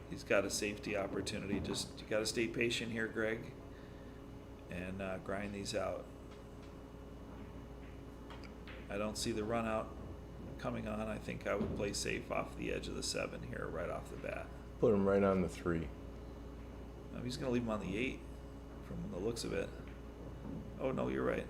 He's got a safety opportunity. Just you got to stay patient here, Greg, and grind these out. I don't see the run out coming on. I think I would play safe off the edge of the 7 here, right off the bat. Put him right on the 3. He's going to leave him on the 8 from the looks of it. Oh, no, you're right.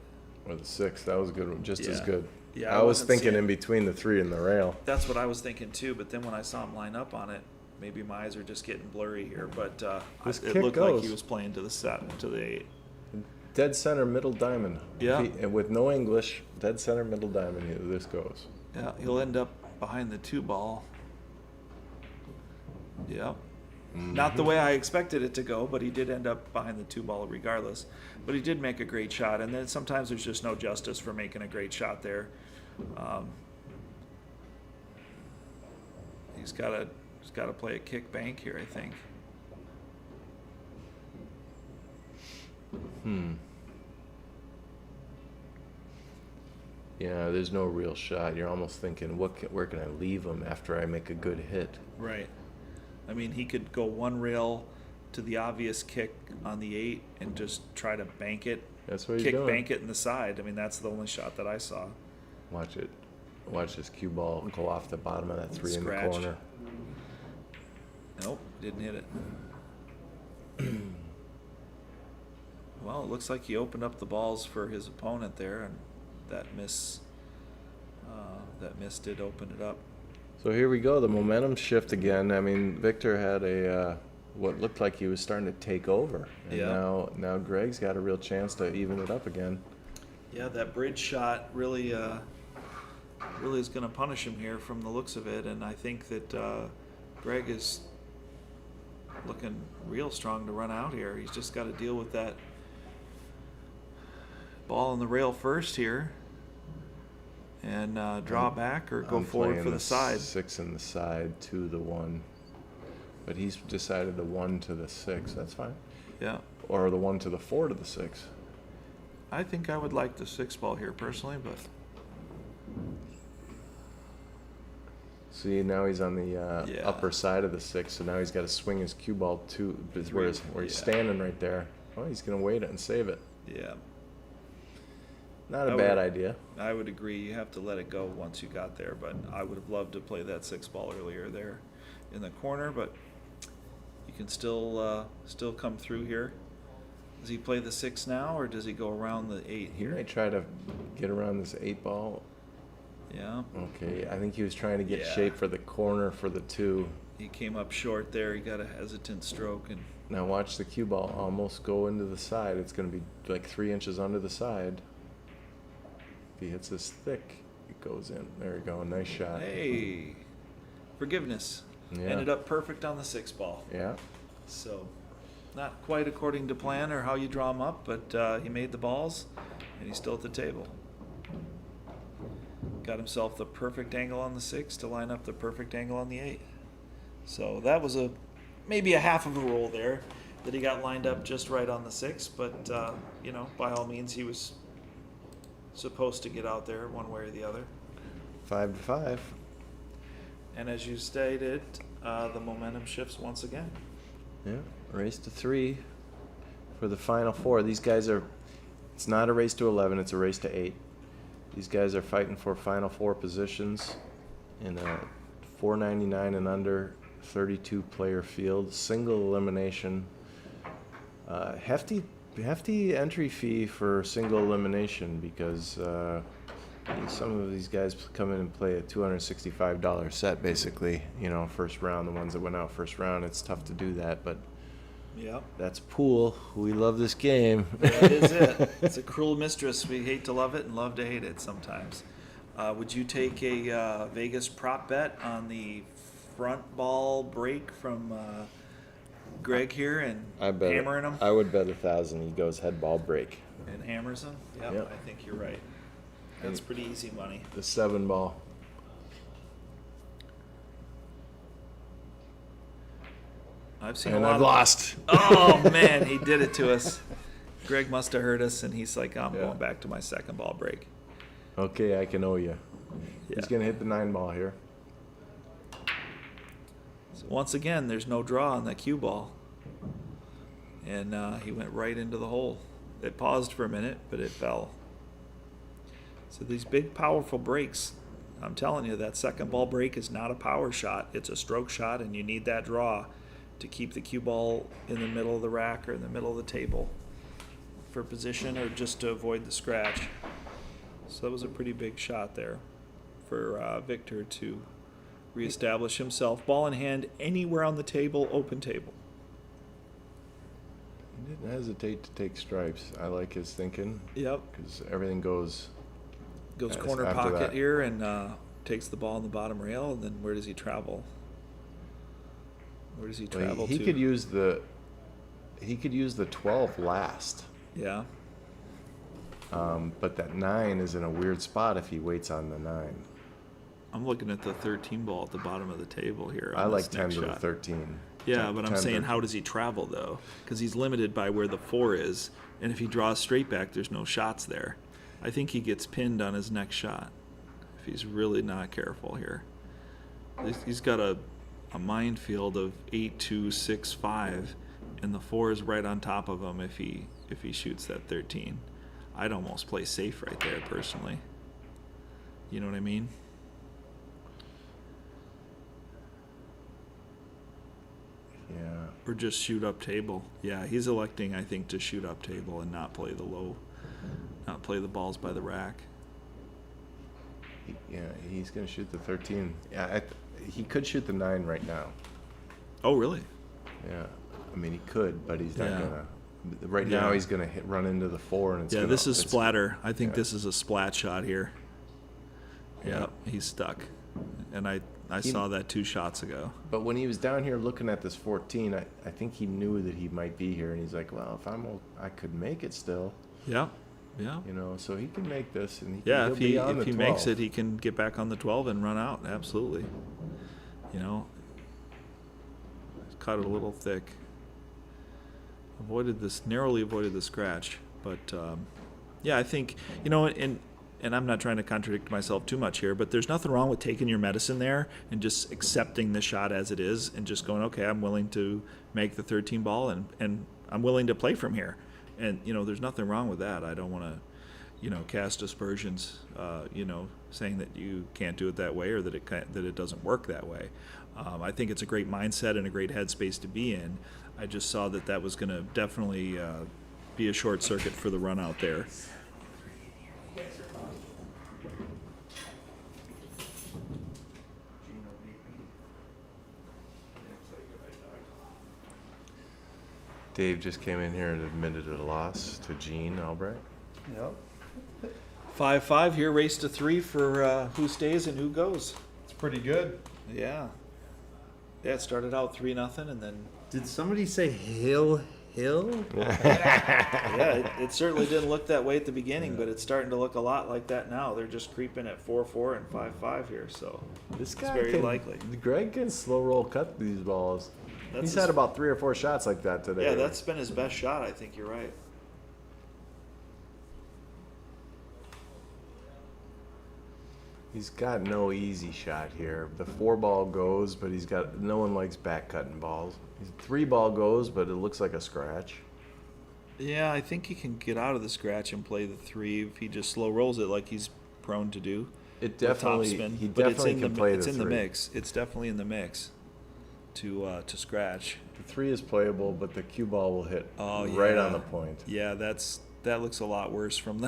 Or the 6. That was a good one. Just as Yeah. good. Yeah, I I was wasn't thinking seeing- in between the 3 and the rail. That's what I was thinking too, but then when I saw him line up on it, maybe my eyes are just getting blurry here, but This it kick looked like goes. he was playing to the 7, to the 8. Dead center, middle diamond. Yeah. And with no English, dead center, middle diamond, here this goes. Yeah, he'll end up behind the 2 ball. Yeah. Not the way I expected it to go, but he did end up behind the 2 ball regardless. But he did make a great shot, and then sometimes there's just no justice for making a great shot there. He's got to play a kick bank here, I think. Yeah, there's no real shot. You're almost thinking, where can I leave him after I make a good hit? Right. I mean, he could go 1 rail to the obvious kick on the 8 and just try to bank it. That's what he's Kick, doing. bank it in the side. I mean, that's the only shot that I saw. Watch it. Watch this cue ball go off the bottom of that 3 in the Scratch. corner. Nope, didn't hit it. Well, it looks like he opened up the balls for his opponent there, and that miss did open it up. So here we go. The momentum shift again. I mean, Victor had a what looked like he was starting to take over, and Yeah. now Greg's got a real chance to even it up again. Yeah, that bridge shot really is going to punish him here from the looks of it, and I think that Greg is looking real strong to run out here. He's just got to deal with that ball on the rail first here and draw back or go I'm forward playing for the side. 6 in the side to the 1, but he's decided the 1 to the 6. That's fine. Yeah, Or the 1 to the 4 to the 6. I think I would like the 6 ball here personally, but See, now he's on the Yeah. upper side of the 6, so now he's got to swing his cue ball to where he's Yeah. standing right there. Oh, he's going to wait it and save it. Yeah. Not a I bad would- idea. I would agree. You have to let it go once you got there, but I would have loved to play that 6 ball earlier there in the corner, but you can still come through here. Does he play the 6 now, or does he go around the 8 He here? might try to get around this 8 ball. Yeah. Okay, I think he was trying to get Yeah. shape for the corner for the 2. He came up short there. He got a hesitant stroke, and Now watch the cue ball almost go into the side. It's going to be like 3 inches under the side. If he hits this thick, it goes in. There you go. Nice shot. hey, forgiveness. Yeah. Ended up perfect on the 6 ball. Yeah. So, not quite according to plan or how you draw him up, but he made the balls, and he's still at the table. Got himself the perfect angle on the 6 to line up the perfect angle on the 8. So that was maybe a half of a roll there, that he got lined up just right on the 6. But by all means, he was supposed to get out there one way or the other. 5-5. And as you stated, the momentum shifts once again. Yeah. Race to 3 for the final 4. These guys are. It's not a race to 11. It's a race to 8. These guys are fighting for final 4 positions in a 499 and under 32 player field, single elimination. Hefty entry fee for single elimination, because some of these guys come in and play a $265 set basically. First round. The ones that went out first round, it's tough to do that, but Yep. that's pool. We love this game. That is it. It's a cruel mistress. We hate to love it and love to hate it sometimes. Would you take a Vegas prop bet on the front ball break from Greg here and hammering him? I would bet 1,000 he goes head ball break. And hammers him? Yep, Yep. I think you're right. That's pretty easy money. The 7 ball. I've seen And a lot I've of lost. Oh man, he did it to us. Greg must have heard us, and he's like, I'm Yeah. going back to my 2nd ball break. Okay, I can owe you. Yeah. He's going to hit the 9 ball here. So once again, there's no draw on that cue ball. And he went right into the hole. It paused for a minute, but it fell. So these big, powerful breaks, I'm telling you, that 2nd ball break is not a power shot. It's a stroke shot, and you need that draw to keep the cue ball in the middle of the rack or in the middle of the table for position, or just to avoid the scratch. So that was a pretty big shot there for Victor to reestablish himself. Ball in hand, anywhere on the table, open table. He didn't hesitate to take stripes. I like his thinking, Yep. because everything goes. Goes Yes, corner after pocket that. here and takes the ball on the bottom rail. And then where does he travel? Where does he Well, travel he to? could use the. He could use the 12 last, Yeah. but that 9 is in a weird spot if he waits on the 9. I'm looking at the 13 ball at the bottom of the table here. I on like this 10 next to the shot. 13. Yeah, 10 but I'm 10 saying, to- how does he travel though? Because he's limited by where the 4 is, and if he draws straight back, there's no shots there. I think he gets pinned on his next shot if he's really not careful here. He's got a minefield of 8-2, 6-5, and the 4 is right on top of him if he shoots that 13. I'd almost play safe right there personally. You know what I mean? Yeah. Or just shoot up table. Yeah, he's electing, I think, to shoot up table and not play the balls by the rack. Yeah, he's going to shoot the 13. Yeah, he could shoot the 9 right now. Oh, really? Yeah. I mean, he could, but he's not Yeah. going to. Right now, Yeah. he's going to run into the 4. And it's Yeah, gonna, this is it's- splatter. I think yeah. this is a splat shot here. Yeah. Yep, he's stuck. And I saw that 2 shots ago. But when he was down here looking at this 14, I think he knew that he might be here. And he's like, well, if I could make it still, Yeah, yeah. so he can make this. And Yeah, he'll if be on the he 12. makes it, he can get back on the 12 and run out. Absolutely. Caught it a little thick. Narrowly avoided the scratch. But, yeah, I think, and I'm not trying to contradict myself too much here, but there's nothing wrong with taking your medicine there and just accepting the shot as it is and just going, okay, I'm willing to make the 13 ball and I'm willing to play from here. And, there's nothing wrong with that. I don't want to, cast aspersions, saying that you can't do it that way or that it doesn't work that way. I think it's a great mindset and a great headspace to be in. I just saw that was going to definitely be a short circuit for the run out there. Dave just came in here and admitted a loss to Gene Albright. Yep. 5-5 here, race to 3 for who stays and who goes. It's pretty good. Yeah. Yeah, it started out 3-0 and then Did somebody say hill? yeah, it certainly didn't look that way at the beginning, but it's starting to look a lot like that now. They're just creeping at 4-4 and 5-5 here, so This it's guy very likely. Greg can slow roll cut these balls. That's He's his- had about 3 or 4 shots like that today. Yeah, that's been his best shot. I think you're right. He's got no easy shot here. The 4-ball goes, but no one likes back cutting balls. His 3-ball goes, but it looks like a scratch. Yeah, I think he can get out of the scratch and play the 3 if he just slow rolls it like he's prone to do. It with definitely, topspin. he But definitely can play the 3. It's in the mix. It's definitely in the mix to scratch. The 3 is playable, but the cue ball will hit Oh, right yeah. on the point. Yeah, that looks a lot worse from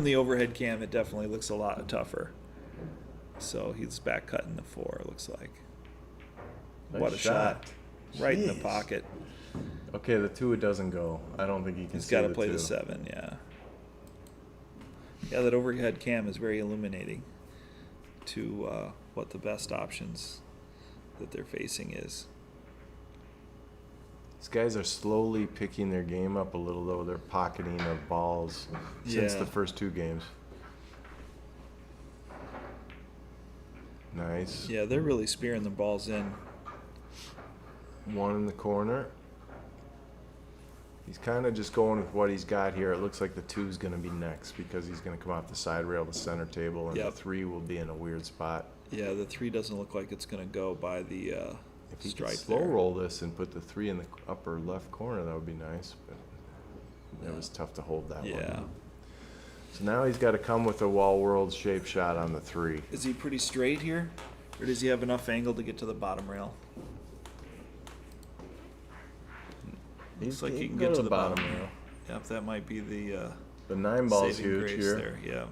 the overhead cam. It definitely looks a lot tougher. So he's back cutting the 4. It looks like. Nice What a shot! Right in the Jeez. pocket. Okay, the 2 it doesn't go. I don't think he can. He's see got to the play 2. the 7. Yeah. Yeah, that overhead cam is very illuminating to what the best options that they're facing is. These guys are slowly picking their game up a little, though. They're pocketing of balls since Yeah. the first 2 games. Nice. Yeah, they're really spearing the balls in. 1 in the corner. He's kind of just going with what he's got here. It looks like the 2 is going to be next because he's going to come off the side rail, the center table, and Yep. the 3 will be in a weird spot. Yeah, the 3 doesn't look like it's going to go by the If he could stripe slow there. roll this and put the 3 in the upper left corner, that would be nice. But it was tough to hold that Yeah. one. So now he's got to come with a wall world shape shot on the 3. Is he pretty straight here? Or does he have enough angle to get to the bottom rail? Looks like he can get to the bottom rail. Yep, that might be the The 9 ball's saving huge grace here. there. Yeah.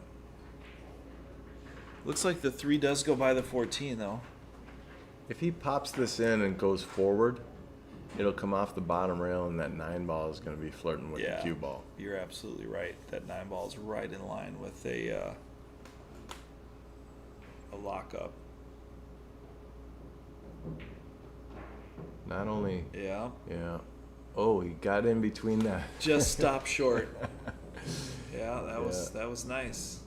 Looks like the 3 does go by the 14 though. If he pops this in and goes forward, it'll come off the bottom rail, and that 9 ball is going to be flirting with Yeah. the cue ball. You're absolutely right. That 9 ball is right in line with a lockup. Not only, Yeah. yeah. Oh, he got in between that. Just stop short. Yeah, that Yeah. was nice.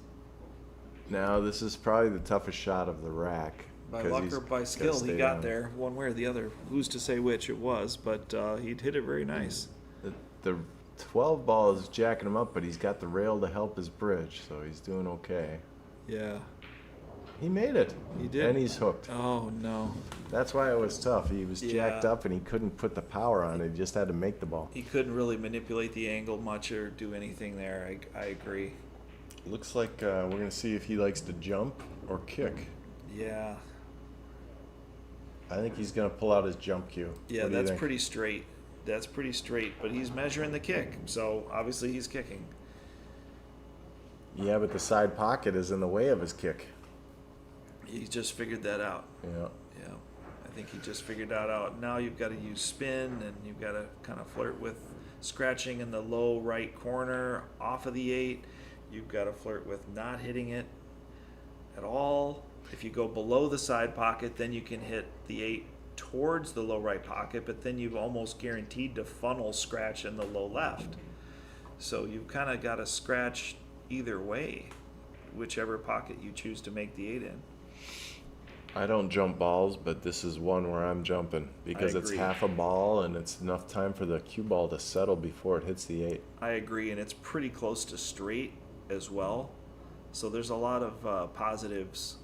Now this is probably the toughest shot of the rack. By 'cause luck he's or by gotta skill, he stay got down. there one way or the other. Who's to say which it was, but he'd hit it very nice. The 12 ball is jacking him up, but he's got the rail to help his bridge, so he's doing okay. Yeah. He made it. He did. And he's hooked. Oh, no. That's why it was tough. He was jacked Yeah. up and he couldn't put the power on it. He just had to make the ball. He couldn't really manipulate the angle much or do anything there. I agree. Looks like we're going to see if he likes to jump or kick. Yeah. I think he's going to pull out his jump cue. Yeah, What do you that's think? pretty straight. That's pretty straight, but he's measuring the kick, so obviously he's kicking. Yeah, but the side pocket is in the way of his kick. He just figured that out. Yeah. Yeah, I think he just figured that out. Now you've got to use spin, and you've got to kind of flirt with scratching in the low right corner off of the 8. You've got to flirt with not hitting it at all. If you go below the side pocket, then you can hit the 8 towards the low right pocket, but then you've almost guaranteed to funnel scratch in the low left. So you've kind of got to scratch either way, whichever pocket you choose to make the 8 in. I don't jump balls, but this is one where I'm jumping because it's agree. half a ball and it's enough time for the cue ball to settle before it hits the 8. I agree, and it's pretty close to straight as well. So there's a lot of positives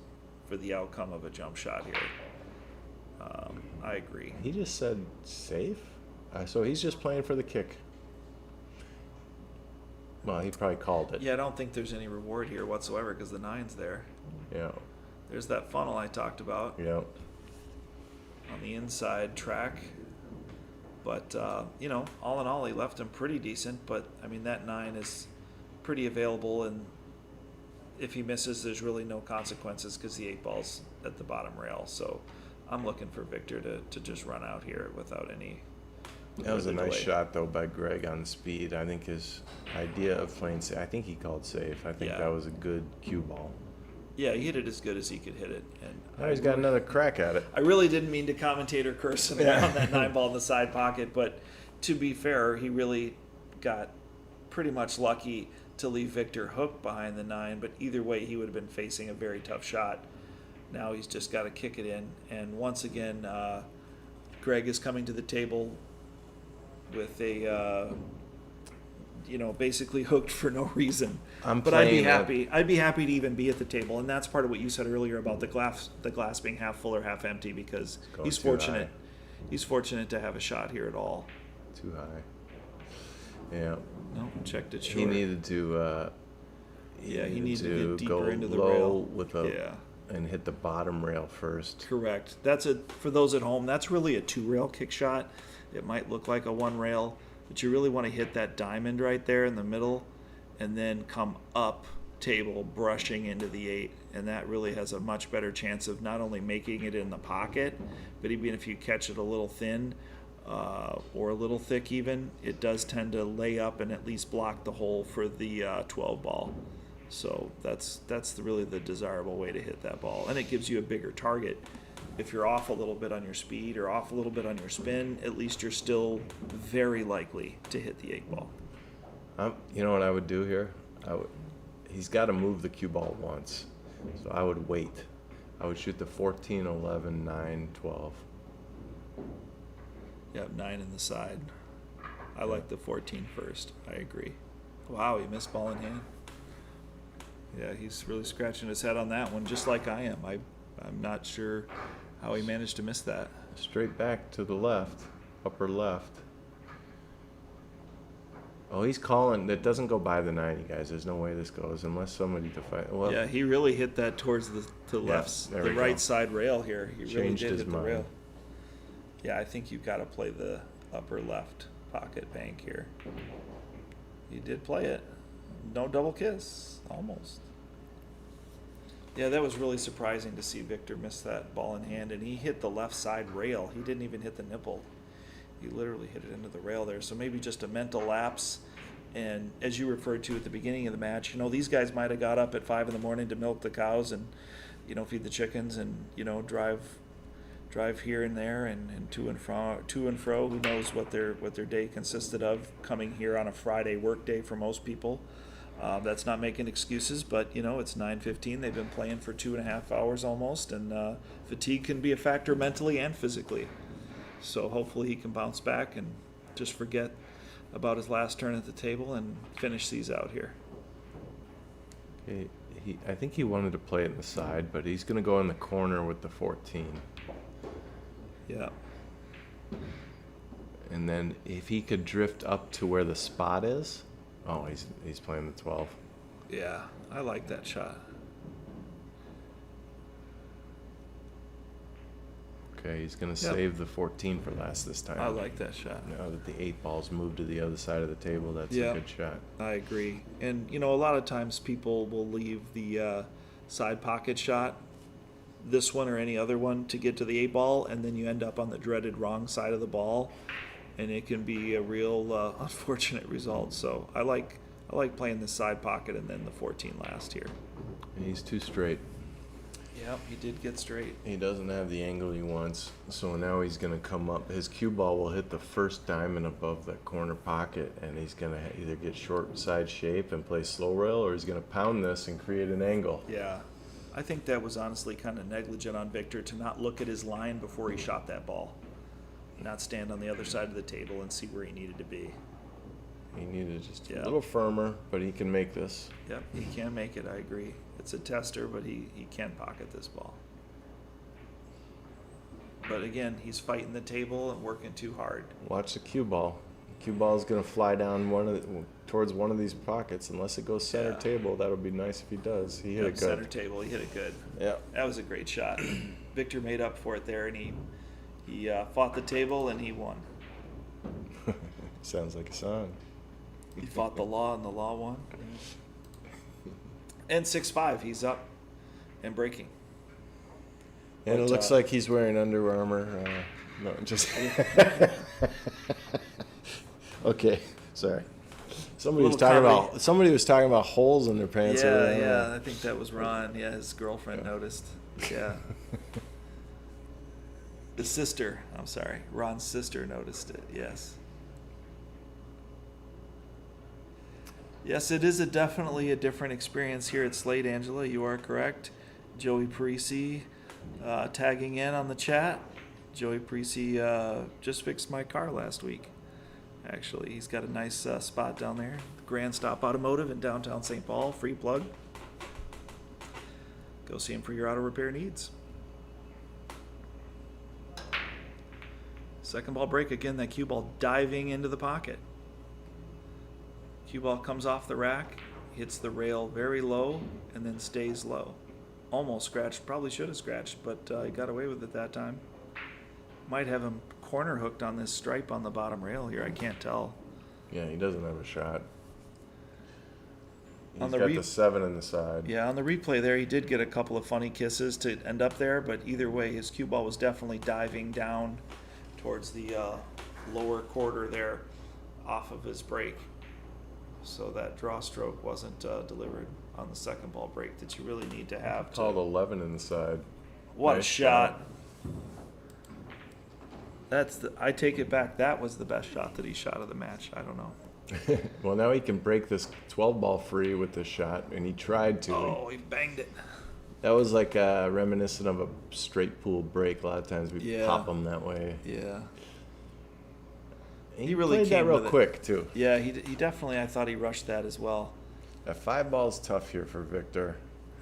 for the outcome of a jump shot here. I agree. He just said safe? So he's just playing for the kick. Well, he probably called it. Yeah, I don't think there's any reward here whatsoever because the 9's there. Yeah. There's that funnel I talked about Yeah. on the inside track. But, you know, all in all, he left him pretty decent. But, I mean, that 9 is pretty available. And if he misses, there's really no consequences because the 8-ball's at the bottom rail. So I'm looking for Victor to just run out here without any. That was a further nice delay. shot, though, by Greg on speed. I think his idea of playing safe, I think he called safe. I think Yeah. that was a good cue ball. Yeah, he hit it as good as he could hit it. And Now he's got another crack at it. I really didn't mean to commentator curse him Yeah. on that 9-ball in the side pocket, but to be fair, he really got pretty much lucky to leave Victor hooked behind the 9, but either way, he would have been facing a very tough shot. Now he's just got to kick it in. And once again, Greg is coming to the table with a, you know, basically hooked for no reason. But I'd be playing happy. I'd be happy to even be at the table, and that's part of what you said earlier about the glass being half full or half empty because Going he's too fortunate. high. He's fortunate to have a shot here at all. Too high. Yeah. No, checked it short. He needed to. He needed to get deeper go into the low rail. with and hit the bottom rail first. Correct. That's for those at home. That's really a 2-rail kick shot. It might look like a 1-rail, but you really want to hit that diamond right there in the middle, and then come up table, brushing into the 8, and that really has a much better chance of not only making it in the pocket, but even if you catch it a little thin or a little thick, even it does tend to lay up and at least block the hole for the 12 ball. So that's really the desirable way to hit that ball, and it gives you a bigger target. If you're off a little bit on your speed or off a little bit on your spin, at least you're still very likely to hit the 8-ball. You know what I would do here? He's got to move the cue ball once, so I would wait. I would shoot the 14, 11, 9, 12. Yep, 9 in the side. I like the 14 first. I agree. Wow, he missed ball in hand. Yeah, he's really scratching his head on that one, just like I am. I'm not sure how he managed to miss that. Straight back to the left, upper left. Oh, he's calling. That doesn't go by the 90, guys. There's no way this goes unless somebody defines. Well, Yeah, he really hit that towards the left, there the we right go. side rail here. He really Changed did his hit the mind. rail. Yeah, I think you've got to play the upper left pocket bank here. He did play it. No double kiss, almost. Yeah, that was really surprising to see Victor miss that ball in hand, and he hit the left side rail. He didn't even hit the nipple. He literally hit it into the rail there. So maybe just a mental lapse. And as you referred to at the beginning of the match, you know, these guys might have got up at 5 a.m. to milk the cows and, you know, feed the chickens and, you know, drive here and there and to and fro. Who knows what their day consisted of, coming here on a Friday work day for most people. That's not making excuses, but, you know, it's 9:15. They've been playing for 2.5 hours almost, and fatigue can be a factor mentally and physically. So hopefully he can bounce back and just forget about his last turn at the table and finish these out here. Okay, I think he wanted to play it in the side, but he's going to go in the corner with the 14. Yeah. And then if he could drift up to where the spot is, oh, he's playing the 12. Yeah, I like that shot. Okay, he's going to Yep. save the 14 for last this time. I like that shot. Now that the 8 ball's moved to the other side of the table, that's Yeah. a good shot. I agree. And, you know, a lot of times people will leave the side pocket shot, this one or any other one, to get to the 8-ball, and then you end up on the dreaded wrong side of the ball, and it can be a real unfortunate result. So I like playing the side pocket and then the 14 last here. And he's too straight. Yep, he did get straight. He doesn't have the angle he wants, so now he's going to come up. His cue ball will hit the first diamond above the corner pocket, and he's going to either get short side shape and play slow rail, or he's going to pound this and create an angle. Yeah. I think that was honestly kind of negligent on Victor to not look at his line before he shot that ball. Not stand on the other side of the table and see where he needed to be. He needed just a Yeah. little firmer, but he can make this. Yep, he can make it, I agree. It's a tester, but he can pocket this ball. But again, he's fighting the table and working too hard. Watch the cue ball. Cue ball's gonna fly down towards one of these pockets unless it goes center Yeah. table. That'll be nice if he does. He hit it Center good. table, he hit it good. Yeah. That was a great shot. Victor made up for it there, and he fought the table and he won. Sounds like a song. He fought the law and the law won. And 6-5, he's up and breaking. And But, it looks like he's wearing Under Armour. No, just. Okay, sorry. Somebody was talking about holes in their pants. Yeah, I think that was Ron. Yeah, his girlfriend noticed. Yeah. Ron's sister noticed it, yes. Yes, it is definitely a different experience here at Slate, Angela. You are correct. Joey Parisi tagging in on the chat. Joey Parisi just fixed my car last week. Actually, he's got a nice spot down there. Grand Stop Automotive in downtown St. Paul. Free plug. Go see him for your auto repair needs. Second ball break again. That cue ball diving into the pocket. Cue ball comes off the rack, hits the rail very low, and then stays low. Almost scratched. Probably should have scratched, but he got away with it that time. Might have him corner hooked on this stripe on the bottom rail here. I can't tell. Yeah, he doesn't have a shot. On He's the got the 7 in the side. Yeah, on the replay there, he did get a couple of funny kisses to end up there, but either way, his cue ball was definitely diving down towards the lower quarter there off of his break. So that draw stroke wasn't delivered on the second ball break that you really need to have. Called 11 in the side. What a Nice shot. I take it back. That was the best shot that he shot of the match. I don't know. Well, now he can break this 12 ball free with this shot, and he tried to. Oh, he banged it. That was like reminiscent of a straight pool break. A lot of times we Yeah. pop them that way. Yeah. He really played that came real with it. quick, too. Yeah, he definitely, I thought he rushed that as well. That 5 ball's tough here for Victor.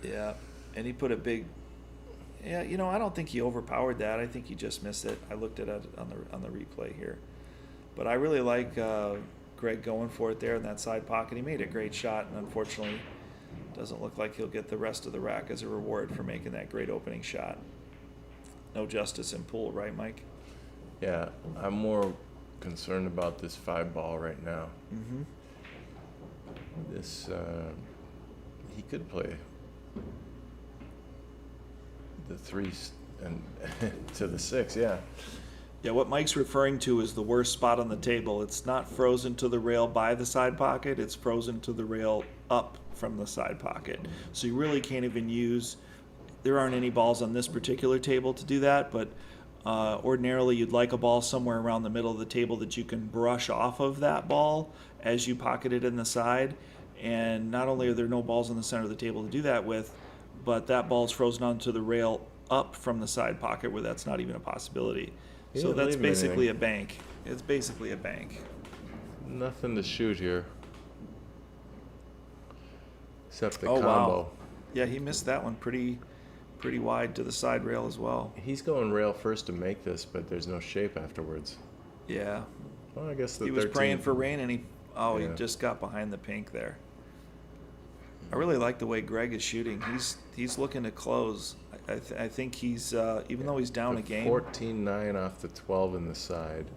Yeah, and he put a big. Yeah, I don't think he overpowered that. I think he just missed it. I looked at it on the replay here, but I really like Greg going for it there in that side pocket. He made a great shot, and unfortunately, doesn't look like he'll get the rest of the rack as a reward for making that great opening shot. No justice in pool, right, Mike? Yeah, I'm more concerned about this 5 ball right now. Mm-hmm. This, he could play the 3 and to the 6, yeah. Yeah, what Mike's referring to is the worst spot on the table. It's not frozen to the rail by the side pocket. It's frozen to the rail up from the side pocket. So you really can't even use, there aren't any balls on this particular table to do that, but ordinarily you'd like a ball somewhere around the middle of the table that you can brush off of that ball as you pocket it in the side. And not only are there no balls in the center of the table to do that with, but that ball's frozen onto the rail up from the side pocket where that's not even a possibility. He So didn't that's leave him basically anything. a bank. It's basically a bank. Nothing to shoot here. Except the Oh, combo. wow. Yeah, he missed that one pretty wide to the side rail as well. He's going rail first to make this, but there's no shape afterwards. Yeah. Well, I guess the He was 13 praying for rain, and he Yeah. just got behind the pink there. I really like the way Greg is shooting. He's looking to close. I think he's even though he's down a game. 14-9 off the 12 in the side.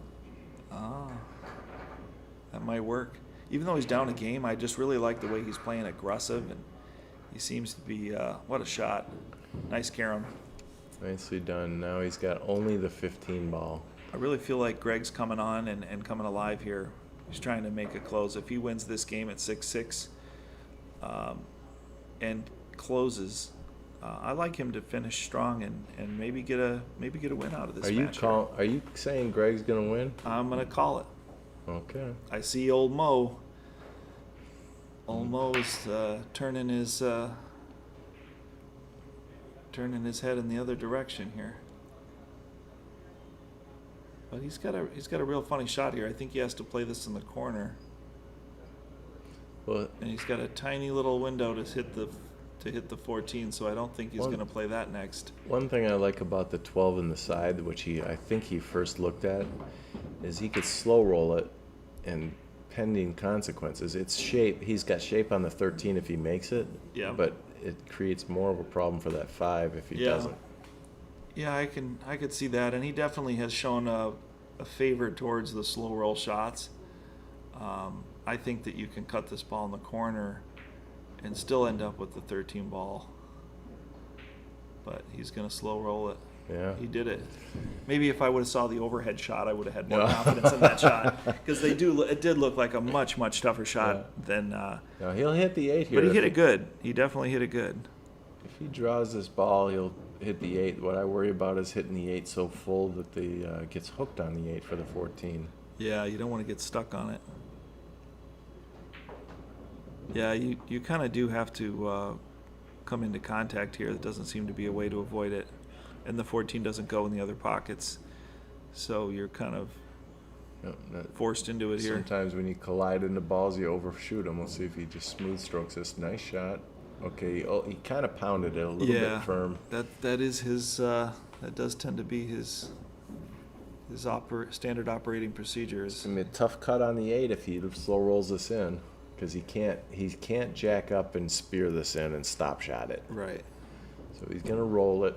That might work. Even though he's down a game, I just really like the way he's playing aggressive, and he seems to be what a shot. Nice carom. Nicely done. Now he's got only the 15 ball. I really feel like Greg's coming on and coming alive here. He's trying to make a close. If he wins this game at 6-6 and closes, I like him to finish strong and maybe get a win out of this match. Are you saying Greg's gonna win? I'm gonna call it. Okay. I see old Mo. Old Mo is turning his head in the other direction here. But he's got a real funny shot here. I think he has to play this in the corner, Well, and he's got a tiny little window to hit the 14. So I don't think he's going to play that next. one thing I like about the 12 in the side, which I think he first looked at, is he could slow roll it and pending consequences. It's shape. He's got shape on the 13 if he makes it. Yeah. But it creates more of a problem for that 5 if he doesn't. Yeah, I could see that, and he definitely has shown a favor towards the slow roll shots. I think that you can cut this ball in the corner and still end up with the 13 ball. But he's going to slow roll it. Yeah. He did it. Maybe if I would have saw the overhead shot, I would have had more confidence in that shot, because it did look like a much tougher shot than. No, he'll hit the 8 here. But he hit it good. He definitely hit it good. If he draws this ball, he'll hit the 8. What I worry about is hitting the 8 so full that the gets hooked on the 8 for the 14. Yeah, you don't want to get stuck on it. Yeah, you kind of do have to come into contact here. There doesn't seem to be a way to avoid it. And the 14 doesn't go in the other pockets. So you're kind of forced into it here. Sometimes when you collide into balls, you overshoot them. We'll see if he just smooth strokes this. Nice shot. Okay, he kind of pounded it a little bit firm. That is his. That does tend to be his standard operating procedures. It's gonna be a tough cut on the 8 if he slow rolls this in, because he can't jack up and spear this in and stop shot it. Right. So he's gonna roll it.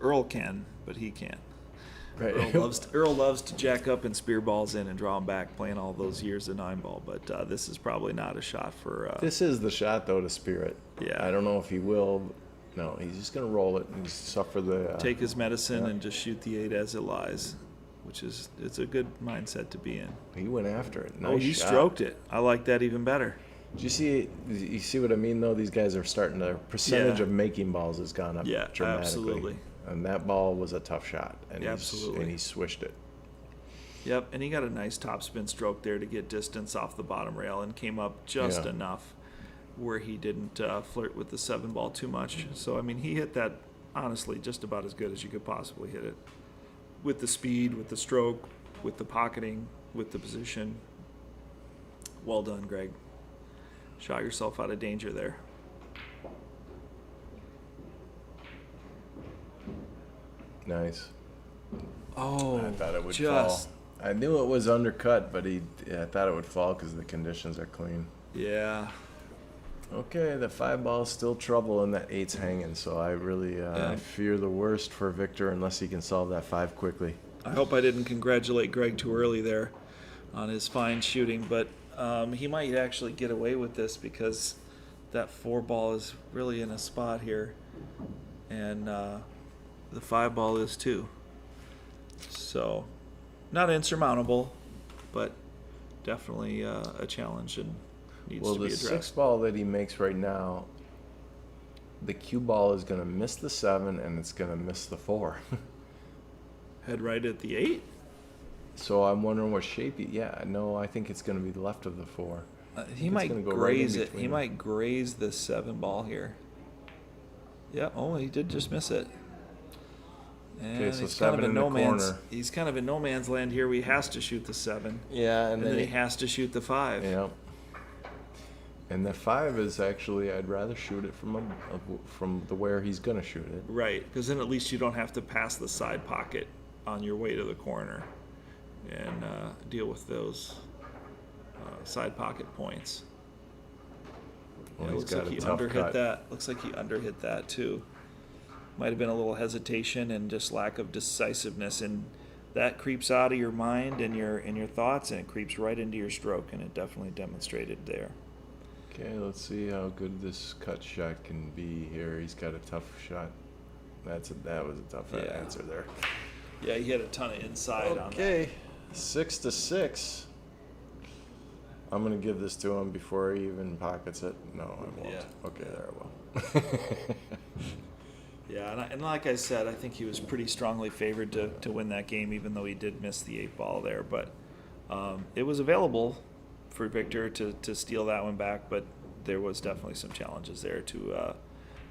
Earl can, but he can't. Right. Earl loves to jack up and spear balls in and draw them back, playing all those years of 9-ball. But this is probably not a shot for. This is the shot though to spear it. Yeah. I don't know if he will. No, he's just gonna roll it and suffer the. Take his medicine and just shoot the 8 as it lies, which is it's a good mindset to be in. He went after it. Nice Oh, he shot. stroked it. I like that even better. Do you see what I mean though? These guys are starting. Their percentage of making balls has gone up dramatically. Absolutely. And that ball was a tough shot, and Absolutely. he swished it. Yep, and he got a nice topspin stroke there to get distance off the bottom rail and came up just enough where he didn't flirt with the 7-ball too much. So, I mean, he hit that, honestly, just about as good as you could possibly hit it. With the speed, with the stroke, with the pocketing, with the position. Well done, Greg. Shot yourself out of danger there. Nice. Oh, I thought it would just fall. I knew it was undercut, but I thought it would fall because the conditions are clean. Yeah. Okay, the 5-ball is still trouble, and that 8's hanging. So I really fear the worst for Victor unless he can solve that 5 quickly. I hope I didn't congratulate Greg too early there on his fine shooting, but he might actually get away with this because that 4-ball is really in a spot here, and the 5-ball is too. So, not insurmountable, but definitely a challenge and needs to be addressed. Well, the 6-ball that he makes right now, the cue ball is going to miss the 7 and it's going to miss the 4. Head right at the 8? So I'm wondering what shape I think it's going to be left of the 4. He might graze it. He might graze the 7-ball here. Yeah, he did just miss it. And okay, so he's 7 kind of in the corner. He's kind of in no man's land here. He has to shoot the 7. Yeah, and then he has to shoot the 5. Yeah. And the 5 is actually, I'd rather shoot it from the where he's going to shoot it. Right, because then at least you don't have to pass the side pocket on your way to the corner and deal with those side pocket points. Well, it he's looks got like a he tough underhit cut. that. Looks like he underhit that too. Might have been a little hesitation and just lack of decisiveness, and that creeps out of your mind and your thoughts, and it creeps right into your stroke, and it definitely demonstrated there. Okay, let's see how good this cut shot can be here. He's got a tough shot. That was a tough answer there. Yeah, he had a ton of inside on that. Okay, 6-6. I'm gonna give this to him before he even pockets it. No, I won't. Yeah. Okay, there I will. Yeah, and like I said, I think he was pretty strongly favored to win that game, even though he did miss the 8-ball there. But it was available for Victor to steal that one back, but there was definitely some challenges there.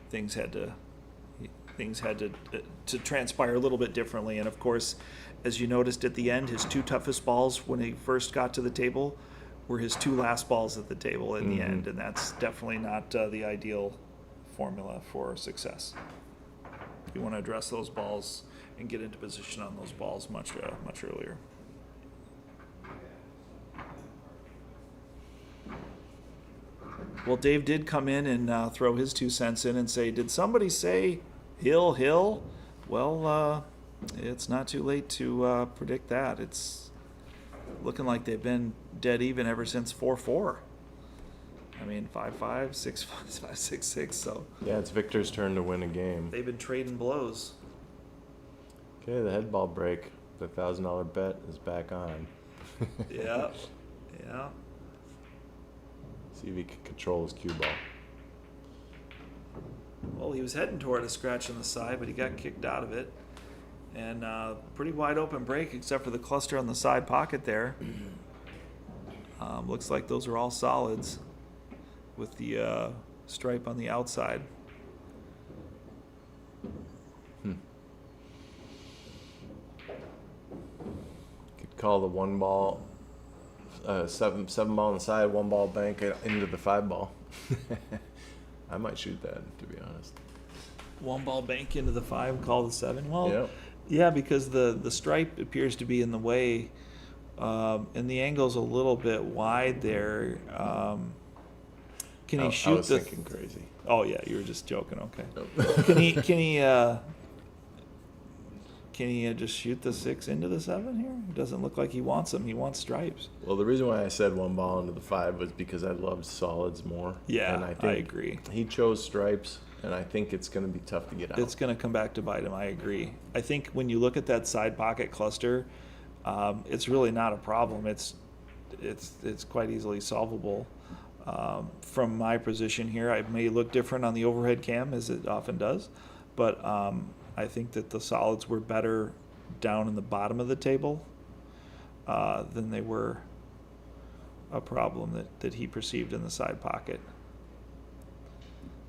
Things had to transpire a little bit differently. And of course, as you noticed at the end, his 2 toughest balls when he first got to the table were his 2 last balls at the table in the end, and that's definitely not the ideal formula for success. You want to address those balls and get into position on those balls much earlier. Well, Dave did come in and throw his 2 cents in and say, "Did somebody say hill?" Well, it's not too late to predict that. It's looking like they've been dead even ever since 4-4. I mean, 5-5, 6-5, 6-6. So Yeah, it's Victor's turn to win a game. they've been trading blows. Okay, the head ball break. The $1,000 bet is back on. Yeah, yeah. See if he can control his cue ball. Well, he was heading toward a scratch on the side, but he got kicked out of it. And pretty wide open break, except for the cluster on the side pocket there. Looks like those are all solids with the stripe on the outside. Could call the 1 ball, 7 ball on the side, 1 ball bank into the 5 ball. I might shoot that, to be honest. 1 ball bank into the 5, call the 7. Well, Yep. yeah, because the stripe appears to be in the way, and the angle's a little bit wide there. Can he shoot I was the? thinking crazy. Oh yeah, you were just joking. Okay. Nope. Can he just shoot the 6 into the 7 here? It doesn't look like he wants them. He wants stripes. Well, the reason why I said 1 ball into the 5 was because I loved solids more. Yeah, and I I agree. He chose stripes, and I think it's going to be tough to get out. It's going to come back to bite him. I agree. I think when you look at that side pocket cluster, it's really not a problem. It's quite easily solvable. From my position here, I may look different on the overhead cam as it often does, but I think that the solids were better down in the bottom of the table than they were a problem that he perceived in the side pocket.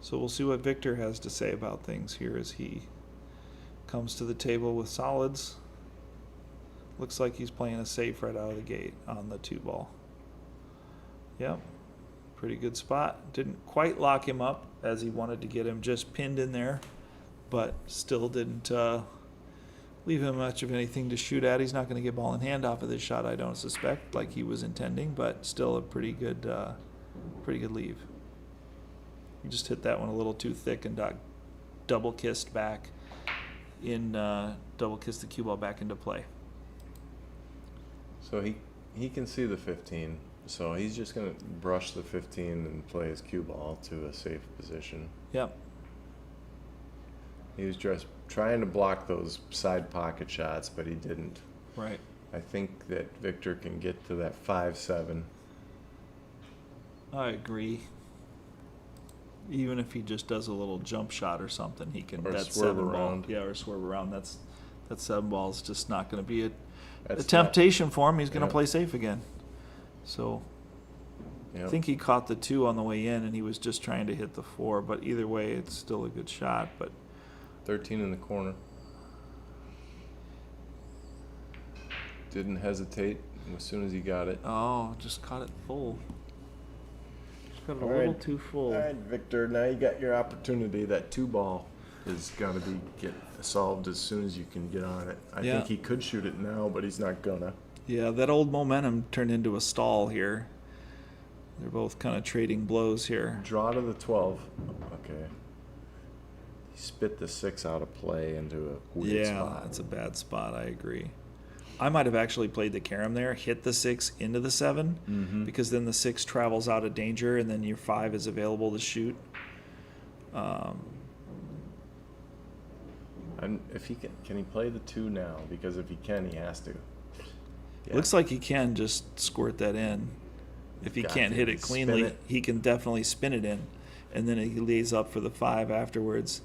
So we'll see what Victor has to say about things here as he comes to the table with solids. Looks like he's playing a safe right out of the gate on the 2 ball. Yep, pretty good spot. Didn't quite lock him up as he wanted to get him just pinned in there, but still didn't leave him much of anything to shoot at. He's not going to get ball in hand off of this shot, I don't suspect, like he was intending, but still a pretty good leave. He just hit that one a little too thick and double kissed back in double kissed the cue ball back into play. So he can see the 15, so he's just going to brush the 15 and play his cue ball to a safe position. Yep. He was just trying to block those side pocket shots, but he didn't. Right. I think that Victor can get to that 5-7. I agree. Even if he just does a little jump shot or something, he can. Or that swerve 7 around. ball, yeah, or swerve around. That 7 ball is just not going to be a That's temptation for him. He's going to Yeah. play safe again. So Yep. I think he caught the 2 on the way in, and he was just trying to hit the 4. But either way, it's still a good shot. But 13 in the corner. Didn't hesitate as soon as he got it. oh, just caught it full. Just got it a All little right. too full. All right, Victor, now you got your opportunity. That 2 ball has got to get solved as soon as you can get on it. I Yeah. think he could shoot it now, but he's not gonna. Yeah, that old momentum turned into a stall here. They're both kind of trading blows here. Draw to the 12. Okay. He spit the 6 out of play into a weird Yeah, spot. that's a bad spot. I agree. I might have actually played the carom there, hit the 6 into the 7, Mhm. because then the 6 travels out of danger, and then your 5 is available to shoot. And if he can he play the 2 now? Because if he can, he has to. Yeah. Looks like he can just squirt that in. If he Got can't to. hit it Spin cleanly, it. he can definitely spin it in, and then he lays up for the 5 afterwards,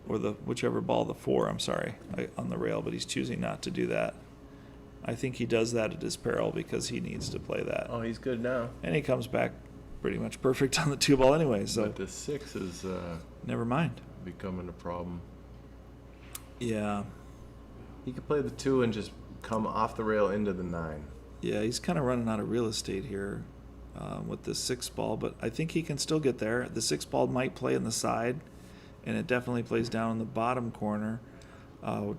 or the whichever ball, the 4. I'm sorry, on the rail, but he's choosing not to do that. I think he does that at his peril because he needs to play that, Oh, he's good now. and he comes back pretty much perfect on the 2 ball anyway. So But the 6 is never mind. becoming a problem. Yeah, He could play the 2 and just come off the rail into the 9. yeah, he's kind of running out of real estate here with this 6 ball, but I think he can still get there. The 6 ball might play in the side, and it definitely plays down in the bottom corner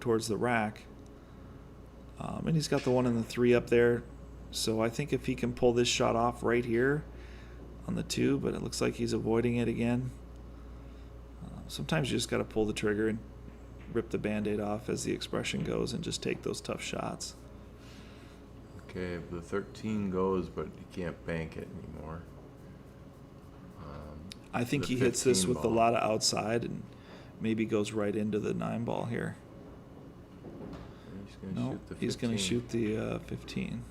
towards the rack. And he's got the 1 and the 3 up there, so I think if he can pull this shot off right here, on the 2, but it looks like he's avoiding it again. Sometimes you just got to pull the trigger and rip the Band-Aid off, as the expression goes, and just take those tough shots. Okay, the 13 goes, but you can't bank it anymore. I think The he hits this 15 with a ball. lot of outside and maybe goes right into the 9 ball here. He's gonna No, shoot the he's going to 15. shoot the 15.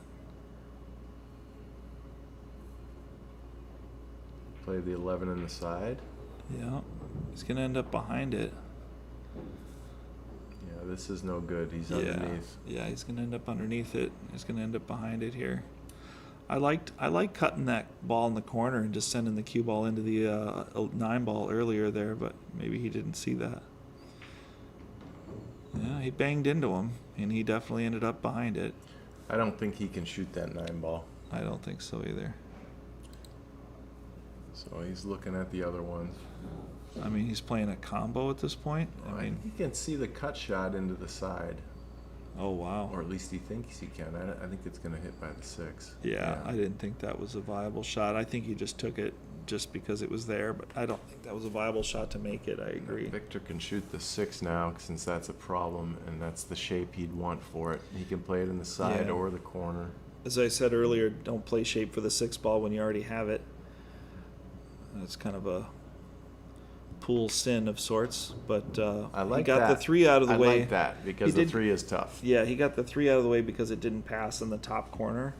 Play the 11 in the side. Yeah, he's going to end up behind it. Yeah, this is no good. He's Yeah, underneath. yeah, he's going to end up underneath it. He's going to end up behind it here. I like cutting that ball in the corner and just sending the cue ball into the 9 ball earlier there, but maybe he didn't see that. Yeah, he banged into him, and he definitely ended up behind it. I don't think he can shoot that 9 ball. I don't think so either. So he's looking at the other ones. I mean, he's playing a combo at this point. I mean, he can see the cut shot into the side, oh wow. or at least he thinks he can. I think it's going to hit by the 6. Yeah, I didn't think that was a viable shot. I think he just took it just because it was there, but I don't think that was a viable shot to make it. I agree. Victor can shoot the 6 now, since that's a problem, and that's the shape he'd want for it. He can play it in the side Yeah. or the corner. As I said earlier, don't play shape for the 6 ball when you already have it. That's kind of a pool sin of sorts, but I like he got that. the 3 out of the I way. like that, because He the did- 3 is tough. Yeah, he got the 3 out of the way because it didn't pass in the top corner.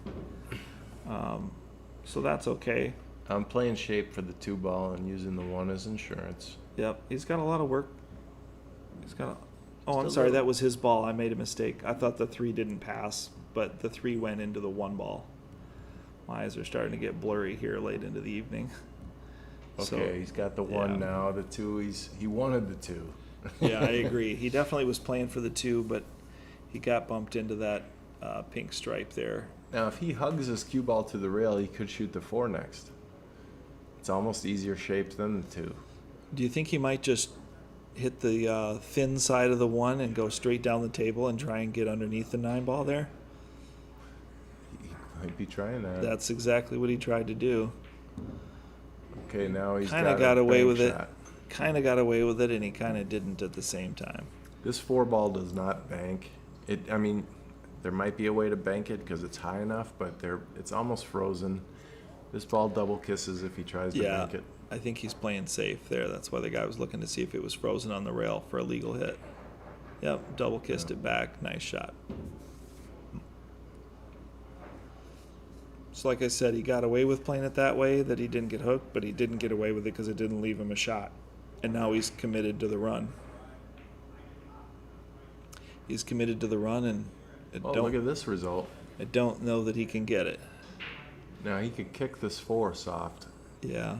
So that's okay. I'm playing shape for the 2 ball and using the 1 as insurance. Yep, he's got a lot of work. He's got. Oh, I'm Still sorry, little- that was his ball. I made a mistake. I thought the 3 didn't pass, but the 3 went into the 1 ball. My eyes are starting to get blurry here late into the evening. Okay, So, he's got the 1 yeah. now. The 2, he wanted the 2. Yeah, I agree. He definitely was playing for the 2, but he got bumped into that pink stripe there. Now, if he hugs his cue ball to the rail, he could shoot the 4 next. It's almost easier shaped than the 2. Do you think he might just hit the thin side of the 1 and go straight down the table and try and get underneath the 9 ball there? He might be trying that. That's exactly what he tried to do. Okay, now he's Kind of got got a away bank with it. shot. Kind of got away with it, and he kind of didn't at the same time. This 4 ball does not bank. I mean, there might be a way to bank it because it's high enough, but it's almost frozen. This ball double kisses if he tries to Yeah, bank it. I think he's playing safe there. That's why the guy was looking to see if it was frozen on the rail for a legal hit. Yep, double kissed it back. Nice shot. So like I said, he got away with playing it that way, that he didn't get hooked, but he didn't get away with it because it didn't leave him a shot. And now he's committed to the run. He's committed to the run, and Oh, look at this result. I don't know that he can get it. Now he could kick this 4 soft. Yeah.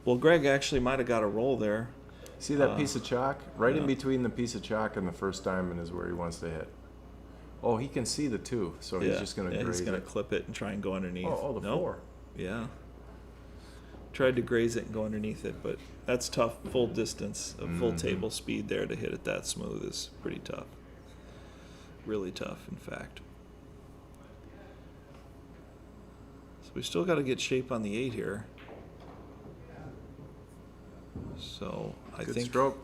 Well, Greg actually might have got a roll there. See that piece of chalk? Right yeah. in between the piece of chalk and the first diamond is where he wants to hit. Oh, he can see the 2, so he's just going to graze he's going to it. clip it and try and go underneath. The Nope. 4. Yeah. Tried to graze it and go underneath it, but that's tough. Full distance, full table speed there to hit it that smooth is pretty tough. Really tough, in fact. So we still got to get shape on the 8 here. So I Good think. stroke.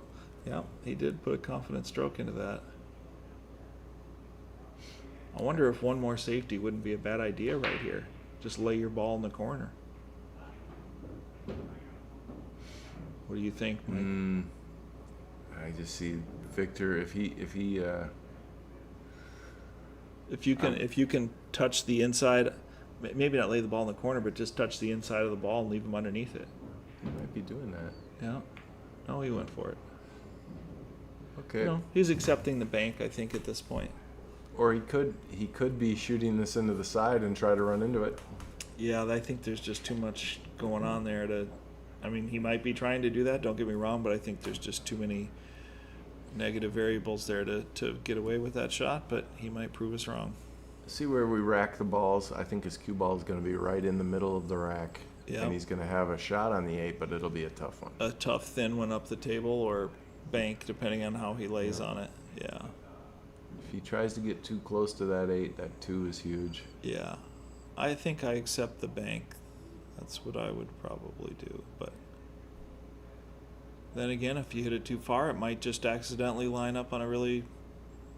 Yeah, he did put a confident stroke into that. I wonder if one more safety wouldn't be a bad idea right here. Just lay your ball in the corner. What do you think, Mike? I just see Victor, if he If you can touch the inside, maybe not lay the ball in the corner, but just touch the inside of the ball and leave him underneath it. he might be doing that. Yeah. No, he went for it. Okay. No, he's accepting the bank, I think, at this point. Or he could be shooting this into the side and try to run into it. Yeah, I think there's just too much going on there to. I mean, he might be trying to do that. Don't get me wrong, but I think there's just too many negative variables there to get away with that shot. But he might prove us wrong. See where we rack the balls? I think his cue ball is going to be right in the middle of the rack. Yeah. And he's going to have a shot on the 8, but it'll be a tough one. A tough thin one up the table or bank, depending on how he lays on it. Yeah. If he tries to get too close to that 8, that 2 is huge. Yeah. I think I accept the bank. That's what I would probably do. But then again, if you hit it too far, it might just accidentally line up on a really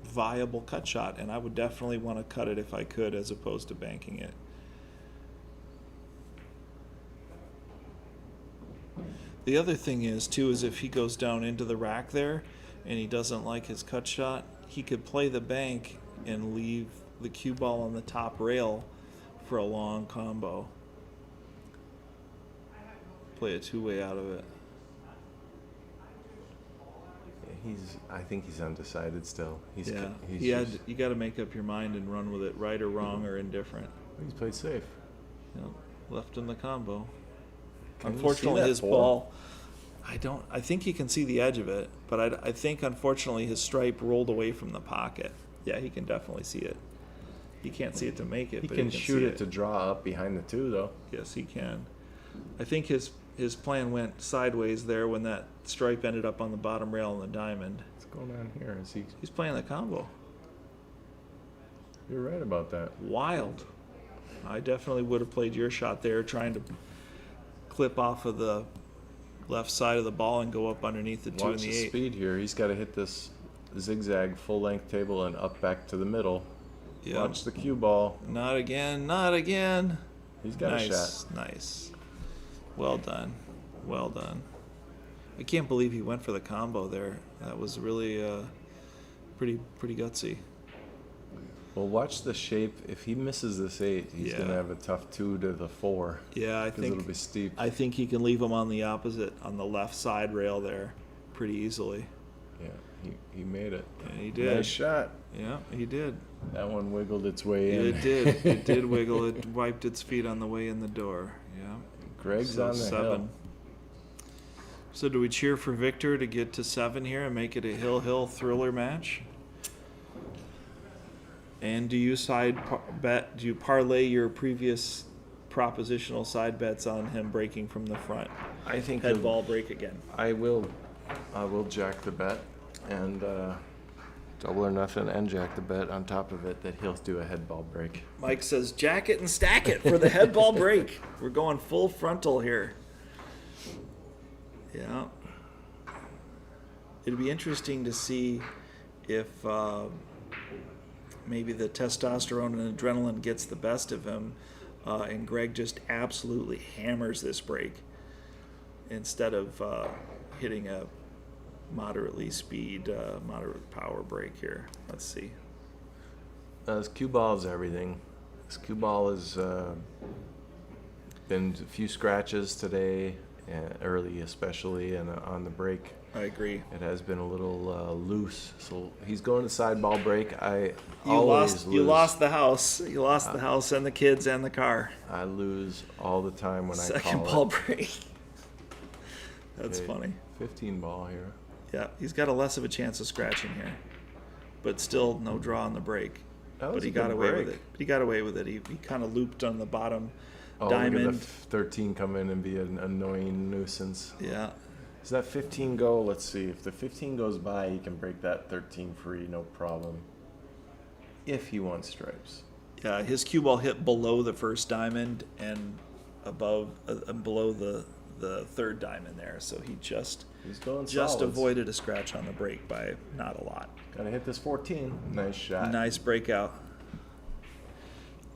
viable cut shot, and I would definitely want to cut it if I could, as opposed to banking it. The other thing is, too, is if he goes down into the rack there and he doesn't like his cut shot, he could play the bank and leave the cue ball on the top rail for a long combo. Play a two-way out of it. I think he's undecided still. He's You got to make up your mind and run with it, right or wrong or indifferent. He's played safe. Yep. Left him the combo. Can you see Unfortunately, that his ball? ball. I think he can see the edge of it, but I think unfortunately his stripe rolled away from the pocket. Yeah, he can definitely see it. He can't see it to make it, He but can he can shoot see it to draw up behind the two, though. Yes, he can. I think his plan went sideways there when that stripe ended up on the bottom rail on the diamond. What's going on here? He's playing the combo. You're right about that. Wild. I definitely would have played your shot there, trying to clip off of the left side of the ball and go up underneath the 2 Watch and the the 8. speed here. He's got to hit this zigzag full-length table and up back to the middle. Yep. Watch the cue ball. Not again, not again. He's got Nice, a shot. nice. Well done. Well done. I can't believe he went for the combo there. That was really pretty gutsy. Well, watch the shape. If he misses this 8, he's Yeah. going to have a tough 2 to the 4. Yeah, I Because think it'll be steep. I think he can leave him on the opposite, on the left side rail there, pretty easily. Yeah, he made it. And he did. Nice shot. Yeah, he did. That one wiggled its way in. It did. It did wiggle. It wiped its feet on the way in the door. Yeah. Greg's So on the 7. hill. So do we cheer for Victor to get to 7 here and make it a hill thriller match? And do you bet? Do you parlay your previous propositional side bets on him breaking from the front? I think Head he'll- ball break again. I will jack the bet and double or nothing and jack the bet on top of it that he'll do a head ball break. Mike says, jack it and stack it for the head ball break. We're going full frontal here. Yeah. It'd be interesting to see if maybe the testosterone and adrenaline gets the best of him and Greg just absolutely hammers this break instead of hitting a moderate power break here. Let's see. His cue ball is everything. His cue ball has been a few scratches today, early especially, and on the break. I agree. It has been a little loose, so he's going to side ball break. You always lose. You lost the house. You lost the house and the kids and the car. I lose all the time when I Second call ball it. break. That's Okay, funny. 15 ball here. Yeah, he's got a less of a chance of scratching here, but still no draw on the break. That But was he a got good away break. with it. He got away with it. He kind of looped on the bottom Oh, look at the diamond. 13 come in and be an annoying nuisance. Yeah. Does that 15 go? Let's see. If the 15 goes by, he can break that 13 free, no problem. If he wants stripes. Yeah, his cue ball hit below the first diamond and above below the third diamond there, so he just He's going just solids. avoided a scratch on the break by not a lot. Gotta hit this 14. Nice shot. Nice breakout.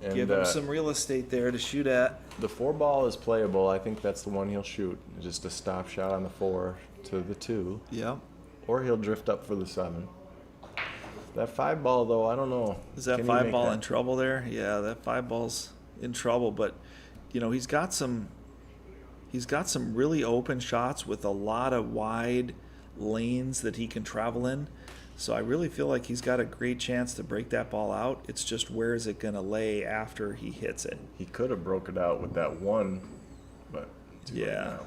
And, Give him some real estate there to shoot at. The 4 ball is playable. I think that's the one he'll shoot. Just a stop shot on the 4 to the 2. Yeah. Or he'll drift up for the 7. That 5 ball, though, I don't know. Is that Can he 5 make ball that? in trouble there? Yeah, that 5 ball's in trouble, but he's got some really open shots with a lot of wide lanes that he can travel in. So I really feel like he's got a great chance to break that ball out. It's just where is it going to lay after he hits it? He could have broke it out with that 1, but too late Yeah. now.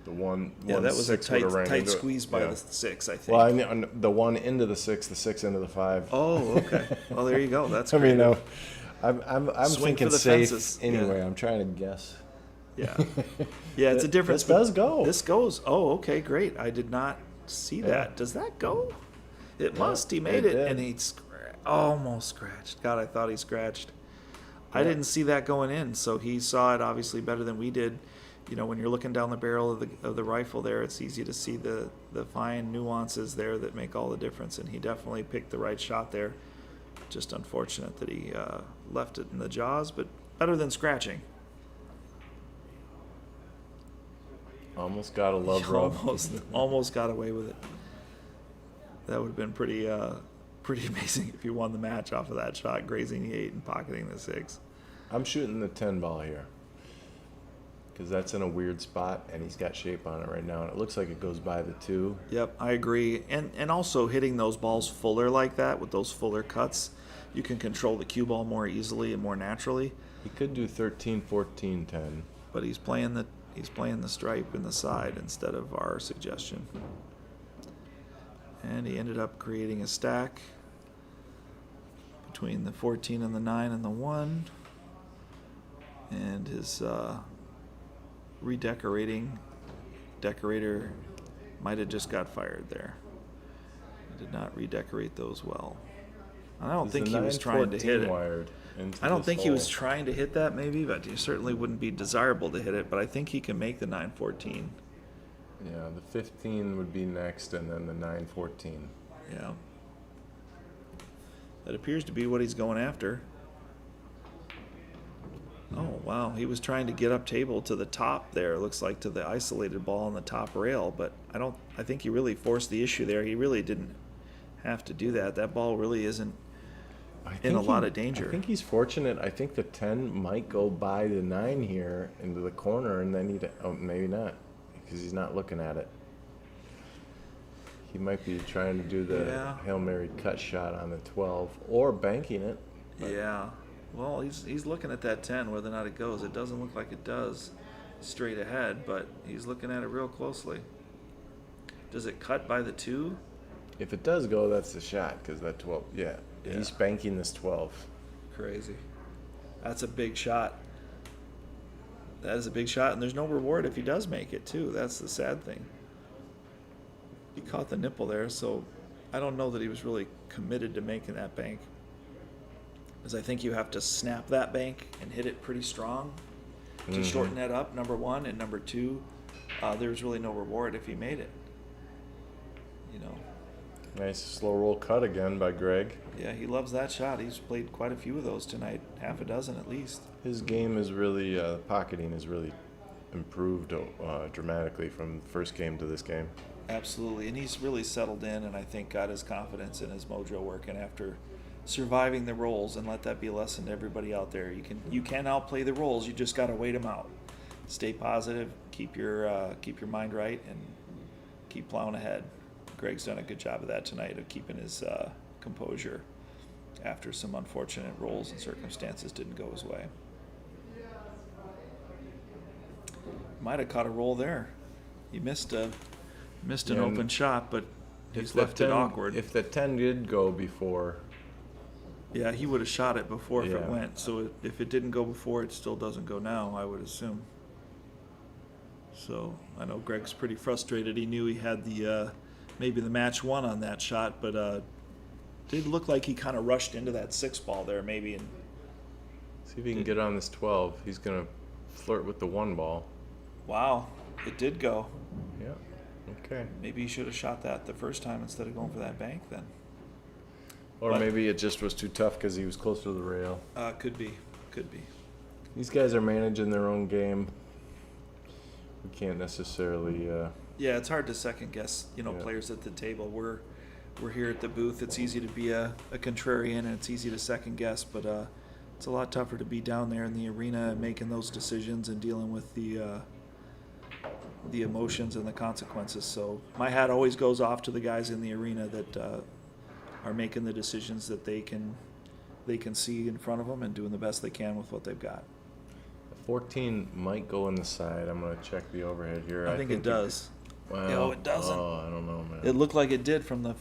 The one, Yeah, one that was a 6 would have rang tight into it. squeeze by Yeah. the 6, I think. Well, I mean, the 1 into the 6 into the 5. Oh, okay. Well, there you go. That's I mean, creative. I'm Swing thinking for the safe fences. anyway. Yeah. I'm trying to guess. Yeah. Yeah, it's a difference. This does go. This goes. Oh, okay, great. I did not see that. Does that go? It must. He made it it. did. And he almost scratched. God, I thought he scratched. I didn't see that going in, so he saw it obviously better than we did. You know, when you're looking down the barrel of the rifle there, it's easy to see the fine nuances there that make all the difference, and he definitely picked the right shot there. Just unfortunate that he left it in the jaws, but better than scratching. Almost got a love rub. Almost got away with it. That would have been pretty amazing if he won the match off of that shot, grazing the 8 and pocketing the 6. I'm shooting the 10 ball here because that's in a weird spot, and he's got shape on it right now, and it looks like it goes by the 2. Yep, I agree. And also hitting those balls fuller like that with those fuller cuts, you can control the cue ball more easily and more naturally. He could do 13, 14, 10. But he's playing the stripe in the side instead of our suggestion. And he ended up creating a stack between the 14 and the 9 and the 1. And his decorator might have just got fired there. He did not redecorate those well. I don't think he was trying to hit it. I don't think he was trying to hit that maybe, but it certainly wouldn't be desirable to hit it. But I think he can make the 9-14. Yeah, the 15 would be next, and then the 9-14. Yeah. That appears to be what he's going after. Oh, wow. He was trying to get up table to the top there. It looks like to the isolated ball on the top rail, but I think he really forced the issue there. He really didn't have to do that. That ball really isn't in a lot of danger. I think he's fortunate. I think the 10 might go by the 9 here into the corner, and then maybe not, because he's not looking at it. He might be trying to do the Hail Mary cut shot on the 12 or banking it. Yeah. Well, he's looking at that 10, whether or not it goes. It doesn't look like it does straight ahead, but he's looking at it real closely. Does it cut by the 2? If it does go, that's the shot, because that 12, yeah. He's banking this 12. Crazy. That's a big shot. That is a big shot, and there's no reward if he does make it, too. That's the sad thing. He caught the nipple there, so I don't know that he was really committed to making that bank. Because I think you have to snap that bank and hit it pretty strong to shorten that up, number 1. And number 2, there's really no reward if he made it. You know. Nice slow roll cut again by Greg. Yeah, he loves that shot. He's played quite a few of those tonight, half a dozen at least. His game is really, pocketing is really improved dramatically from the first game to this game. Absolutely, and he's really settled in, and I think got his confidence and his mojo working after surviving the rolls. And let that be a lesson to everybody out there. You can outplay the rolls. You just got to wait them out. Stay positive. Keep your mind right, and keep plowing ahead. Greg's done a good job of that tonight, of keeping his composure after some unfortunate rolls and circumstances didn't go his way. Might have caught a roll there. He missed an open shot, but he's left it awkward. If the 10 did go before. Yeah, he would have shot it before if it went. So if it didn't go before, it still doesn't go now, I would assume. So I know Greg's pretty frustrated. He knew he had the maybe the match won on that shot, but did look like he kind of rushed into that 6 ball there maybe. And see if he can get on this 12. He's going to flirt with the 1 ball. Wow, it did go. Yeah, okay. Maybe he should have shot that the first time instead of going for that bank then. Or maybe it just was too tough because he was closer to the rail. Could be. These guys are managing their own game. We can't necessarily. Yeah, it's hard to second guess. Players at the table. We're here at the booth. It's easy to be a contrarian, and it's easy to second guess. But it's a lot tougher to be down there in the arena and making those decisions and dealing with the emotions and the consequences. So my hat always goes off to the guys in the arena that are making the decisions that they can see in front of them and doing the best they can with what they've got. 14 might go in the side. I'm going to check the overhead here. I think it does. Well, No, it doesn't. Oh, I don't know, man. It looked like it did from the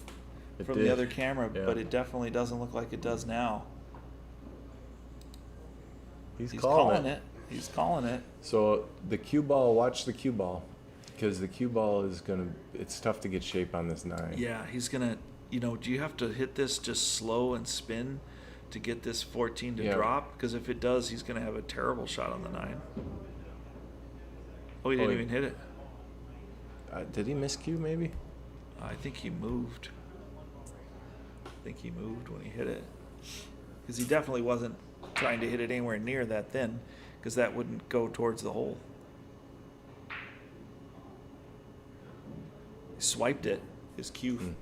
did. other camera, Yeah. but it definitely doesn't look like it does now. He's calling it. He's calling it. So the cue ball, watch the cue ball, because the cue ball is it's tough to get shape on this 9. Yeah, he's gonna. Do you have to hit this just slow and spin to get this 14 to Yeah. drop, because if it does, he's going to have a terrible shot on the 9. Oh, he didn't Oh, even hit it. Did he miscue maybe? I think he moved. I think he moved when he hit it. Because he definitely wasn't trying to hit it anywhere near that thin, because that wouldn't go towards the hole. He swiped it. His cue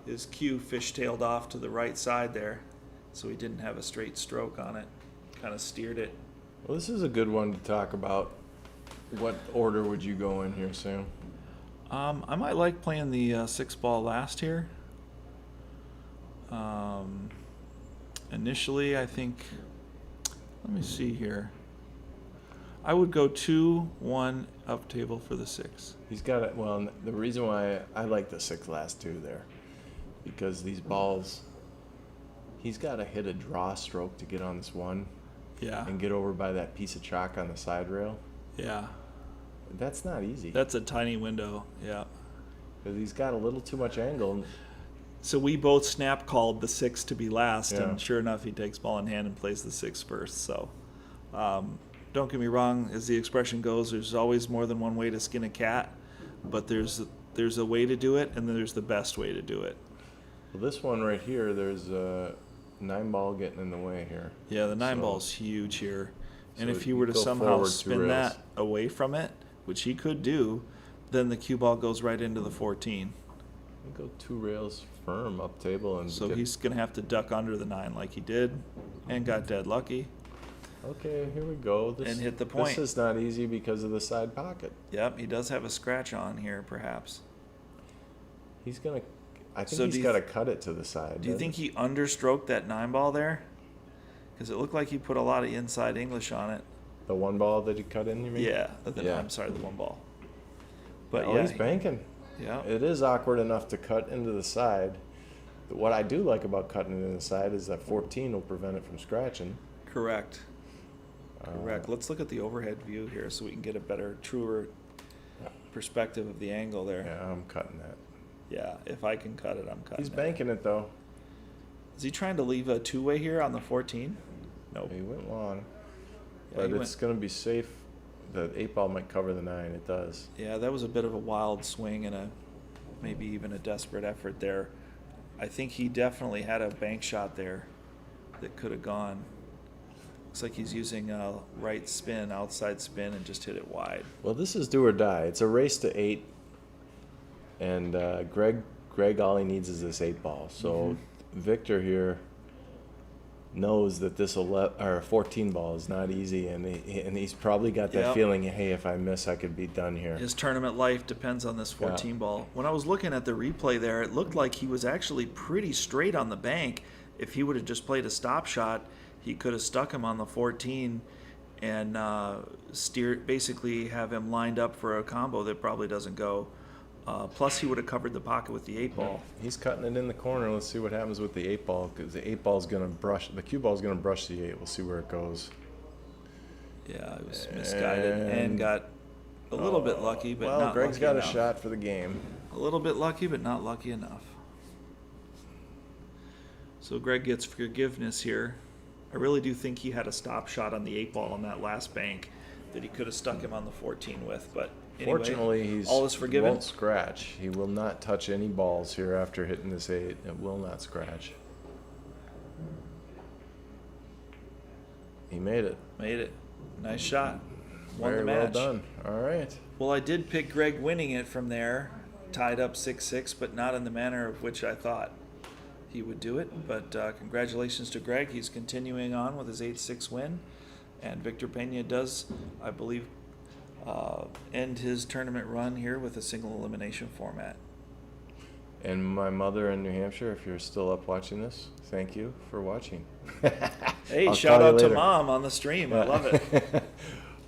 fishtailed off to the right side there, so he didn't have a straight stroke on it. Kind of steered it. Well, this is a good one to talk about. What order would you go in here, Sam? I might like playing the 6 ball last here. Initially, I think, let me see here. I would go 2-1 up table for the 6. He's got it. Well, the reason why I like the 6 last 2 there, because these balls, he's got to hit a draw stroke to get on this 1 Yeah. and get over by that piece of chalk on the side rail. Yeah. That's not easy. That's a tiny window. Yeah. Because he's got a little too much angle. So we both snap called the 6 to be last, Yeah. and sure enough, he takes ball in hand and plays the 6 first. So, don't get me wrong, as the expression goes, there's always more than one way to skin a cat, but there's a way to do it, and then there's the best way to do it. Well, this one right here, there's a 9 ball getting in the way here. Yeah, the 9 So- ball's huge here, and so if he you were to go somehow forward 2 spin rails. that away from it, which he could do, then the cue ball goes right into the 14. You go 2 rails firm up table and So get, he's gonna have to duck under the 9 like he did, and got dead lucky. okay, here we go. This, And hit the point. This is not easy because of the side pocket. Yep, he does have a scratch on here, perhaps. He's gonna. I think So he's do you got to cut it to the side. Do you think he understroked that 9 ball there? Because it looked like he put a lot of inside English on it. the 1 ball that he cut in? You mean? Yeah, Yeah. I'm sorry, the 1 ball. But Oh, yeah, he's banking. Yeah, It is awkward enough to cut into the side. But what I do like about cutting into the side is that 14 will prevent it from scratching. correct. Correct. Let's look at the overhead view here so we can get a better, truer perspective of the angle there. Yeah, I'm cutting that. Yeah, if I can cut it, I'm cutting He's it. banking it though. Is he trying to leave a 2-way here on the 14? Nope. He went long, Yeah, but he it's going to be safe. The 8 ball might cover the 9. It does. Yeah, that was a bit of a wild swing and maybe even a desperate effort there. I think he definitely had a bank shot there that could have gone. Looks like he's using a right spin, outside spin, and just hit it wide. Well, this is do or die. It's a race to 8, and Greg, all he needs is this 8 ball. So Victor here knows that this 14 ball is not easy, and he's probably got that Yep. feeling. Hey, if I miss, I could be done here. His tournament life depends on this 14 ball. When I was looking at the replay there, it looked like he was actually pretty straight on the bank. If he would have just played a stop shot, he could have stuck him on the 14 and basically have him lined up for a combo that probably doesn't go. Plus, he would have covered the pocket with the 8 ball. He's cutting it in the corner. Let's see what happens with the 8 ball, because the 8 ball is going to brush the cue ball is going to brush the 8. We'll see where it goes. Yeah, it was misguided and got a little bit lucky, but well, not Greg's lucky got enough. a shot for the game. A little bit lucky, but not lucky enough. So Greg gets forgiveness here. I really do think he had a stop shot on the 8 ball on that last bank that he could have stuck him on the 14 with, but anyway, Fortunately, all is forgiven. won't scratch. He will not touch any balls here after hitting this 8. It will not scratch. He made it. Made it. Nice shot. Won Very the match. well done. All right. Well, I did pick Greg winning it from there, tied up 6-6, but not in the manner of which I thought he would do it. But congratulations to Greg. He's continuing on with his 8-6 win. And Victor Pena does, I believe, end his tournament run here with a single elimination format. And my mother in New Hampshire, if you're still up watching this, thank you for watching. Hey, I'll shout call you out to later. Mom on the stream. I love it.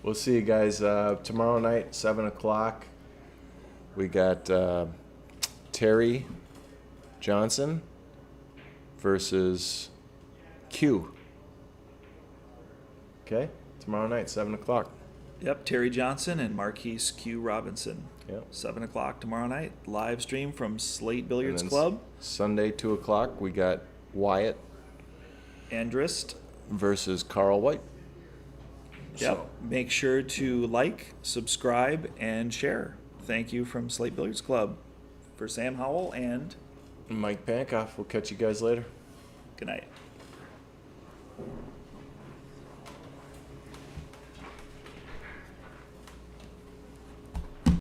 We'll see you guys tomorrow night, 7 o'clock. We got Terry Johnson versus Q. Okay? Tomorrow night, 7 o'clock. Yep, Terry Johnson and Marquise Q. Robinson. Yep. 7 o'clock tomorrow night. Live stream from Slate Billiards And then Club. Sunday, 2 o'clock, we got Wyatt Andrist. versus Carl White. Yep. Make sure to like, subscribe, and share. Thank you from Slate Billiards Club. For Sam Howell and Mike Pankoff. We'll catch you guys later. good night.